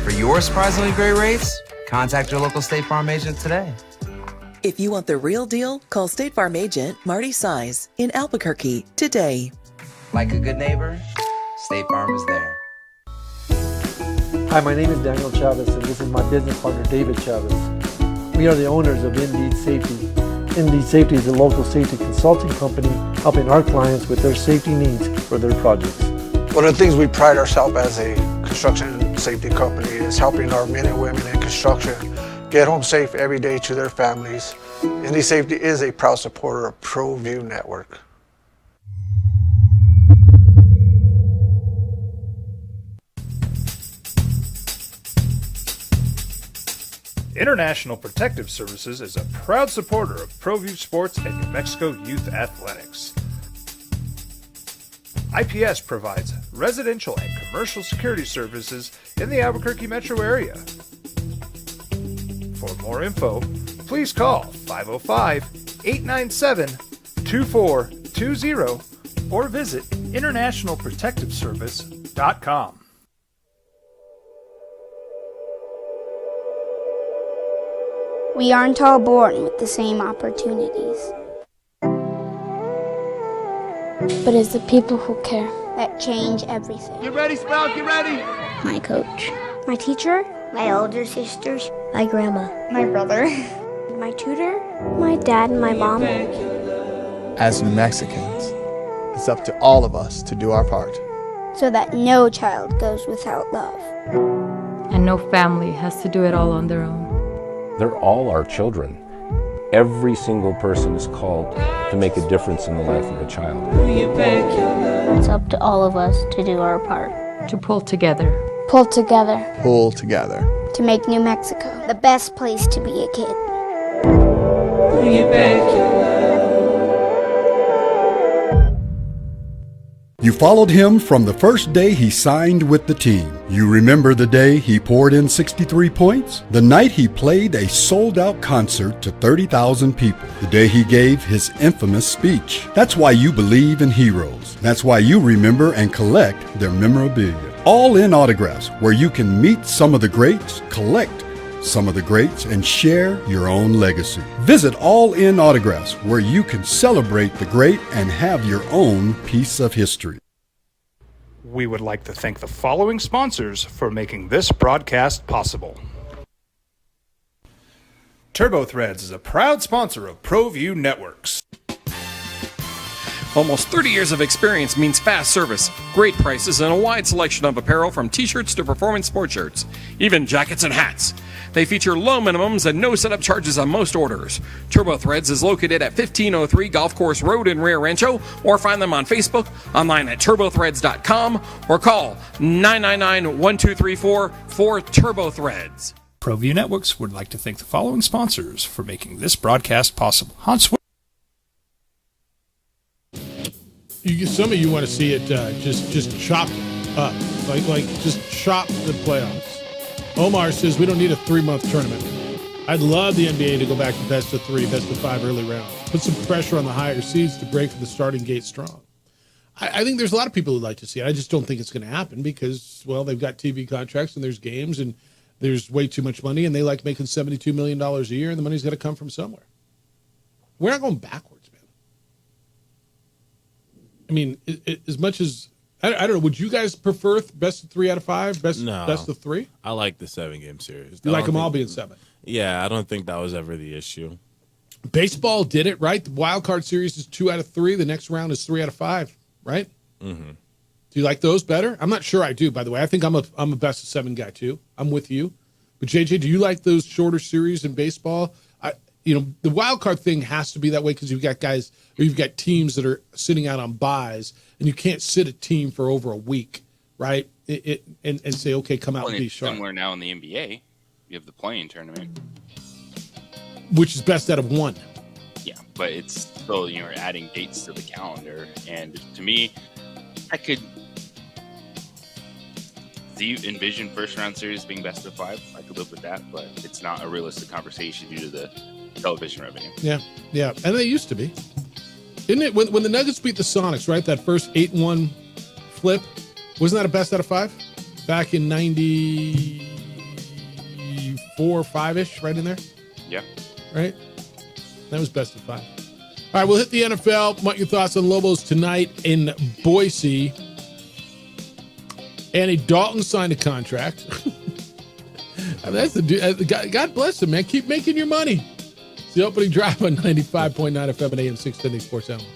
For your surprisingly great rates, contact your local State Farm agent today. If you want the real deal, call State Farm agent Marty Size in Albuquerque today. Like a good neighbor, State Farm is there. Hi, my name is Daniel Chavez, and this is my business partner, David Chavez. We are the owners of Indeed Safety. Indeed Safety is a local safety consulting company helping our clients with their safety needs for their projects. One of the things we pride ourselves as a construction safety company is helping our men and women in construction get home safe every day to their families. Indeed Safety is a proud supporter of ProView Network. International Protective Services is a proud supporter of ProView Sports and New Mexico Youth Athletics. IPS provides residential and commercial security services in the Albuquerque metro area. For more info, please call 505-897-2420 or visit internationalprotectiveservice.com. We aren't all born with the same opportunities. But it's the people who care that change everything. Get ready, Sprout, get ready! My coach. My teacher. My older sisters. My grandma. My brother. My tutor. My dad and my mom. As New Mexicans, it's up to all of us to do our part. So that no child goes without love. And no family has to do it all on their own. They're all our children. Every single person is called to make a difference in the life of a child. It's up to all of us to do our part. To pull together. Pull together. Pull together. To make New Mexico the best place to be a kid. You followed him from the first day he signed with the team. You remember the day he poured in 63 points? The night he played a sold-out concert to 30,000 people. The day he gave his infamous speech. That's why you believe in heroes. That's why you remember and collect their memorabilia. All in Autographs, where you can meet some of the greats, collect some of the greats, and share your own legacy. Visit All In Autographs, where you can celebrate the great and have your own piece of history. We would like to thank the following sponsors for making this broadcast possible. TurboThreads is a proud sponsor of ProView Networks. Almost 30 years of experience means fast service, great prices, and a wide selection of apparel from t-shirts to performance sport shirts, even jackets and hats. They feature low minimums and no setup charges on most orders. TurboThreads is located at 1503 Golf Course Road in Rio Rancho, or find them on Facebook, online at turbothreads.com, or call 999-1234 for TurboThreads. ProView Networks would like to thank the following sponsors for making this broadcast possible. Hans Some of you want to see it just chopped up, like just chop the playoffs. Omar says we don't need a 3-month tournament. I'd love the NBA to go back to best of 3, best of 5 early rounds. Put some pressure on the higher seeds to break the starting gate strong. I think there's a lot of people who'd like to see it. I just don't think it's going to happen because, well, they've got TV contracts and there's games and there's way too much money and they like making $72 million a year and the money's got to come from somewhere. We're not going backwards, man. I mean, as much as I don't know, would you guys prefer best of 3 out of 5, best of 3? I like the 7-game series. You like them all being 7? Yeah, I don't think that was ever the issue. Baseball did it, right? The wild card series is 2 out of 3. The next round is 3 out of 5, right? Mm-hmm. Do you like those better? I'm not sure I do, by the way. I think I'm a best of 7 guy too. I'm with you. But JJ, do you like those shorter series in baseball? The wild card thing has to be that way because you've got guys or you've got teams that are sitting out on buys, and you can't sit a team for over a week, right? And say, okay, come out and be sharp. Similar now in the NBA, you have the play-in tournament, which is best out of 1. Yeah, but it's still you're adding dates to the calendar, and to me, I could envision first round series being best of 5. I could live with that, but it's not a realistic conversation due to the television revenue. Yeah, and they used to be. Isn't it when the Nuggets beat the Sonics, right? That first 8-1 flip, wasn't that a best out of 5 back in 94, 5-ish, right in there? Yeah. Right? That was best of 5. All right, we'll hit the NFL. What your thoughts on Lobos tonight in Boise? Andy Dalton signed a contract. I mean, that's the God bless him, man. Keep making your money. It's the opening drive on 95.9 FM and AM 610 Sports Animal.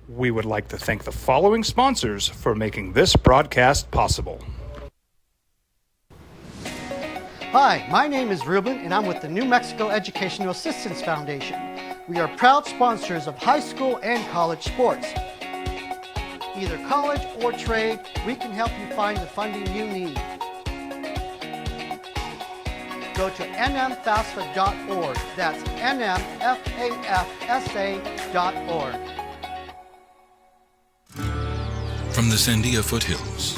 We would like to thank the following sponsors for making this broadcast possible. Hi, my name is Ruben, and I'm with the New Mexico Educational Assistance Foundation. We are proud sponsors of high school and college sports. Either college or trade, we can help you find the funding you need. Go to nmfafsa.org. That's nmfafsa.org. From the Sandia foothills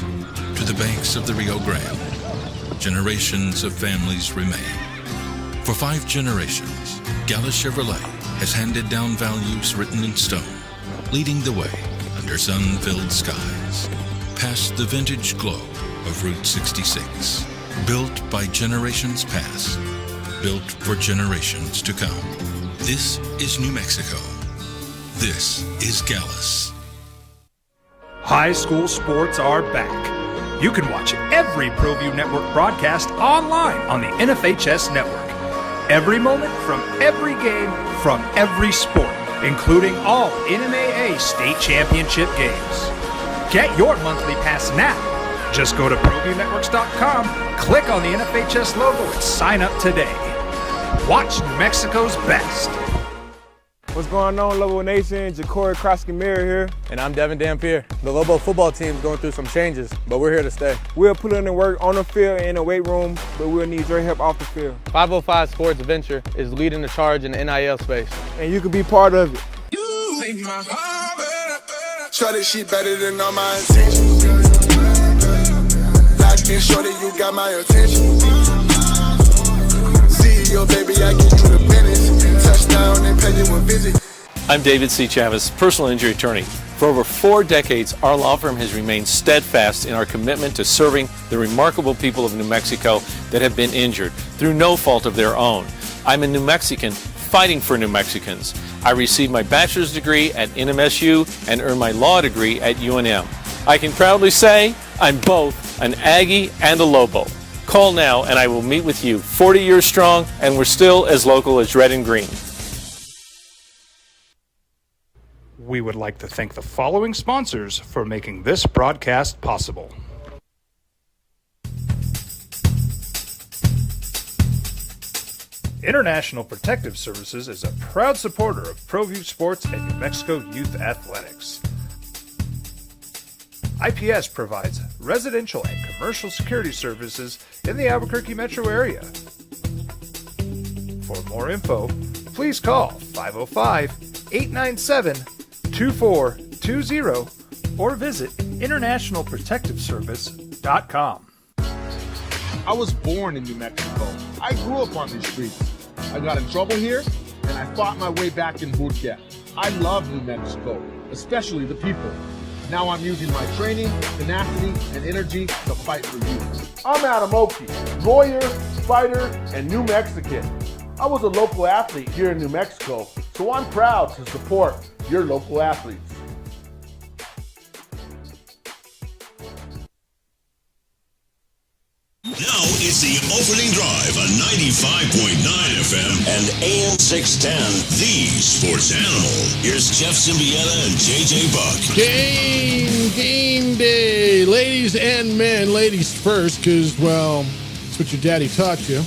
to the banks of the Rio Grande, generations of families remain. For 5 generations, Gallus Chevrolet has handed down values written in stone, leading the way under sun-filled skies, past the vintage glow of Route 66. Built by generations past, built for generations to come. This is New Mexico. This is Gallus. High school sports are back. You can watch every ProView Network broadcast online on the NFHS network. Every moment from every game from every sport, including all NMAA state championship games. Get your monthly pass now. Just go to ProViewNetworks.com, click on the NFHS logo, and sign up today. Watch New Mexico's best. What's going on, Lobo Nation? Ja'Cory Krosky-Mirror here. And I'm Devin Dampier. The Lobo football team is going through some changes, but we're here to stay. We'll put in the work on the field and in the weight room, but we'll need your help off the field. 505 Sports Adventure is leading the charge in the NIL space. And you can be part of it. You make my heart better. Try this shit better than all my intentions. Locked in shorty, you got my attention. See your baby, I get you the business. Touchdown and pay you a visit. I'm David C. Chavez, personal injury attorney. For over 4 decades, our law firm has remained steadfast in our commitment to serving the remarkable people of New Mexico that have been injured through no fault of their own. I'm a New Mexican fighting for New Mexicans. I received my bachelor's degree at NMSU and earned my law degree at UNM. I can proudly say I'm both an Aggie and a Lobo. Call now and I will meet with you. 40 years strong, and we're still as local as red and green. We would like to thank the following sponsors for making this broadcast possible. International Protective Services is a proud supporter of ProView Sports and New Mexico Youth Athletics. IPS provides residential and commercial security services in the Albuquerque metro area. For more info, please call 505-897-2420 or visit internationalprotectiveservice.com. I was born in New Mexico. I grew up on these streets. I got in trouble here, and I fought my way back in boot camp. I love New Mexico, especially the people. Now I'm using my training, tenacity, and energy to fight for you. I'm Adam Oki, lawyer, fighter, and New Mexican. I was a local athlete here in New Mexico, so I'm proud to support your local athletes. Now it's the opening drive on 95.9 FM and AM 610, the sports animal. Here's Jeff Symbieta and JJ Buck. Game day, ladies and men. Ladies first, because, well, that's what your daddy taught you.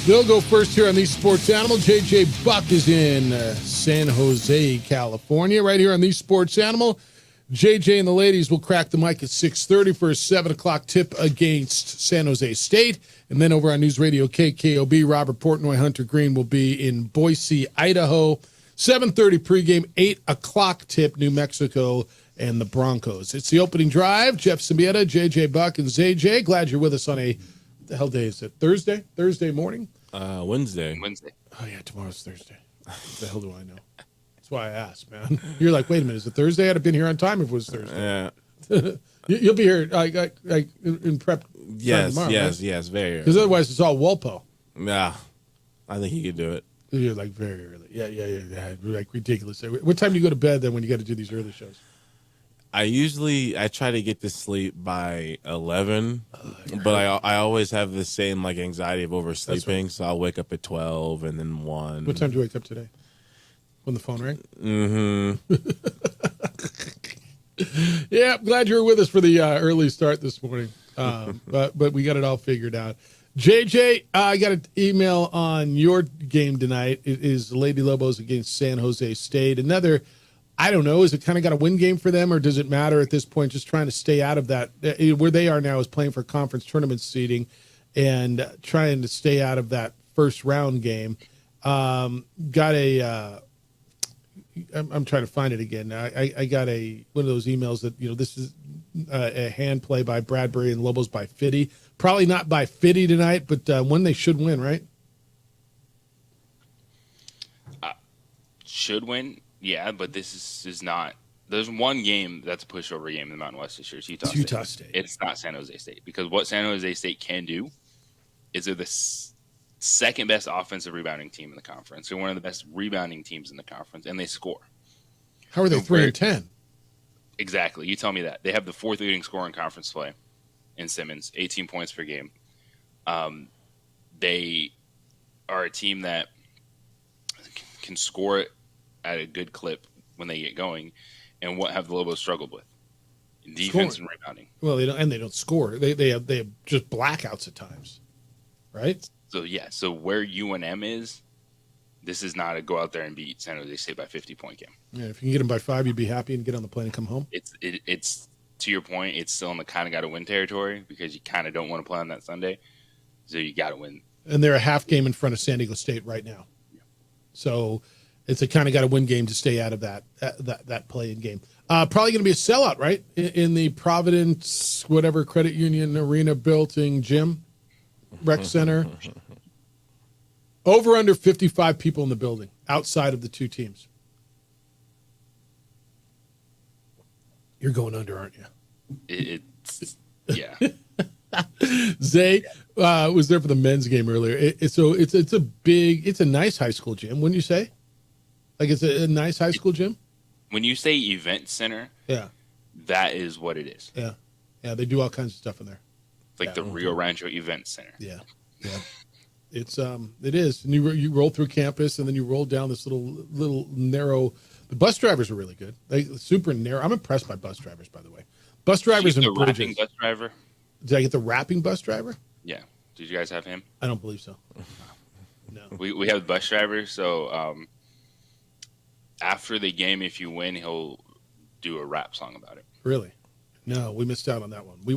They'll go first here on the Sports Animal. JJ Buck is in San Jose, California, right here on the Sports Animal. JJ and the ladies will crack the mic at 6:30 for a 7 o'clock tip against San Jose State. And then over on News Radio KKOB, Robert Portnoy, Hunter Green will be in Boise, Idaho. 7:30 pregame, 8 o'clock tip, New Mexico and the Broncos. It's the opening drive. Jeff Symbieta, JJ Buck, and ZJ. Glad you're with us on a, what the hell day is it? Thursday? Thursday morning? Wednesday. Oh, yeah, tomorrow's Thursday. What the hell do I know? That's why I asked, man. You're like, wait a minute, is it Thursday? I'd have been here on time if it was Thursday. Yeah. You'll be here like in prep. Yes, tomorrow, yes, right? yes, very early. Because otherwise it's all Walpo. Yeah, I think he could do it. You're like very early. Yeah. Like ridiculous. What time do you go to bed then when you got to do these early shows? I try to get to sleep by 11, but I always have the same like anxiety of oversleeping, right. So I'll wake up at 12 and then 1. What time do you wake up today? When the phone rang? Mm-hmm. Yeah, I'm glad you were with us for the early start this morning. But we got it all figured out. JJ, I got an email on your game tonight. It is Lady Lobos against San Jose State. Another, I don't know, is it kind of got a win game for them, or does it matter at this point, just trying to stay out of that? Where they are now is playing for conference tournament seeding and trying to stay out of that first round game. Got a, I'm trying to find it again. I got one of those emails that, this is a hand play by Bradbury and Lobos by Fitty. Probably not by Fitty tonight, but one they should win, right? Should win, yeah, but this is not. There's one game that's a pushover game in the Mountain West this year. It's Utah State. It's not San Jose State, because what San Jose State can do is they're the second best offensive rebounding team in the conference. They're one of the best rebounding teams in the conference, and they score. How are they 3-10? Exactly. You tell me that. They have the fourth leading scorer in conference play in Simmons, 18 points per game. They are a team that can score at a good clip when they get going. And what have the Lobos struggled with? Defense and rebounding. Well, they don't score. They have just blackouts at times, right? So yeah. So where UNM is, this is not a go out there and beat San Jose State by 50-point game. Yeah, if you can get them by 5, you'd be happy and get on the plane and come home. It's to your point, it's still in the kind of got to win territory, because you kind of don't want to play on that Sunday, so you got to win. And they're a half game in front of San Diego State right now, so it's a kind of got to win game to stay out of that play-in game. Probably going to be a sellout, right? In the Providence whatever Credit Union Arena building gym, rec center. Over under 55 people in the building outside of the two teams. You're going under, aren't you? Yeah. Zay was there for the men's game earlier. It's a nice high school gym, wouldn't you say? Like it's a nice high school gym? When you say event center, yeah, that is what it is. Yeah. Yeah, they do all kinds of stuff in there. It's like the Rio Rancho Event Center. Yeah. Yeah. It is. And you roll through campus, and then you roll down this little narrow. The bus drivers are really good. Super narrow. I'm impressed by bus drivers, by the way. Bus drivers and bridges. Rapping bus driver? Did I get the rapping bus driver? Yeah. Did you guys have him? I don't believe so. No. We have bus drivers, so after the game, if you win, he'll do a rap song about it. Really? No, we missed out on that one. We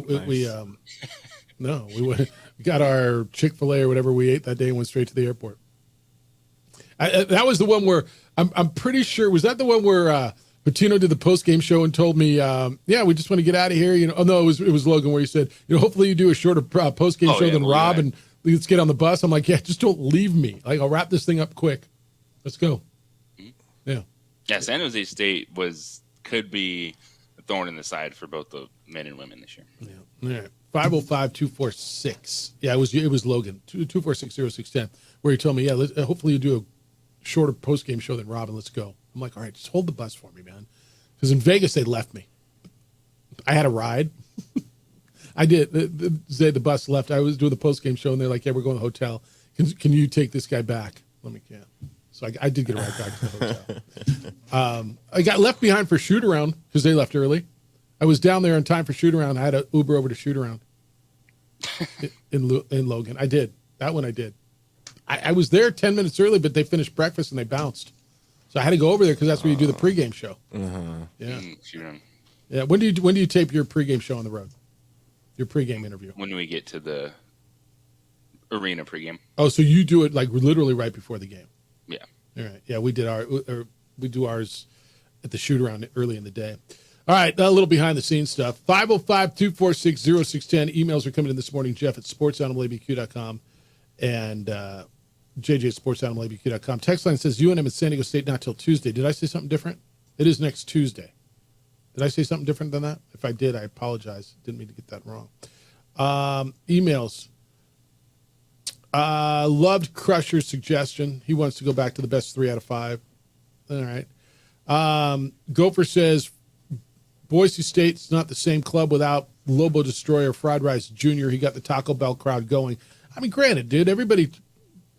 got our Chick-fil-A or whatever we ate that day and went straight to the airport. That was the one where I'm pretty sure, was that the one where Patino did the post-game show and told me, we just want to get out of here. Oh no, it was Logan, where he said, hopefully you do a shorter post-game show than Rob, and let's get on the bus. I'm like, just don't leave me. Like, I'll wrap this thing up quick. Let's go. Yeah. Yeah, San Jose State could be a thorn in the side for both the men and women this year. Yeah. All right. 505-246. Yeah, it was Logan. 246-0610, where he told me, hopefully you do a shorter post-game show than Robin. Let's go. I'm like, all right, just hold the bus for me, man. Because in Vegas, they left me. I had a ride. I did. The bus left. I was doing the post-game show, and they're like, we're going to the hotel. Can you take this guy back? Let me, So I did get a ride back to the hotel. I got left behind for shoot-around because they left early. I was down there in time for shoot-around. I had an Uber over to shoot-around in Logan. I did. That one I did. I was there 10 minutes early, but they finished breakfast and they bounced. So I had to go over there because that's where you do the pregame show. Yeah. Yeah. When do you tape your pregame show on the road? Your pregame interview? When we get to the arena pregame. Oh, so you do it like literally right before the game? Yeah. All right. Yeah, we do ours at the shoot-around early in the day. All right, a little behind-the-scenes stuff. 505-246-0610. Emails are coming in this morning, Jeff at sportsanimalabq.com and JJ at sportsanimalabq.com. Text line says UNM and San Diego State not till Tuesday. Did I say something different? It is next Tuesday. Did I say something different than that? If I did, I apologize. Didn't mean to get that wrong. Emails. Loved Crusher's suggestion. He wants to go back to the best 3 out of 5. All right. Gopher says, Boise State's not the same club without Lobo Destroyer Fried Rice Jr. He got the Taco Bell crowd going. I mean, granted, dude, everybody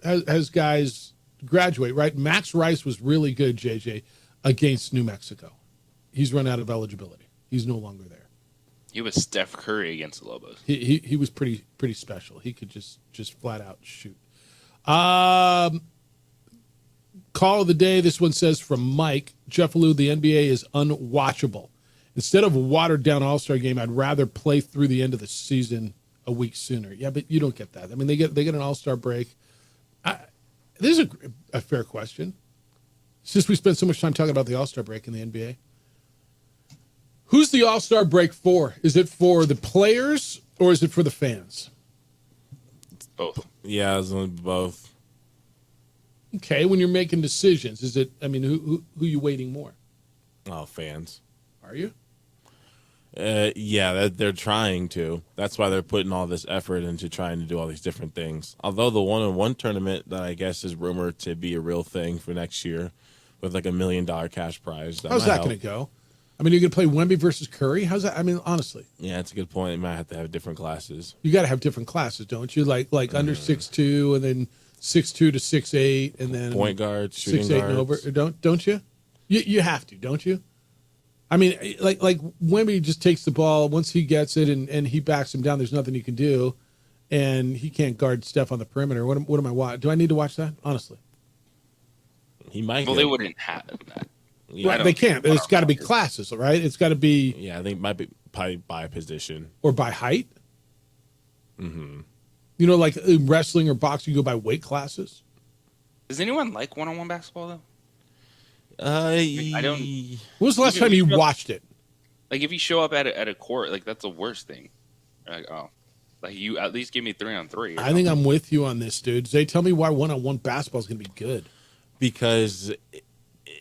has guys graduate, right? Max Rice was really good, JJ, against New Mexico. He's run out of eligibility. He's no longer there. He was Steph Curry against the Lobos. He was pretty special. He could just flat out shoot. Call of the day. This one says from Mike Jeff Alou, the NBA is unwatchable. Instead of a watered down All-Star game, I'd rather play through the end of the season a week sooner. Yeah, but you don't get that. I mean, they get an All-Star break. This is a fair question. Since we spent so much time talking about the All-Star break in the NBA, who's the All-Star break for? Is it for the players or is it for the fans? It's both. Yeah, it's both. Okay, when you're making decisions, is it? I mean, who are you weighting more? Oh, fans. Are you? Yeah, they're trying to. That's why they're putting all this effort into trying to do all these different things. Although the one-on-one tournament that I guess is rumored to be a real thing for next year, with like $1 million cash prize. How's that going to go? I mean, you're going to play Wemby versus Curry? How's that? I mean, honestly. Yeah, it's a good point. You might have to have different classes. You got to have different classes, don't you? Like under 6'2", and then 6'2" to 6'8", and then point guards, shooting 6'8" guards. and over. Don't you? You have to, don't you? I mean, like Wemby just takes the ball once he gets it, and he backs him down. There's nothing you can do, and he can't guard Steph on the perimeter. What am I watching? Do I need to watch that? Honestly, he might. Well, they wouldn't have that. Yeah, well, they can't. It's got to be classes, right? It's got to be. Yeah, I think it might be probably by position or by height. Mm-hmm. You know, like in wrestling or boxing, you go by weight classes. Does anyone like one-on-one basketball though? I don't. When was the last time you watched it? Like, if you show up at a court, like that's the worst thing. Like, like you at least give me 3-on-3. I think I'm with you on this, dude. Zay, tell me why one-on-one basketball is going to be good. Because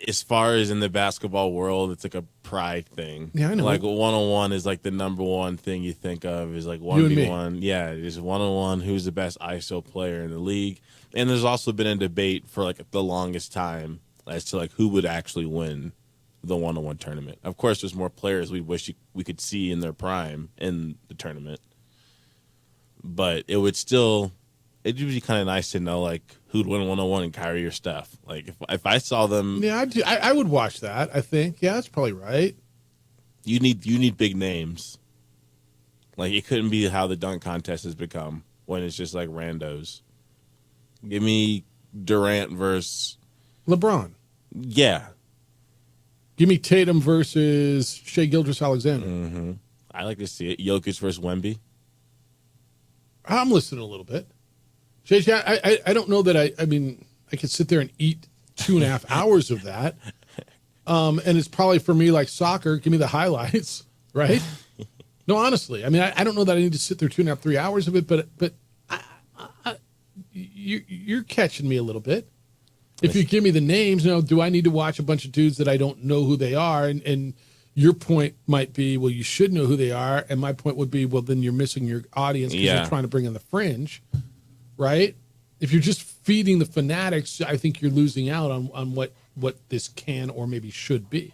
as far as in the basketball world, it's like a pride thing. Yeah, I know. Like one-on-one is like the number one thing you think of is like 1v1. Yeah, it's one-on-one. Who's the best ISO player in the league? And there's also been a debate for like the longest time as to like who would actually win the one-on-one tournament. Of course, there's more players we wish we could see in their prime in the tournament, but it would be kind of nice to know like who'd win one-on-one and Kyrie or Steph. Like if I saw them, yeah, I would watch that. I think that's probably right. You need big names. Like it couldn't be how the dunk contest has become when it's just like randos. Give me Durant versus LeBron. Yeah. Give me Tatum versus Shai Gilgeous-Alexander. Mm-hmm. I like to see it. Jokic versus Wemby. I'm listening a little bit. I don't know that I mean, I could sit there and eat 2.5 hours of that. And it's probably for me like soccer. Give me the highlights, right? No, honestly. I mean, I don't know that I need to sit there 2.5, 3 hours of it, but you're catching me a little bit. If you give me the names, do I need to watch a bunch of dudes that I don't know who they are? And your point might be, well, you should know who they are. And my point would be, well, then you're missing your audience because you're trying to bring in the fringe, right? If you're just feeding the fanatics, I think you're losing out on what this can or maybe should be.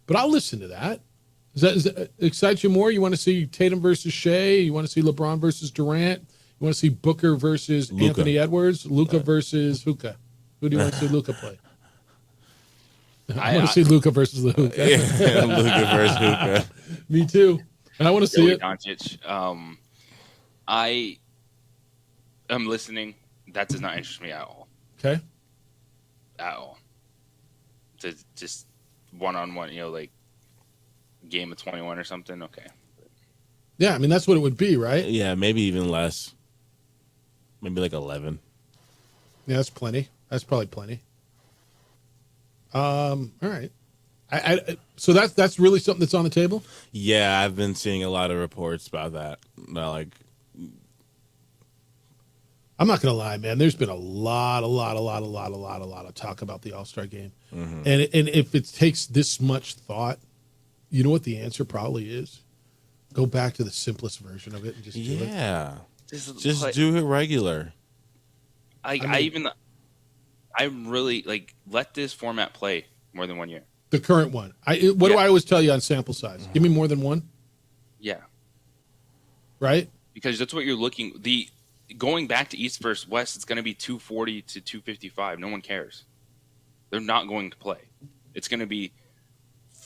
But I'll listen to that. Does that excite you more? You want to see Tatum versus Shai? You want to see LeBron versus Durant? You want to see Booker versus Luka. Anthony Edwards? Luka versus Hookah? Who do you want to see Luka play? I want to see Luka versus the Hookah. Yeah, Luka versus Hookah. Me too. And I want to see it. Doncic. I am listening. That does not interest me at all. Okay. At all. To just one-on-one, like game of 21 or something. Okay. Yeah, I mean that's what it would be, right? Yeah, maybe even less. Maybe like 11. Yeah, that's plenty. That's probably plenty. All right. So that's really something that's on the table? Yeah, I've been seeing a lot of reports about that. I'm not gonna lie, man. There's been a lot of talk about the All-Star game, and if it takes this much thought, you know what the answer probably is? Go back to the simplest version of it and just do it. Yeah, just do it regular. I'm really like let this format play more than 1 year. The current one. Do I always tell you on sample size? Give me more than one. Yeah. Right. Because that's what you're looking. Going back to East versus West, it's going to be 240 to 255. No one cares. They're not going to play. It's going to be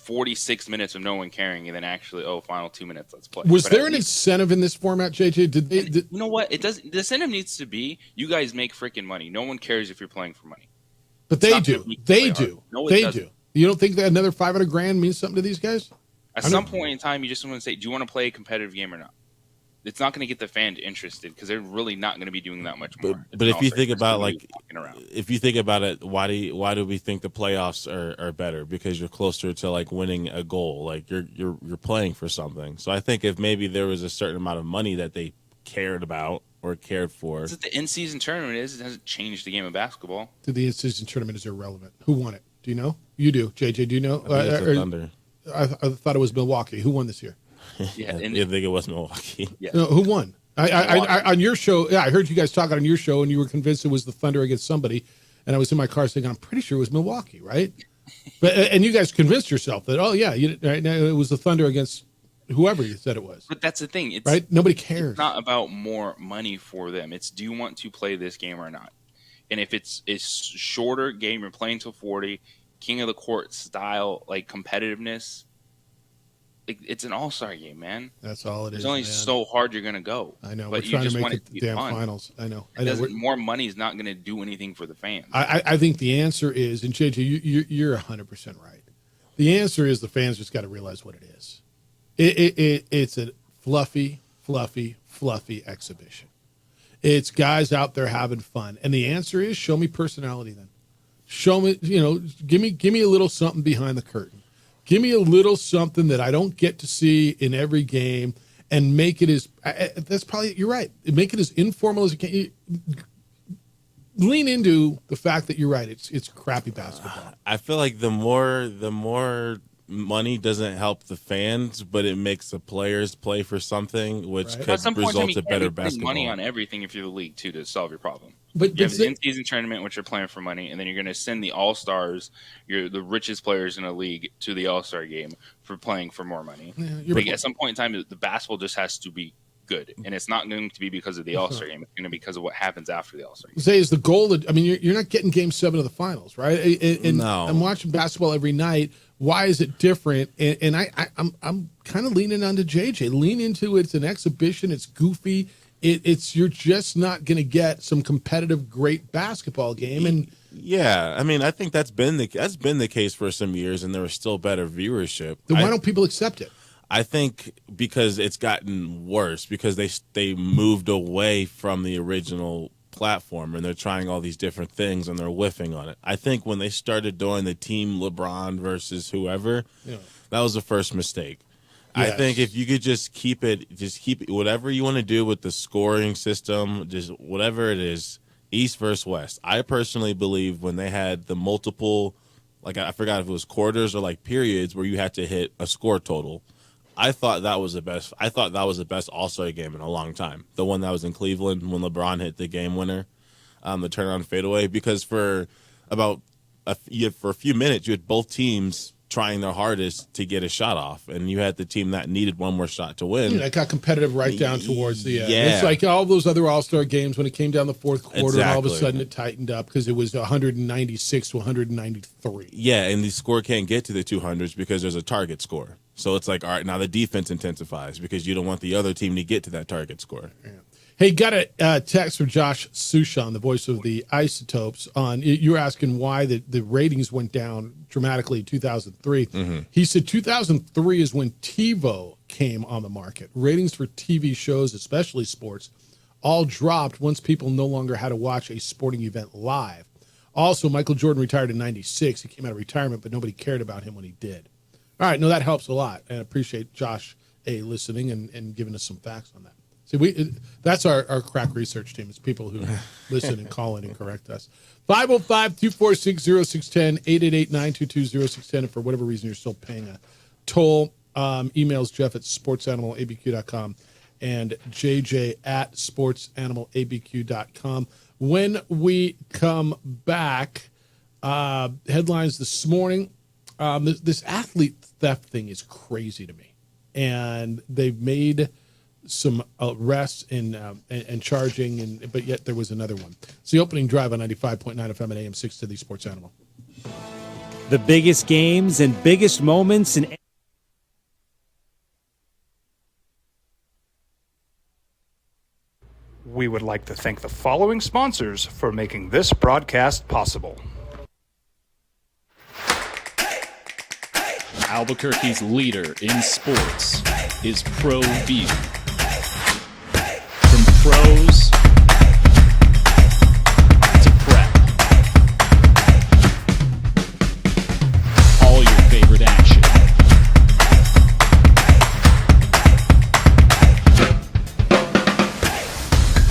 46 minutes of no one caring, and then actually, final 2 minutes, let's play. Was But there at an least- incentive in this format, JJ? Did you know what? It does. The incentive needs to be you guys make freaking money. No one cares if you're playing for money. But It's they not do. gonna make you They play do. hard. No, it They doesn't. do. You don't think that another $500,000 means something to these guys? At some point in time, you just want to say, do you want to play a competitive game or not? It's not going to get the fan interested because they're really not going to be doing that much more. But if you think about if you think about it, why do we think the playoffs are better? Because you're closer to like winning a goal. Like you're playing for something. So I think if maybe there was a certain amount of money that they cared about or cared for. That's what the in-season tournament is. It hasn't changed the game of basketball. The in-season tournament is irrelevant. Who won it? Do you know? You do. JJ, do you know? I think it's the Thunder. I thought it was Milwaukee. Who won this year? Yeah, I think it was Milwaukee. Yeah. No, who won? I on your show. Yeah, I heard you guys talking on your show, and you were convinced it was the Thunder against somebody. And I was in my car saying, I'm pretty sure it was Milwaukee, right? But and you guys convinced yourself that, right now it was the Thunder against whoever you said it was. But that's the thing. It's right. Nobody cares. It's not about more money for them. It's do you want to play this game or not? And if it's a shorter game, you're playing till 40, king of the court style, like competitiveness. It's an all-star game, man. That's all it is. It's only man. so hard you're gonna go. I know. But We're you trying just to want make it it to be the damn fun. finals. I know. More money is not gonna do anything for the fans. I think the answer is, and JJ, you're 100% right. The answer is the fans just got to realize what it is. It's a fluffy exhibition. It's guys out there having fun, and the answer is show me personality. Then show me, give me a little something behind the curtain. Give me a little something that I don't get to see in every game, and make it as that's probably you're right. Make it as informal as you can. Lean into the fact that you're right. It's crappy basketball. I feel like the more money doesn't help the fans, but it makes the players play for something, which could result in better basketball. Money on everything if you're the league too to solve your problem. But you have the in-season tournament, which are playing for money, and then you're going to send the all-stars, the richest players in a league, to the all-star game for playing for more money. Yeah, like at some point in time, the basketball just has to be good, and it's not going to be because of the all-star game. It's going to be because of what happens after the all-star game. Say is the goal that you're not getting Game 7 of the finals, right? And no. I'm watching basketball every night. Why is it different? And I'm kind of leaning onto JJ. Lean into it's an exhibition. It's goofy. You're just not going to get some competitive, great basketball game. And yeah, I mean, I think that's been the case for some years, and there was still better viewership. Then why don't people accept it? I think because it's gotten worse because they moved away from the original platform and they're trying all these different things and they're whiffing on it. I think when they started doing the team LeBron versus whoever, that was the first mistake. Yes. I think if you could just keep it whatever you want to do with the scoring system, just whatever it is, East versus West. I personally believe when they had the multiple, like I forgot if it was quarters or like periods where you had to hit a score total. I thought that was the best. I thought that was the best All-Star game in a long time. The one that was in Cleveland when LeBron hit the game winner, the turnaround fadeaway. Because for a few minutes, you had both teams trying their hardest to get a shot off, and you had the team that needed one more shot to win. It got competitive right down towards the end. Yeah. It's like all those other All-Star games when it came down the fourth quarter, Exactly. and all of a sudden it tightened up because it was 196 to 193. Yeah, and the score can't get to the 200s because there's a target score. So it's like, all right, now the defense intensifies because you don't want the other team to get to that target score. Yeah. Hey, got a text from Josh Sushan, the voice of the Isotopes. You were asking why the ratings went down dramatically in 2003. Mm-hmm. He said 2003 is when TiVo came on the market. Ratings for TV shows, especially sports, all dropped once people no longer had to watch a sporting event live. Also, Michael Jordan retired in 96. He came out of retirement, but nobody cared about him when he did. All right, no, that helps a lot. And I appreciate Josh listening and giving us some facts on that. See, that's our crack research team. It's people who listen and call in and correct us. 505-246-0610, 888-922-0610. And for whatever reason you're still paying a toll, emails Jeff at sportsanimалabq.com and JJ at sportsanimалabq.com. When we come back, headlines this morning. This athlete theft thing is crazy to me. And they've made some arrests and charging, but yet there was another one. It's the opening drive on 95.9 FM and AM 6 to the Sports Animal. The biggest games and biggest moments in We would like to thank the following sponsors for making this broadcast possible. Albuquerque's leader in sports is ProView. From pros to prep, all your favorite action.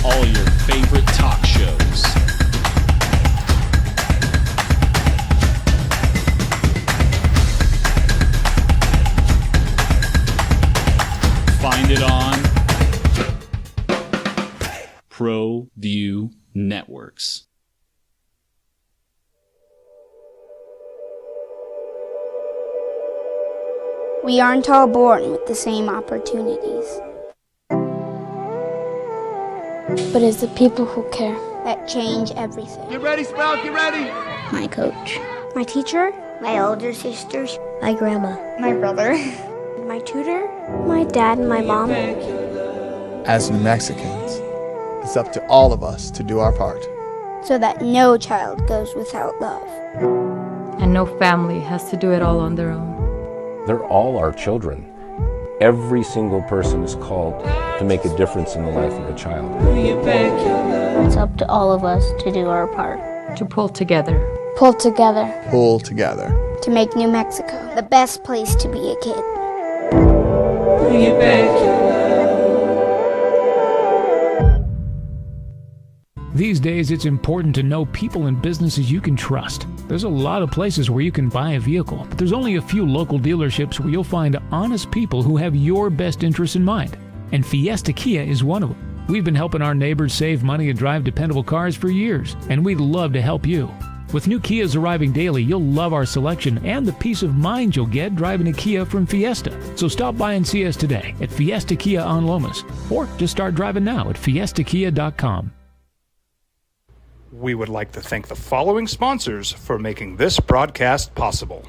All your favorite talk shows. Find it on ProView Networks. We aren't all born with the same opportunities. But it's the people who care that change everything. Get ready, Spout, get ready! My coach, my teacher, my older sisters, my grandma, my brother, my tutor, my dad, and my mom. As New Mexicans, it's up to all of us to do our part. So that no child goes without love. And no family has to do it all on their own. They're all our children. Every single person is called to make a difference in the life of a child. It's up to all of us to do our part. To pull together. Pull together. Pull together. To make New Mexico the best place to be a kid. These days, it's important to know people and businesses you can trust. There's a lot of places where you can buy a vehicle, but there's only a few local dealerships where you'll find honest people who have your best interests in mind. And Fiesta Kia is one of them. We've been helping our neighbors save money and drive dependable cars for years, and we'd love to help you. With new Kias arriving daily, you'll love our selection and the peace of mind you'll get driving a Kia from Fiesta. So stop by and see us today at Fiesta Kia on Lomas, or just start driving now at fiestakia.com. We would like to thank the following sponsors for making this broadcast possible.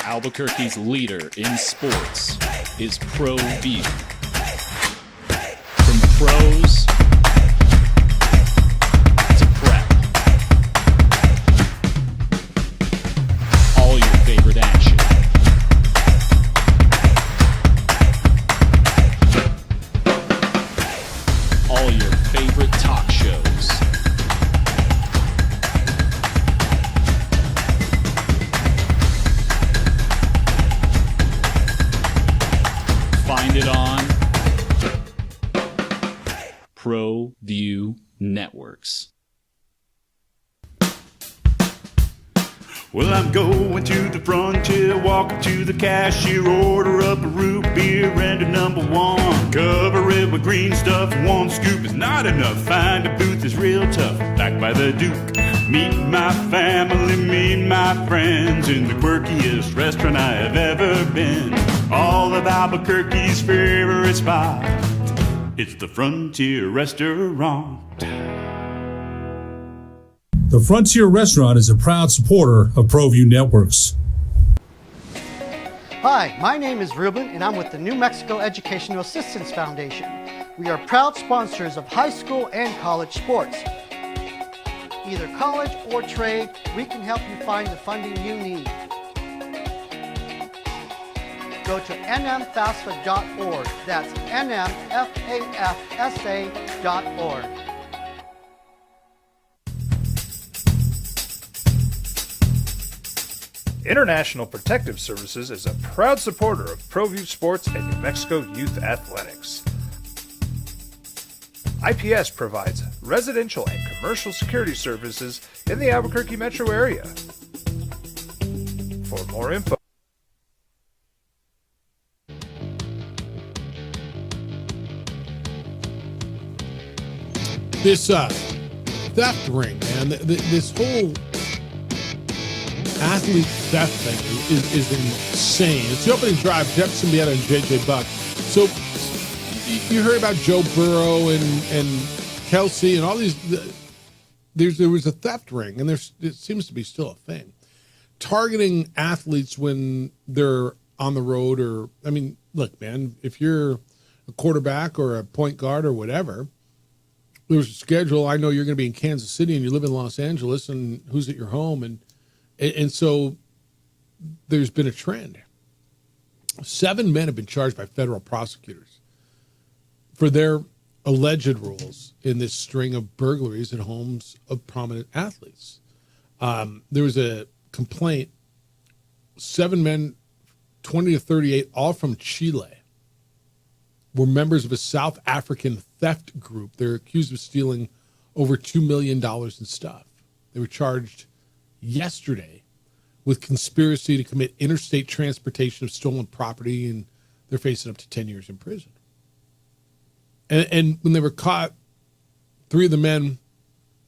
Albuquerque's leader in sports is ProView. From pros to prep, all your favorite action. All your favorite talk shows. Find it on ProView Networks. Well, I'm going to the frontier, walking to the cashier, order up a root beer and a number one. Cover it with green stuff, one scoop is not enough. Find a booth is real tough, back by the Duke. Meet my family, meet my friends in the quirkiest restaurant I have ever been. All of Albuquerque's favorite spot, it's the Frontier Restaurant. The Frontier Restaurant is a proud supporter of ProView Networks. Hi, my name is Ruben, and I'm with the New Mexico Educational Assistance Foundation. We are proud sponsors of high school and college sports. Either college or trade, we can help you find the funding you need. Go to nmfafsa.org. That's nmfafsa.org. International Protective Services is a proud supporter of ProView Sports and New Mexico Youth Athletics. IPS provides residential and commercial security services in the Albuquerque metro area. For more info, This theft ring, man, this whole athlete theft thing is insane. It's the opening drive, Jeff Symbieta and JJ Buck. So you heard about Joe Burrow and Kelsey and all these there was a theft ring, and it seems to be still a thing, targeting athletes when they're on the road. Or, I mean, look, man, if you're a quarterback or a point guard or whatever, there's a schedule. I know you're going to be in Kansas City and you live in Los Angeles, and who's at your home, and so there's been a trend. 7 men have been charged by federal prosecutors for their alleged roles in this string of burglaries at homes of prominent athletes. There was a complaint, 7 men, 20 to 38, all from Chile, were members of a South African theft group. They're accused of stealing over $2 million in stuff. They were charged yesterday with conspiracy to commit interstate transportation of stolen property, and they're facing up to 10 years in prison. And when they were caught, 3 of the men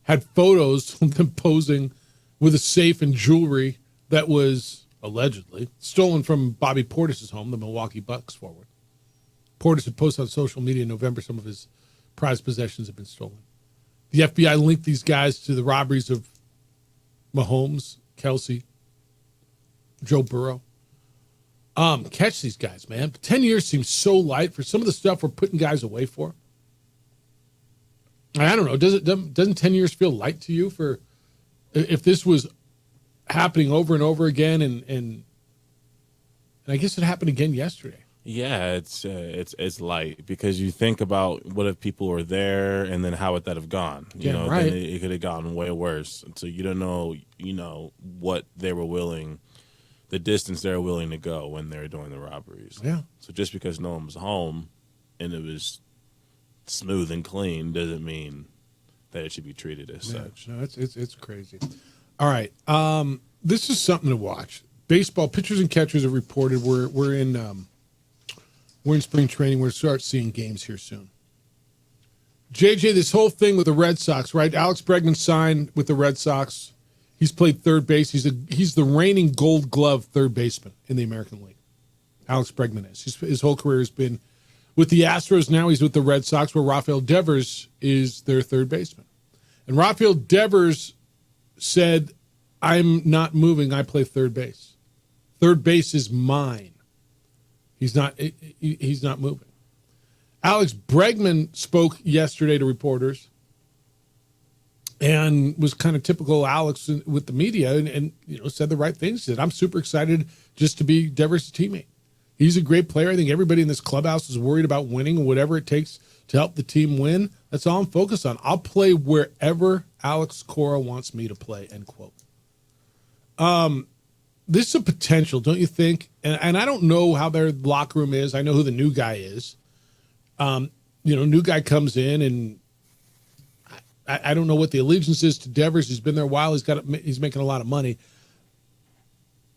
had photos of them posing with a safe and jewelry that was allegedly stolen from Bobby Portis' home, the Milwaukee Bucks forward. Portis had posted on social media in November some of his prized possessions had been stolen. The FBI linked these guys to the robberies of Mahomes, Kelsey, Joe Burrow. Catch these guys, man. 10 years seems so light for some of the stuff we're putting guys away for. I don't know. Doesn't 10 years feel light to you for if this was happening over and over again, and I guess it happened again yesterday. Yeah, it's light because you think about what if people were there and then how would that have gone? You know, right. Then it could have gone way worse. So you don't know, what they were willing, the distance they were willing to go when they were doing the robberies. Yeah. So just because no one was home and it was smooth and clean doesn't mean that it should be treated as such. No, it's crazy. All right, this is something to watch. Baseball pitchers and catchers have reported we're in spring training. We're going to start seeing games here soon. JJ, this whole thing with the Red Sox, right? Alex Bregman signed with the Red Sox. He's played third base. He's the reigning Gold Glove third baseman in the American League. Alex Bregman is. His whole career has been with the Astros. Now he's with the Red Sox, where Rafael Devers is their third baseman. And Rafael Devers said, "I'm not moving. I play third base. Third base is mine." He's not moving. Alex Bregman spoke yesterday to reporters and was kind of typical Alex with the media and said the right things. He said, "I'm super excited just to be Devers' teammate. He's a great player. I think everybody in this clubhouse is worried about winning and whatever it takes to help the team win. That's all I'm focused on. I'll play wherever Alex Cora wants me to play," end quote. This is a potential, don't you think? And I don't know how their locker room is. I know who the new guy is. New guy comes in, and I don't know what the allegiance is to Devers. He's been there a while. He's making a lot of money.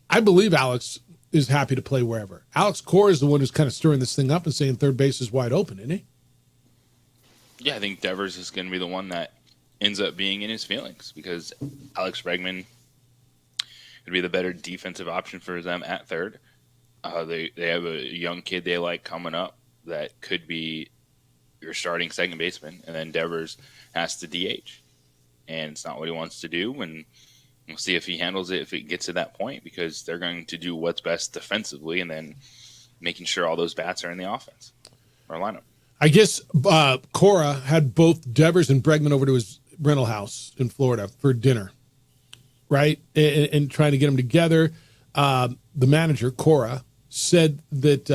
I believe Alex is happy to play wherever. Alex Cora is the one who's kind of stirring this thing up and saying third base is wide open, isn't he? Yeah, I think Devers is going to be the one that ends up being in his feelings because Alex Bregman would be the better defensive option for them at third. They have a young kid they like coming up that could be your starting second baseman, and then Devers has to DH. And it's not what he wants to do, and we'll see if he handles it if it gets to that point because they're going to do what's best defensively and then making sure all those bats are in the offense or lineup. I guess Cora had both Devers and Bregman over to his rental house in Florida for dinner. Right, and trying to get them together. The manager, Cora, said that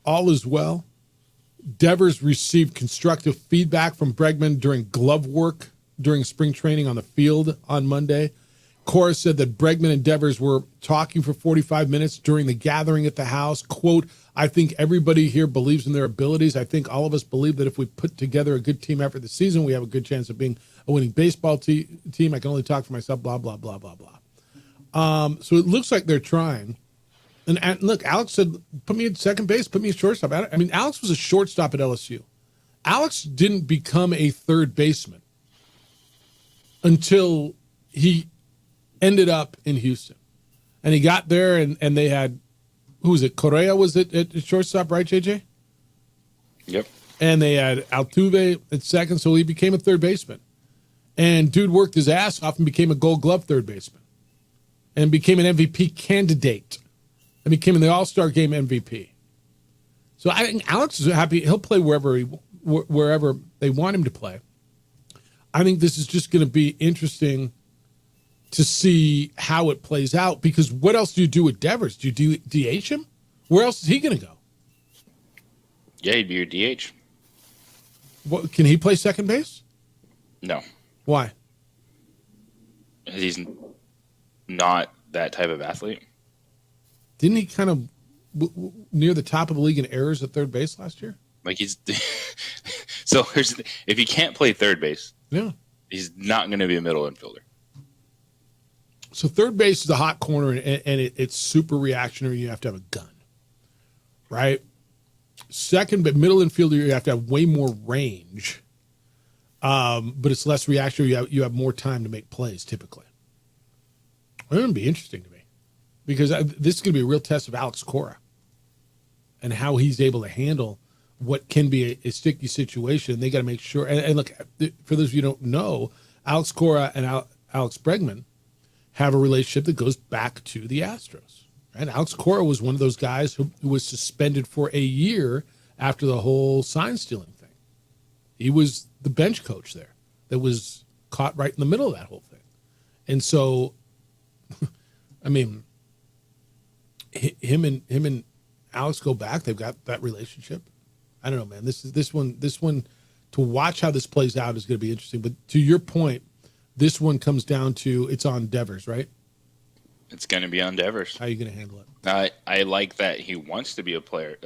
all is well. Devers received constructive feedback from Bregman during glove work during spring training on the field on Monday. Cora said that Bregman and Devers were talking for 45 minutes during the gathering at the house. Quote, "I think everybody here believes in their abilities. I think all of us believe that if we put together a good team effort this season, we have a good chance of being a winning baseball team. I can only talk for myself, blah, blah, blah, blah, blah." So it looks like they're trying. And look, Alex said, "Put me at second base, put me at shortstop." I mean, Alex was a shortstop at LSU. Alex didn't become a third baseman until he ended up in Houston. And he got there, and they had, who was it? Correa was at shortstop, right, JJ? Yep. And they had Altuve at second, so he became a third baseman. And dude worked his ass off and became a Gold Glove third baseman and became an MVP candidate and became in the All-Star Game MVP. So I think Alex is happy. He'll play wherever they want him to play. I think this is just going to be interesting to see how it plays out, because what else do you do with Devers? Do you DH him? Where else is he going to go? Yeah, he'd be your DH. What, can he play second base? No. Why? He's not that type of athlete. Didn't he kind of near the top of the league in errors at third base last year? Like he's so if he can't play third base, yeah, he's not going to be a middle infielder. So third base is a hot corner, and it's super reactionary. You have to have a gun, right? Second, but middle infielder, you have to have way more range, but it's less reactionary. You have more time to make plays typically. It's going to be interesting to me, because this is going to be a real test of Alex Cora and how he's able to handle what can be a sticky situation. They got to make sure. And look, for those of you who don't know, Alex Cora and Alex Bregman have a relationship that goes back to the Astros. Right? Alex Cora was one of those guys who was suspended for a year after the whole sign stealing thing. He was the bench coach there that was caught right in the middle of that whole thing. And so, I mean, him and Alex go back. They've got that relationship. I don't know, man. This one to watch how this plays out is going to be interesting. But to your point, this one comes down to it's on Devers, right? It's going to be on Devers. How are you going to handle it? I like that he wants to be a player.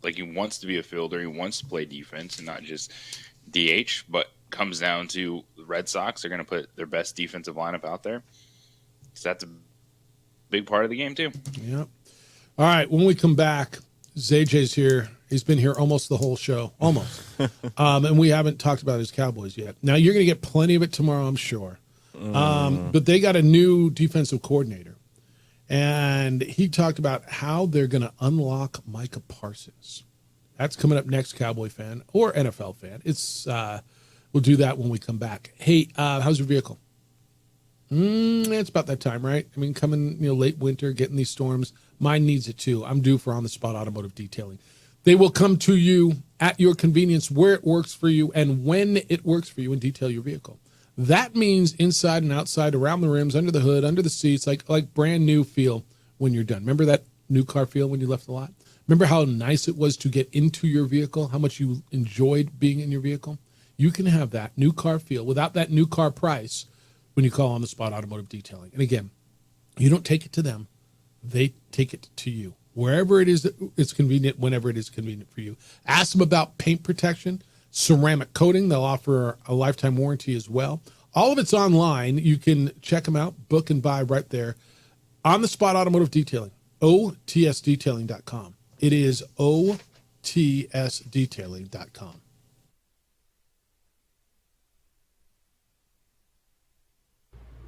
Like he wants to be a fielder. He wants to play defense and not just DH. But comes down to the Red Sox. They're going to put their best defensive lineup out there. So that's a big part of the game too. Yep. All right. When we come back, ZJ's here. He's been here almost the whole show, almost. And we haven't talked about his Cowboys yet. Now, you're going to get plenty of it tomorrow, I'm sure. But they got a new defensive coordinator. And he talked about how they're going to unlock Micah Parsons. That's coming up next, Cowboy fan or NFL fan. We'll do that when we come back. Hey, how's your vehicle? It's about that time, right? I mean, coming late winter, getting these storms. Mine needs it too. I'm due for on-the-spot automotive detailing. They will come to you at your convenience, where it works for you and when it works for you, and detail your vehicle. That means inside and outside, around the rims, under the hood, under the seats, like brand new feel when you're done. Remember that new car feel when you left the lot? Remember how nice it was to get into your vehicle, how much you enjoyed being in your vehicle? You can have that new car feel without that new car price when you call On the Spot Automotive Detailing. And again, you don't take it to them. They take it to you. Wherever it is, it's convenient, whenever it is convenient for you. Ask them about paint protection, ceramic coating. They'll offer a lifetime warranty as well. All of it's online. You can check them out, book and buy right there. On the Spot Automotive Detailing, OTSDetailing.com. It is OTSDetailing.com.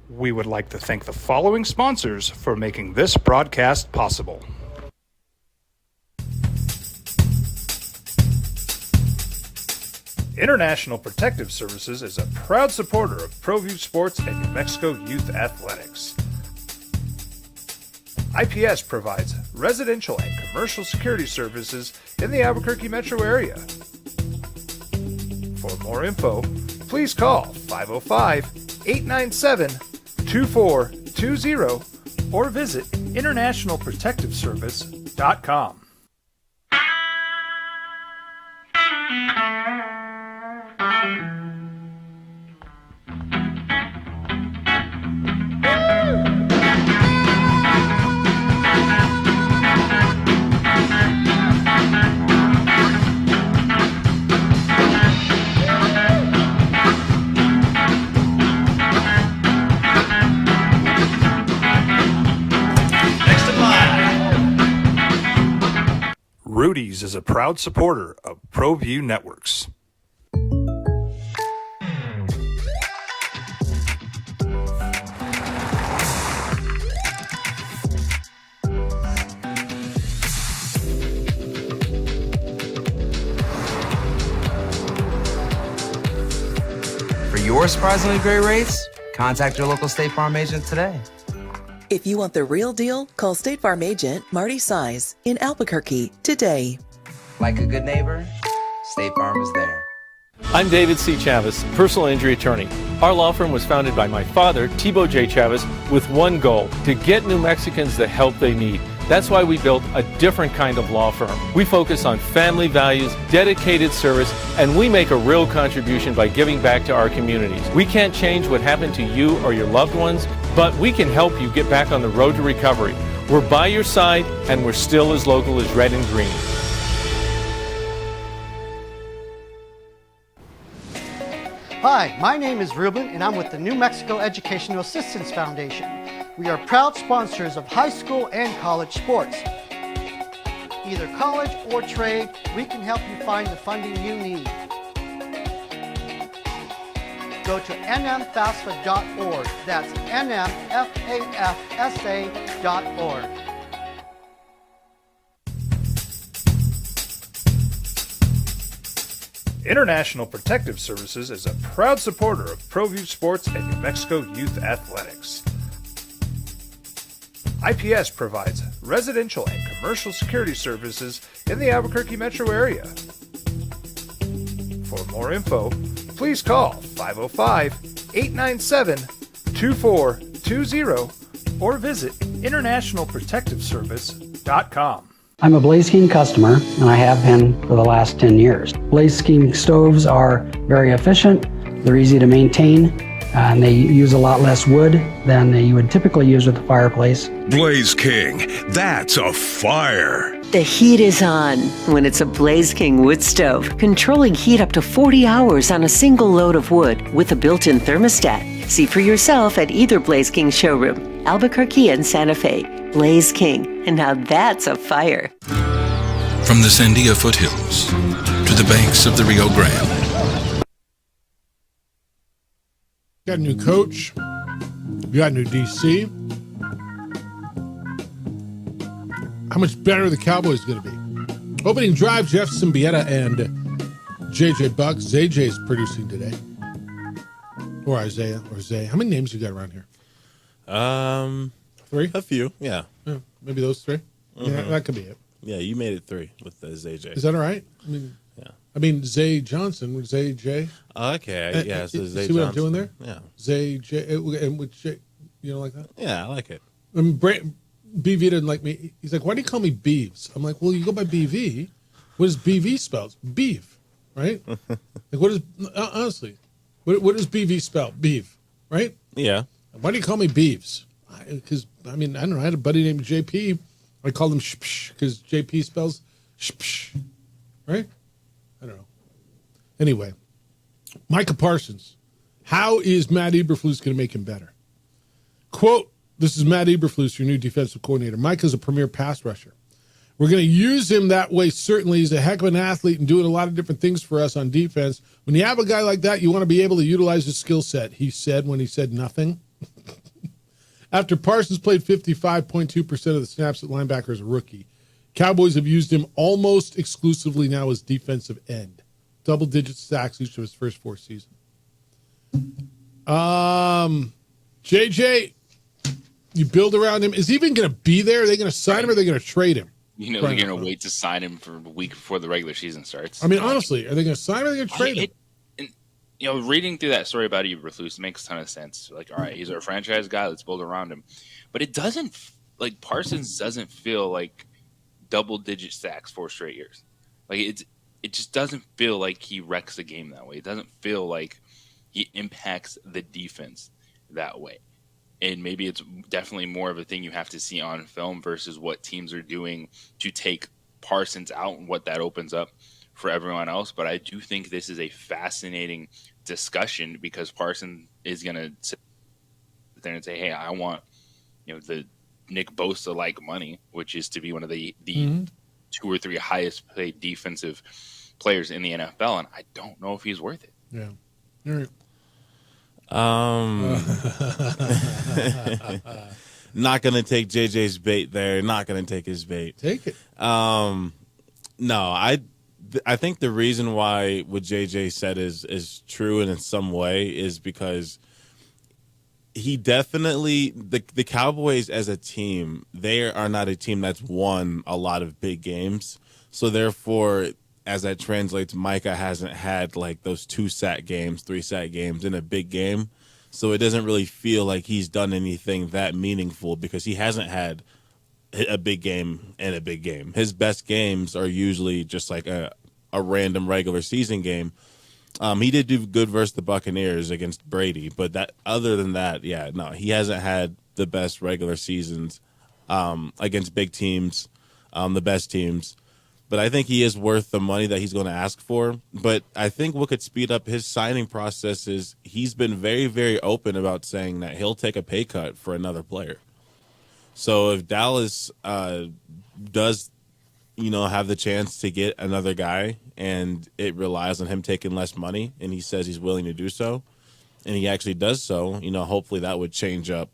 We would like to thank the following sponsors for making this broadcast possible. International Protective Services is a proud supporter of ProView Sports and New Mexico Youth Athletics. IPS provides residential and commercial security services in the Albuquerque metro area. For more info, please call 505-897-2420 or visit internationalprotectiveservice.com. Rudy's is a proud supporter of ProView Networks. For your surprisingly great rates? Contact your local State Farm agent today. If you want the real deal, call State Farm agent Marty Size in Albuquerque today. Like a good neighbor, State Farm is there. I'm David C. Chavez, personal injury attorney. Our law firm was founded by my father, Thibaut J. Chavez, with one goal, to get New Mexicans the help they need. That's why we built a different kind of law firm. We focus on family values, dedicated service, and we make a real contribution by giving back to our communities. We can't change what happened to you or your loved ones, but we can help you get back on the road to recovery. We're by your side, and we're still as local as red and green. Hi, my name is Ruben, and I'm with the New Mexico Educational Assistance Foundation. We are proud sponsors of high school and college sports. Either college or trade, we can help you find the funding you need. Go to nmfafsa.org. That's nmfafsa.org. International Protective Services is a proud supporter of ProView Sports and New Mexico Youth Athletics. IPS provides residential and commercial security services in the Albuquerque metro area. For more info, please call 505-897-2420 or visit internationalprotectiveservice.com. I'm a Blaze King customer, and I have been for the last 10 years. Blaze King stoves are very efficient, they're easy to maintain, and they use a lot less wood than you would typically use with a fireplace. Blaze King, that's a fire. The heat is on when it's a Blaze King wood stove, controlling heat up to 40 hours on a single load of wood with a built-in thermostat. See for yourself at either Blaze King showroom, Albuquerque and Santa Fe. Blaze King, and now that's a fire. From the Sandia foothills to the banks of the Rio Grande. Got a new coach. We got a new DC. How much better are the Cowboys going to be? Opening drive, Jeff Symbieta and JJ Buck. ZJ's producing today. Or Isaiah, or Zay. How many names you got around here? 3? A few, yeah. Maybe those 3? Mm-hmm. Yeah, that could be it. Yeah, you made it 3 with the ZJ. Is that all right? I mean, Zay Johnson with Zay J. Okay, yeah. So Zay see what Johnson. I'm doing there? Yeah. Zay J. And with J, you don't like that? Yeah, I like it. I mean, BV didn't like me. He's like, why do you call me Beeves? I'm like, well, you go by BV. What does BV spell? Beef, right? Like, what is honestly? What does BV spell? Beef, right? Yeah. Why do you call me Beeves? Because I mean, I don't know. I had a buddy named JP. I called him Shpsh because JP spells Shpsh, right? I don't know. Anyway, Micah Parsons. How is Matt Eberflus going to make him better? Quote, this is Matt Eberflus, your new defensive coordinator. Micah's a premier pass rusher. We're going to use him that way, certainly. He's a heck of an athlete and doing a lot of different things for us on defense. When you have a guy like that, you want to be able to utilize his skill set, he said when he said nothing. After Parsons played 55.2% of the snaps at linebacker as a rookie, Cowboys have used him almost exclusively now as defensive end. Double-digit sacks each of his first 4 seasons. JJ, you build around him. Is he even going to be there? Are they going to sign him or are they going to trade him? You know, they're going to wait to sign him for a week before the regular season starts. I mean, honestly, are they going to sign him or are they going to trade him? You know, reading through that story about Eberflus makes a ton of sense. Like, all right, he's our franchise guy. Let's build around him. But it doesn't, like, Parsons doesn't feel like double-digit sacks 4 straight years. Like, it just doesn't feel like he wrecks the game that way. It doesn't feel like he impacts the defense that way. And maybe it's definitely more of a thing you have to see on film versus what teams are doing to take Parsons out and what that opens up for everyone else. But I do think this is a fascinating discussion because Parsons is going to sit there and say, hey, I want, you know, the Nick Bosa-like money, which is to be one of the 2 or 3 highest paid defensive players in the NFL. And I don't know if he's worth it. Yeah. All right. Not gonna take JJ's bait there. Not gonna take his bait. Take it. No, I think the reason why what JJ said is true and in some way is because he definitely the Cowboys as a team, they are not a team that's won a lot of big games. So therefore, as that translates, Micah hasn't had like those 2-sack games, 3-sack games in a big game. So it doesn't really feel like he's done anything that meaningful because he hasn't had a big game and a big game. His best games are usually just like a random regular season game. He did do good versus the Buccaneers against Brady, but that other than that, yeah, no, he hasn't had the best regular seasons against big teams, the best teams. But I think he is worth the money that he's going to ask for. But I think what could speed up his signing process is he's been very, very open about saying that he'll take a pay cut for another player. So if Dallas does, have the chance to get another guy and it relies on him taking less money and he says he's willing to do so and he actually does so, hopefully that would change up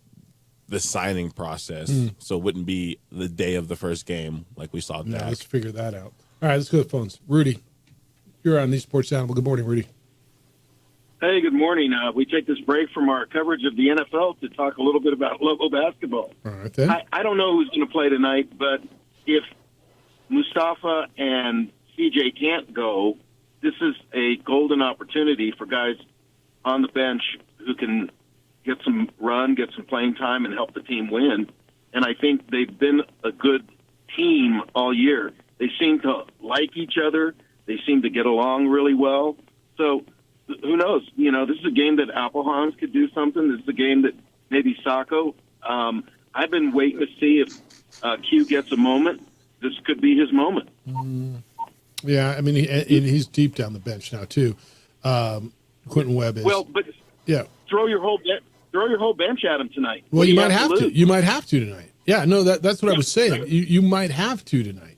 the signing process. So it wouldn't be the day of the first game like we saw Dak. Let's figure that out. All right, let's go to the phones. Rudy, you're on the Sports Animal. Good morning, Rudy. Hey, good morning. We take this break from our coverage of the NFL to talk a little bit about local basketball. All right, then. I don't know who's going to play tonight, but if Mustafa and CJ can't go, this is a golden opportunity for guys on the bench who can get some run, get some playing time, and help the team win. And I think they've been a good team all year. They seem to like each other. They seem to get along really well. So who knows? This is a game that Applehans could do something. This is a game that maybe Sacco. I've been waiting to see if Q gets a moment. This could be his moment. Yeah, I mean, he's deep down the bench now, too. Quentin Webb is. Well, but yeah, throw your whole bench at him tonight. Well, you might have to. You might have to tonight. Yeah, no, that's what I was saying. You might have to tonight.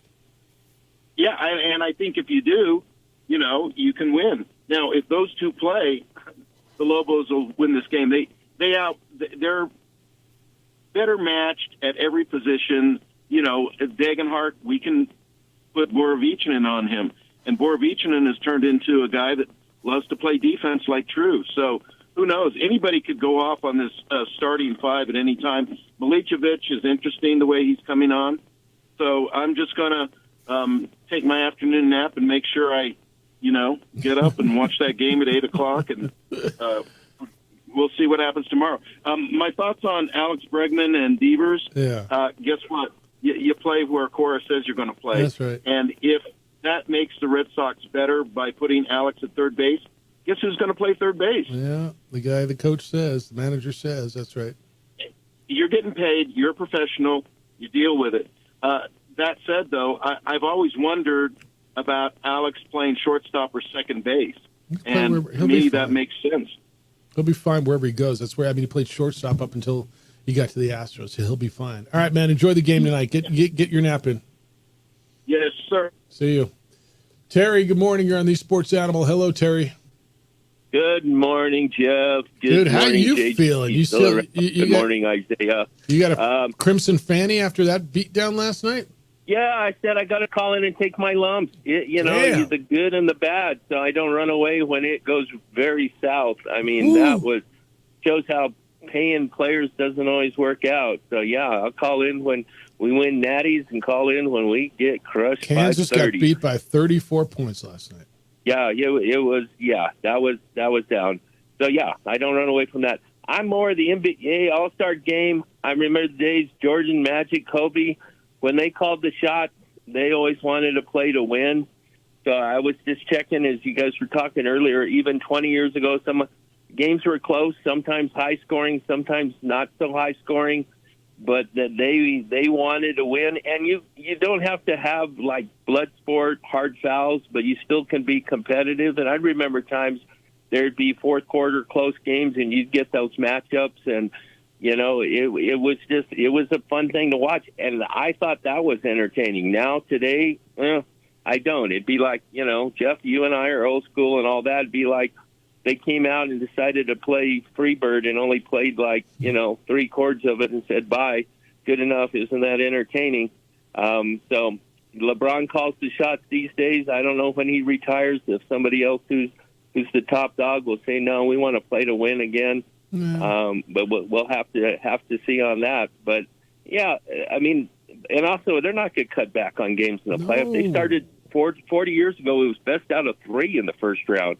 Yeah, and I think if you do, you can win. Now, if those two play, the Lobos will win this game. They're better matched at every position. Degenhart, we can put Borovichinen on him, and Borovichinen has turned into a guy that loves to play defense like True. So who knows? Anybody could go off on this starting five at any time. Milicevic is interesting the way he's coming on. So I'm just going to take my afternoon nap and make sure I, get up and watch that game at 8 o'clock, and we'll see what happens tomorrow. My thoughts on Alex Bregman and Devers. Yeah. Guess what? You play where Cora says you're going to play. That's right. And if that makes the Red Sox better by putting Alex at third base, guess who's going to play third base? Yeah, the guy the coach says, the manager says. That's right. You're getting paid. You're a professional. You deal with it. That said, though, I've always wondered about Alex playing shortstop or second base. And to me, that makes sense. He'll be fine wherever he goes. That's where, he played shortstop up until he got to the Astros. So he'll be fine. All right, man, enjoy the game tonight. Get your nap in. Yes, sir. See you. Terry, good morning. You're on the Sports Animal. Hello, Terry. Good morning, Jeff. Good. How morning, you JJ. feeling? You still? Good morning, Isaiah. You got a crimson fanny after that beatdown last night? Yeah, I said I got to call in and take my lumps. Damn. The good and the bad, so I don't run away when it goes very south. I mean, that shows how paying players doesn't always work out. So yeah, I'll call in when we win natties and call in when we get crushed. Kansas by 30. got beat by 34 points last night. Yeah, it was. Yeah, that was down. So yeah, I don't run away from that. I'm more the NBA All-Star game. I remember the days Jordan, Magic, Kobe. When they called the shot, they always wanted to play to win. So I was just checking, as you guys were talking earlier, even 20 years ago, some games were close, sometimes high-scoring, sometimes not so high-scoring, but that they wanted to win. And you don't have to have, like, blood sport, hard fouls, but you still can be competitive. And I remember times there'd be fourth-quarter close games, and you'd get those matchups, and it was a fun thing to watch, and I thought that was entertaining. Now, today, I don't. It'd be like, Jeff, you and I are old school and all that. It'd be like they came out and decided to play Freebird and only played 3 chords of it and said, bye, good enough, isn't that entertaining? So, LeBron calls the shots these days. I don't know when he retires if somebody else who's the top dog will say, no, we want to play to win again. But we'll have to see on that. But yeah, I mean, and also they're not going to cut back on games in the playoffs. They started 40 years ago. It was best out of 3 in the first round.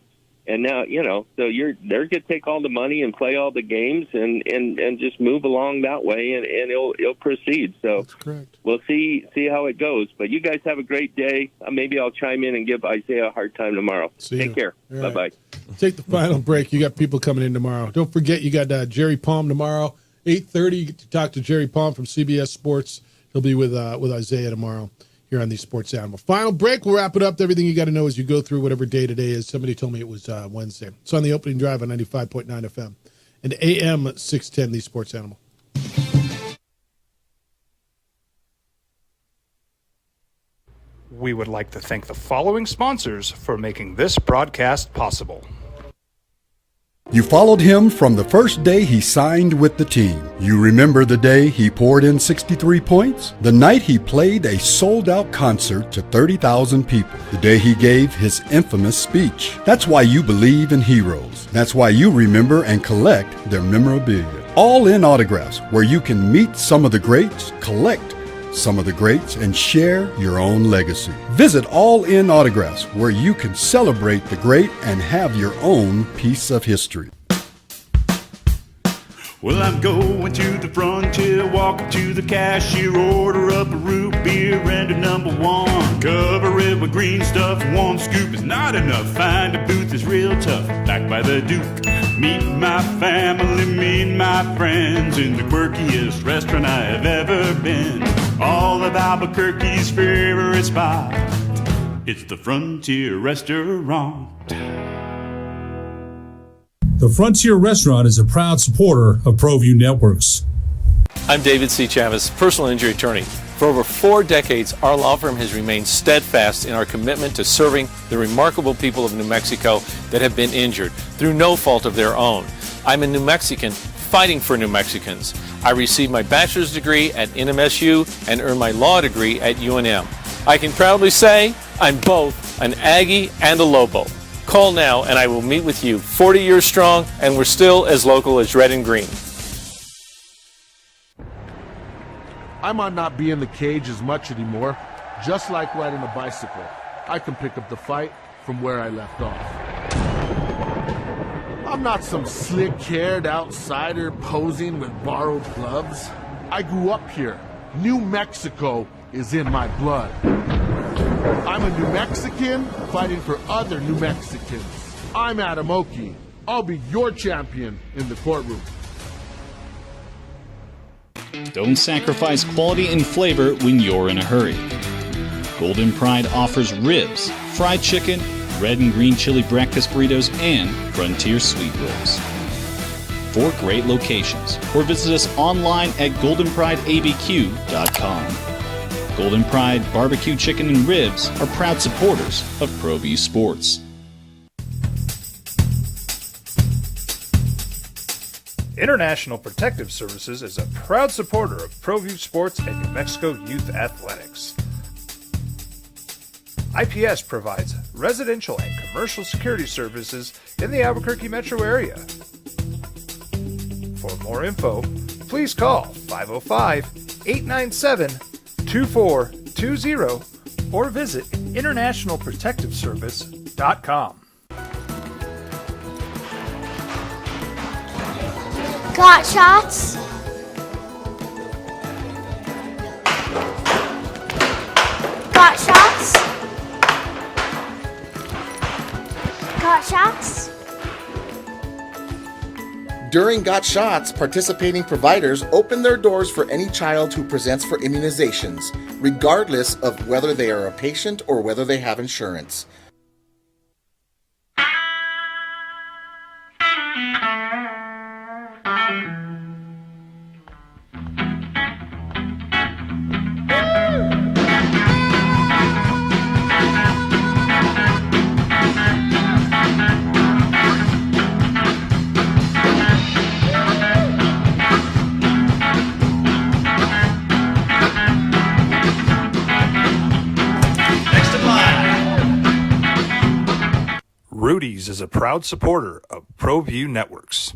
And now, so they're going to take all the money and play all the games and just move along that way, and it'll proceed. So that's correct. We'll see how it goes. But you guys have a great day. Maybe I'll chime in and give Isaiah a hard time tomorrow. Take care. All Bye-bye. Take the final break. You got people coming in tomorrow. Don't forget, you got Jerry Palm tomorrow, 8:30. You get to talk to Jerry Palm from CBS Sports. He'll be with Isaiah tomorrow here on the Sports Animal. Final break. We'll wrap it up to everything you got to know as you go through whatever day today is. Somebody told me it was Wednesday. It's on the opening drive on 95.9 FM and AM 610, the Sports Animal. We would like to thank the following sponsors for making this broadcast possible. You followed him from the first day he signed with the team. You remember the day he poured in 63 points? The night he played a sold-out concert to 30,000 people. The day he gave his infamous speech. That's why you believe in heroes. That's why you remember and collect their memorabilia. All in Autographs, where you can meet some of the greats, collect some of the greats, and share your own legacy. Visit All In Autographs, where you can celebrate the great and have your own piece of history. Well, I'm going to the frontier, walk up to the cashier, order up a root beer and a number 1. Cover it with green stuff, 1 scoop is not enough. Find a booth is real tough, back by the Duke. Meet my family, meet my friends in the quirkiest restaurant I have ever been. All of Albuquerque's favorite spot, it's the Frontier Restaurant. The Frontier Restaurant is a proud supporter of ProView Networks. I'm David C. Chavez, personal injury attorney. For over 4 decades, our law firm has remained steadfast in our commitment to serving the remarkable people of New Mexico that have been injured through no fault of their own. I'm a New Mexican fighting for New Mexicans. I received my bachelor's degree at NMSU and earned my law degree at UNM. I can proudly say I'm both an Aggie and a Lobo. Call now and I will meet with you. 40 years strong, and we're still as local as red and green. I might not be in the cage as much anymore. Just like riding a bicycle, I can pick up the fight from where I left off. I'm not some slick-haired outsider posing with borrowed gloves. I grew up here. New Mexico is in my blood. I'm a New Mexican fighting for other New Mexicans. I'm Adam Oakey. I'll be your champion in the courtroom. Don't sacrifice quality and flavor when you're in a hurry. Golden Pride offers ribs, fried chicken, red and green chili breakfast burritos, and Frontier sweet rolls. 4 great locations, or visit us online at goldenprideabq.com. Golden Pride Barbecue Chicken and Ribs are proud supporters of ProView Sports. International Protective Services is a proud supporter of ProView Sports and New Mexico Youth Athletics. IPS provides residential and commercial security services in the Albuquerque metro area. For more info, please call 505-897-2420 or visit internationalprotectiveservice.com. Got shots? Got shots? Got shots? During Got Shots, participating providers open their doors for any child who presents for immunizations, regardless of whether they are a patient or whether they have insurance. Rudy's is a proud supporter of ProView Networks.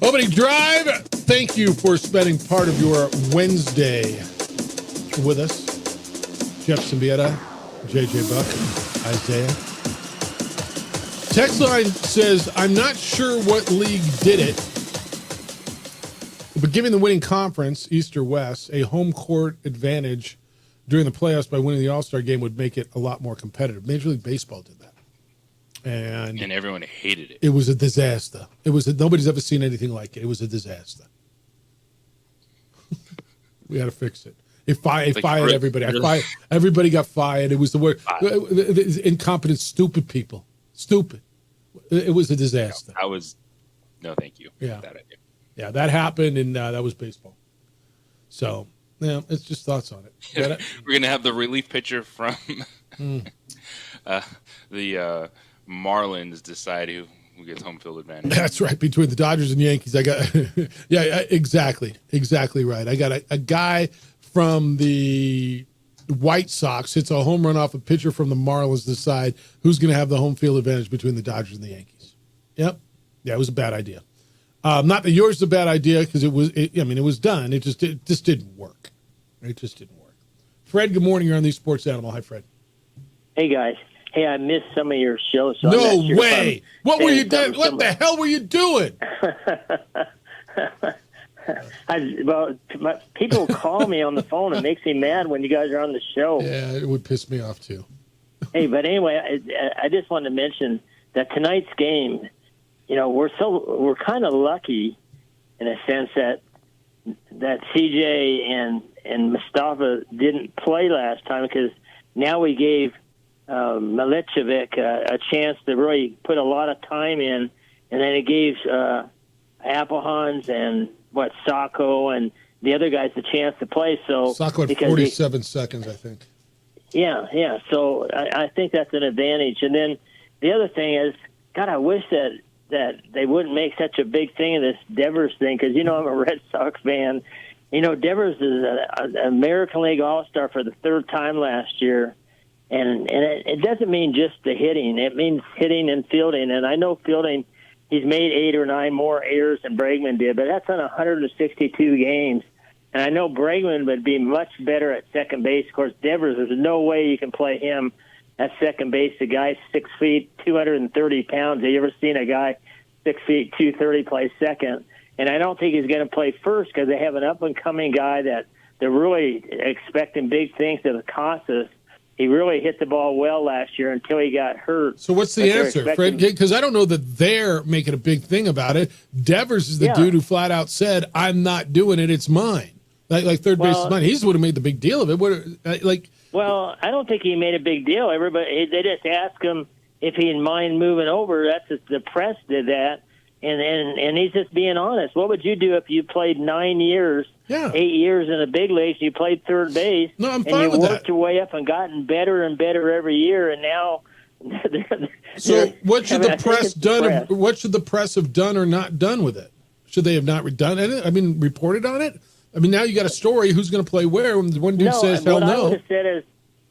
Opening drive, thank you for spending part of your Wednesday with us. Jeff Symbieta, JJ Buck, Isaiah. Text line says, I'm not sure what league did it, but giving the winning conference, East or West, a home court advantage during the playoffs by winning the All-Star game would make it a lot more competitive. Major League Baseball did that. And everyone hated it. It was a disaster. Nobody's ever seen anything like it. It was a disaster. We had to fix it. It fired everybody. Everybody got fired. It was the word. Incompetent, stupid people. Stupid. It was a disaster. No, thank you. Yeah. That idea. Yeah, that happened, and that was baseball. So, yeah, it's just thoughts on it. We're going to have the relief pitcher from the Marlins decide who gets home field advantage. That's right. Between the Dodgers and Yankees, I got exactly right. I got a guy from the White Sox hits a home run off a pitcher from the Marlins decide who's going to have the home field advantage between the Dodgers and the Yankees. Yep. Yeah, it was a bad idea. Not that yours is a bad idea because it was done. It just didn't work. It just didn't work. Fred, good morning. You're on the Sports Animal. Hi, Fred. Hey, guys. Hey, I missed some of your shows. So no way. What were you doing? What the hell were you doing? People call me on the phone. It makes me mad when you guys are on the show. Yeah, it would piss me off, too. Hey, but anyway, I just wanted to mention that tonight's game, we're kind of lucky in a sense that CJ and Mustafa didn't play last time because now we gave Milicevic a chance to really put a lot of time in, and then it gave Applehans and Sacco and the other guys a chance to play. So Sacco had 47 seconds, I think. Yeah. So I think that's an advantage. And then the other thing is, God, I wish that they wouldn't make such a big thing of this Devers thing because I'm a Red Sox fan. Devers is an American League All-Star for the third time last year. And it doesn't mean just the hitting. It means hitting and fielding. And I know fielding, he's made 8 or 9 more errors than Bregman did, but that's on 162 games. And I know Bregman would be much better at second base. Of course, Devers, there's no way you can play him at second base. The guy's 6 feet, 230 pounds. Have you ever seen a guy 6 feet, 230 play second? And I don't think he's going to play first because they have an up-and-coming guy that they're really expecting big things to the Casas. He really hit the ball well last year until he got hurt. So what's the answer, Fred? Because I don't know that they're making a big thing about it. Devers is the dude who flat out said, I'm not doing it, it's mine. Like third base is mine. He's the one who made the big deal of it. Well, I don't think he made a big deal. They just asked him if he'd mind moving over. The press did that. And he's just being honest. What would you do if you played 9 years, 8 years in the big leagues, you played third base, no, I'm and fine you with worked that. your way up and gotten better and better every year, and now So what should the press done? What should the press have done or not done with it? Should they have not done it? I mean, reported on it? I mean, now you got a story. Who's going to play where? When one dude says, hell no. What I would have said is,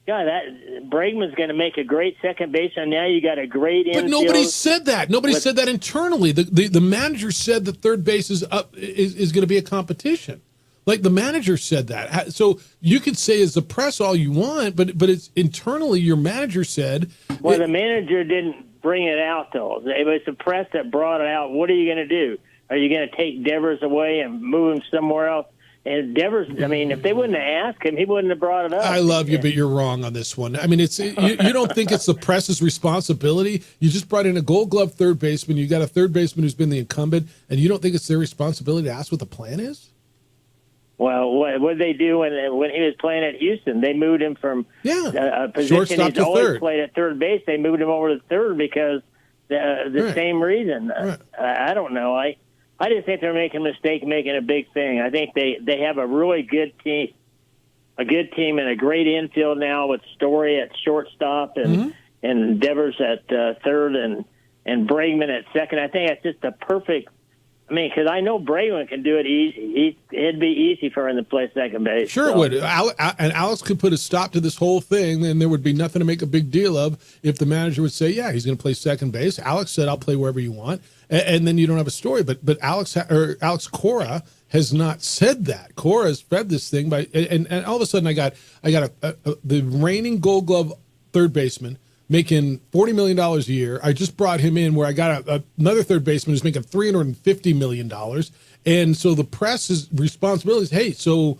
God, that Bregman's going to make a great second baseman. Now you got a great infield. But nobody said that. Nobody said that internally. The manager said that third base is going to be a competition. Like the manager said that. So you could say as the press all you want, but it's internally your manager said. Well, the manager didn't bring it out, though. It was the press that brought it out. What are you going to do? Are you going to take Devers away and move him somewhere else? And Devers, I mean, if they wouldn't have asked him, he wouldn't have brought it up. I love you, but you're wrong on this one. I mean, you don't think it's the press's responsibility? You just brought in a Gold Glove third baseman. You got a third baseman who's been the incumbent, and you don't think it's their responsibility to ask what the plan is? Well, what did they do when he was playing at Houston? They moved him from a position Shortstop he's to always third. played at third base. They moved him over to third because the same reason. I don't know. I just think they're making a mistake making a big thing. I think they have a really good team, and a great infield now with Story at shortstop and Devers at third and Bregman at second. I think that's just the perfect. I mean, because I know Bregman can do it easy. It'd be easy for him to play second base. Sure it would. And Alex could put a stop to this whole thing, and there would be nothing to make a big deal of if the manager would say, yeah, he's going to play second base. Alex said, I'll play wherever you want. And then you don't have a story. But Alex Cora has not said that. Cora has fed this thing by, and all of a sudden I got the reigning Gold Glove third baseman making $40 million a year. I just brought him in where I got another third baseman who's making $350 million. And so the press's responsibility is, hey, so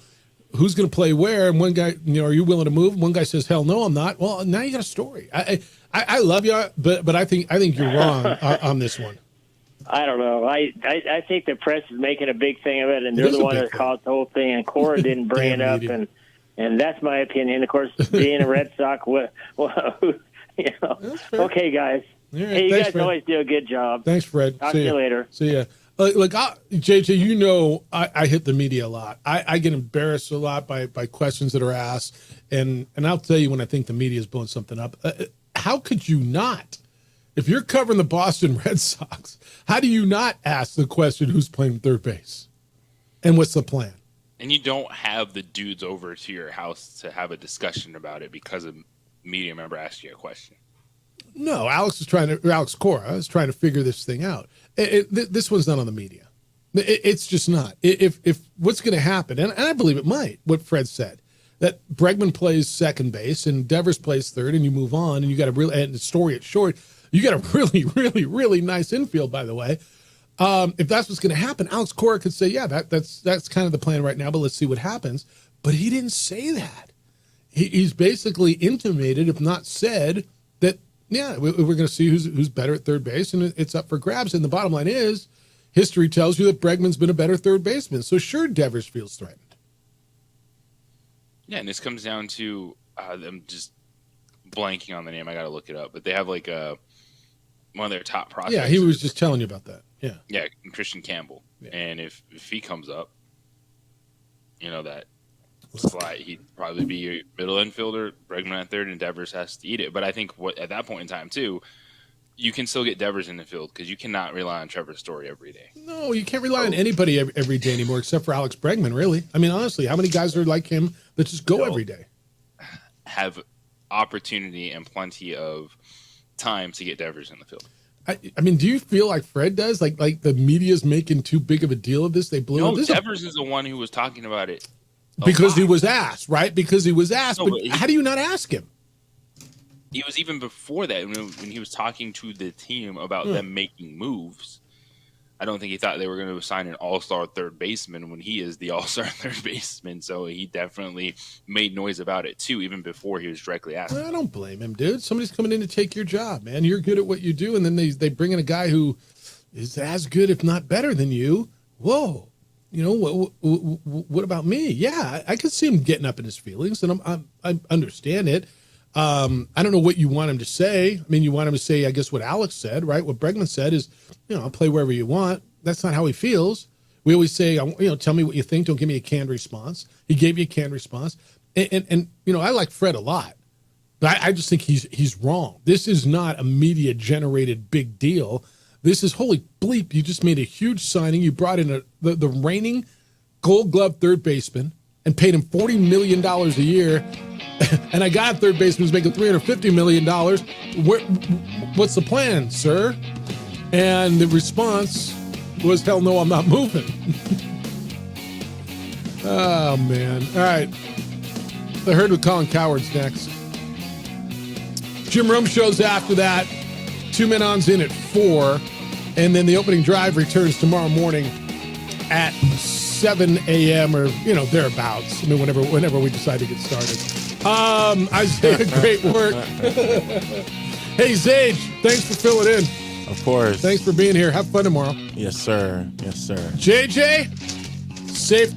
who's going to play where? And one guy, are you willing to move? One guy says, hell no, I'm not. Well, now you got a story. I love you, but I think you're wrong on this one. I don't know. I think the press is making a big thing of it, and they're the one that caused the whole thing, and Cora didn't bring it up, and that's my opinion. Of course, being a Red Sox, okay, guys. Right. Hey, you Thanks, guys Fred. always do a good job. Thanks, Fred. Talk to you later. See ya. Look, JJ, I hit the media a lot. I get embarrassed a lot by questions that are asked, and I'll tell you when I think the media is blowing something up. How could you not? If you're covering the Boston Red Sox, how do you not ask the question, who's playing third base? And what's the plan? And you don't have the dudes over to your house to have a discussion about it because a media member asked you a question. No, Alex Cora is trying to figure this thing out. This one's not on the media. It's just not. If what's going to happen, and I believe it might, what Fred said, that Bregman plays second base and Devers plays third, and you move on, and you got and the Story at short. You got a really, really, really nice infield, by the way. If that's what's going to happen, Alex Cora could say, yeah, that's kind of the plan right now, but let's see what happens. But he didn't say that. He's basically intimated, if not said, that, yeah, we're going to see who's better at third base, and it's up for grabs. And the bottom line is, history tells you that Bregman's been a better third baseman. So sure, Devers feels threatened. Yeah, and this comes down to I'm just blanking on the name. I got to look it up. But they have like one of their top prospects. Yeah, he was just telling you about that. Yeah. Yeah, Christian Campbell. Yeah. And if he comes up, that slide, he'd probably be your middle infielder, Bregman at third, and Devers has to eat it. But I think at that point in time, too, you can still get Devers in the field because you cannot rely on Trevor Story every day. No, you can't rely on anybody every day anymore except for Alex Bregman, really. I mean, honestly, how many guys are like him that just go every day? Have opportunity and plenty of time to get Devers in the field. I mean, do you feel like Fred does? Like the media's making too big of a deal of this? They blew up. Devers is the one who was talking about it. Because he was asked, right? Because he was asked. No, but how do you not ask him? He was even before that when he was talking to the team about them making moves. I don't think he thought they were going to sign an all-star third baseman when he is the all-star third baseman. So he definitely made noise about it, too, even before he was directly asked. I don't blame him, dude. Somebody's coming in to take your job, man. You're good at what you do, and then they bring in a guy who is as good, if not better than you. Whoa. What about me? Yeah, I could see him getting up in his feelings, and I understand it. I don't know what you want him to say. I mean, you want him to say, I guess, what Alex said, right? What Bregman said is, I'll play wherever you want. That's not how he feels. We always say, tell me what you think. Don't give me a canned response. He gave you a canned response. And I like Fred a lot, but I just think he's wrong. This is not a media-generated big deal. This is, holy bleep, you just made a huge signing. You brought in the reigning Gold Glove third baseman and paid him $40 million a year. And I got a third baseman who's making $350 million. What's the plan, sir? And the response was, hell no, I'm not moving. Oh, man. All right. The Herd with Colin Cowherd's next. Jim Rome shows after that. 2 Men On's in at 4. And then the opening drive returns tomorrow morning at 7 a.m. or, thereabouts. I mean, whenever we decide to get started. Isaiah, great work. Hey, Zage, thanks for filling in. Of course. Thanks for being here. Have fun tomorrow. Yes, sir. Yes, sir. JJ, safe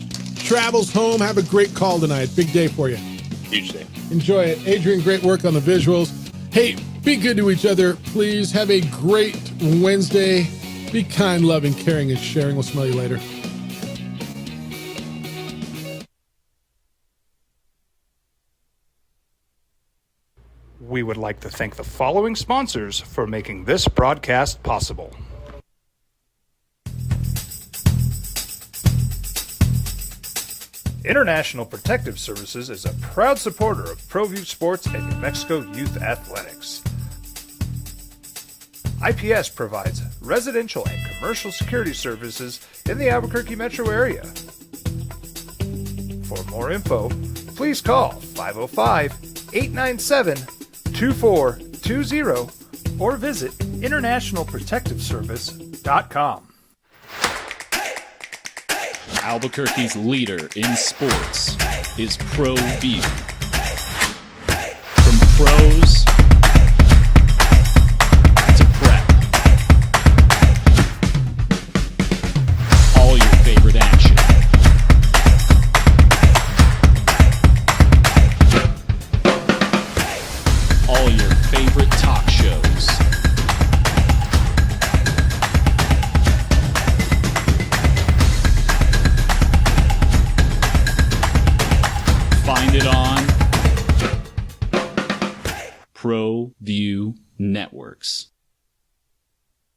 travels home. Have a great call tonight. Big day for you. Huge day. Enjoy it. Adrian, great work on the visuals. Hey, be good to each other. Please have a great Wednesday. Be kind, loving, caring, and sharing. We'll smell you later. We would like to thank the following sponsors for making this broadcast possible. International Protective Services is a proud supporter of ProView Sports and New Mexico Youth Athletics. IPS provides residential and commercial security services in the Albuquerque metro area. For more info, please call 505-897-2420 or visit internationalprotectiveservice.com. Albuquerque's leader in sports is ProView. From pros to prep, all your favorite action. All your favorite talk shows. Find it on ProView Networks.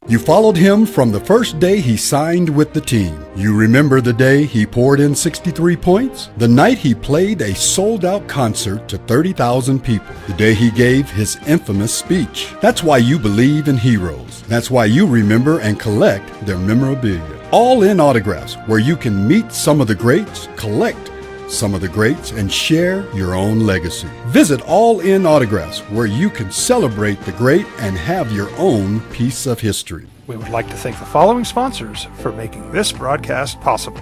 You followed him from the first day he signed with the team. You remember the day he poured in 63 points? The night he played a sold-out concert to 30,000 people. The day he gave his infamous speech. That's why you believe in heroes. That's why you remember and collect their memorabilia. All in autographs, where you can meet some of the greats, collect some of the greats, and share your own legacy. Visit All In Autographs, where you can celebrate the great and have your own piece of history. We would like to thank the following sponsors for making this broadcast possible.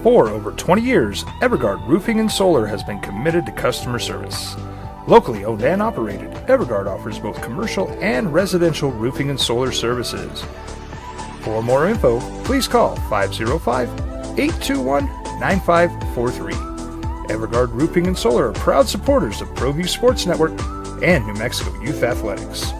For over 20 years, Evergard Roofing and Solar has been committed to customer service. Locally owned and operated, Evergard offers both commercial and residential roofing and solar services. For more info, please call 505-821-9543. Evergard Roofing and Solar are proud supporters of ProView Sports Network and New Mexico Youth Athletics.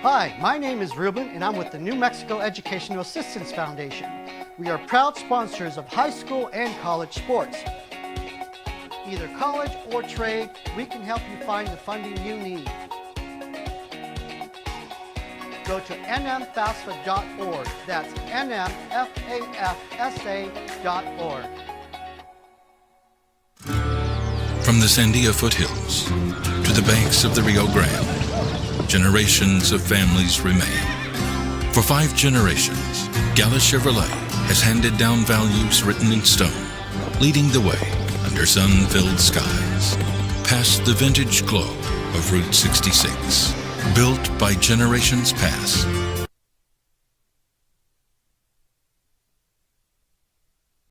Hi, my name is Ruben, and I'm with the New Mexico Educational Assistance Foundation. We are proud sponsors of high school and college sports. Either college or trade, we can help you find the funding you need. Go to nmfafsa.org. That's nmfafsa.org. From the Sandia foothills to the banks of the Rio Grande, generations of families remain. For 5 generations, Gala Chevrolet has handed down values written in stone, leading the way under sun-filled skies, past the vintage glow of Route 66. Built by generations past,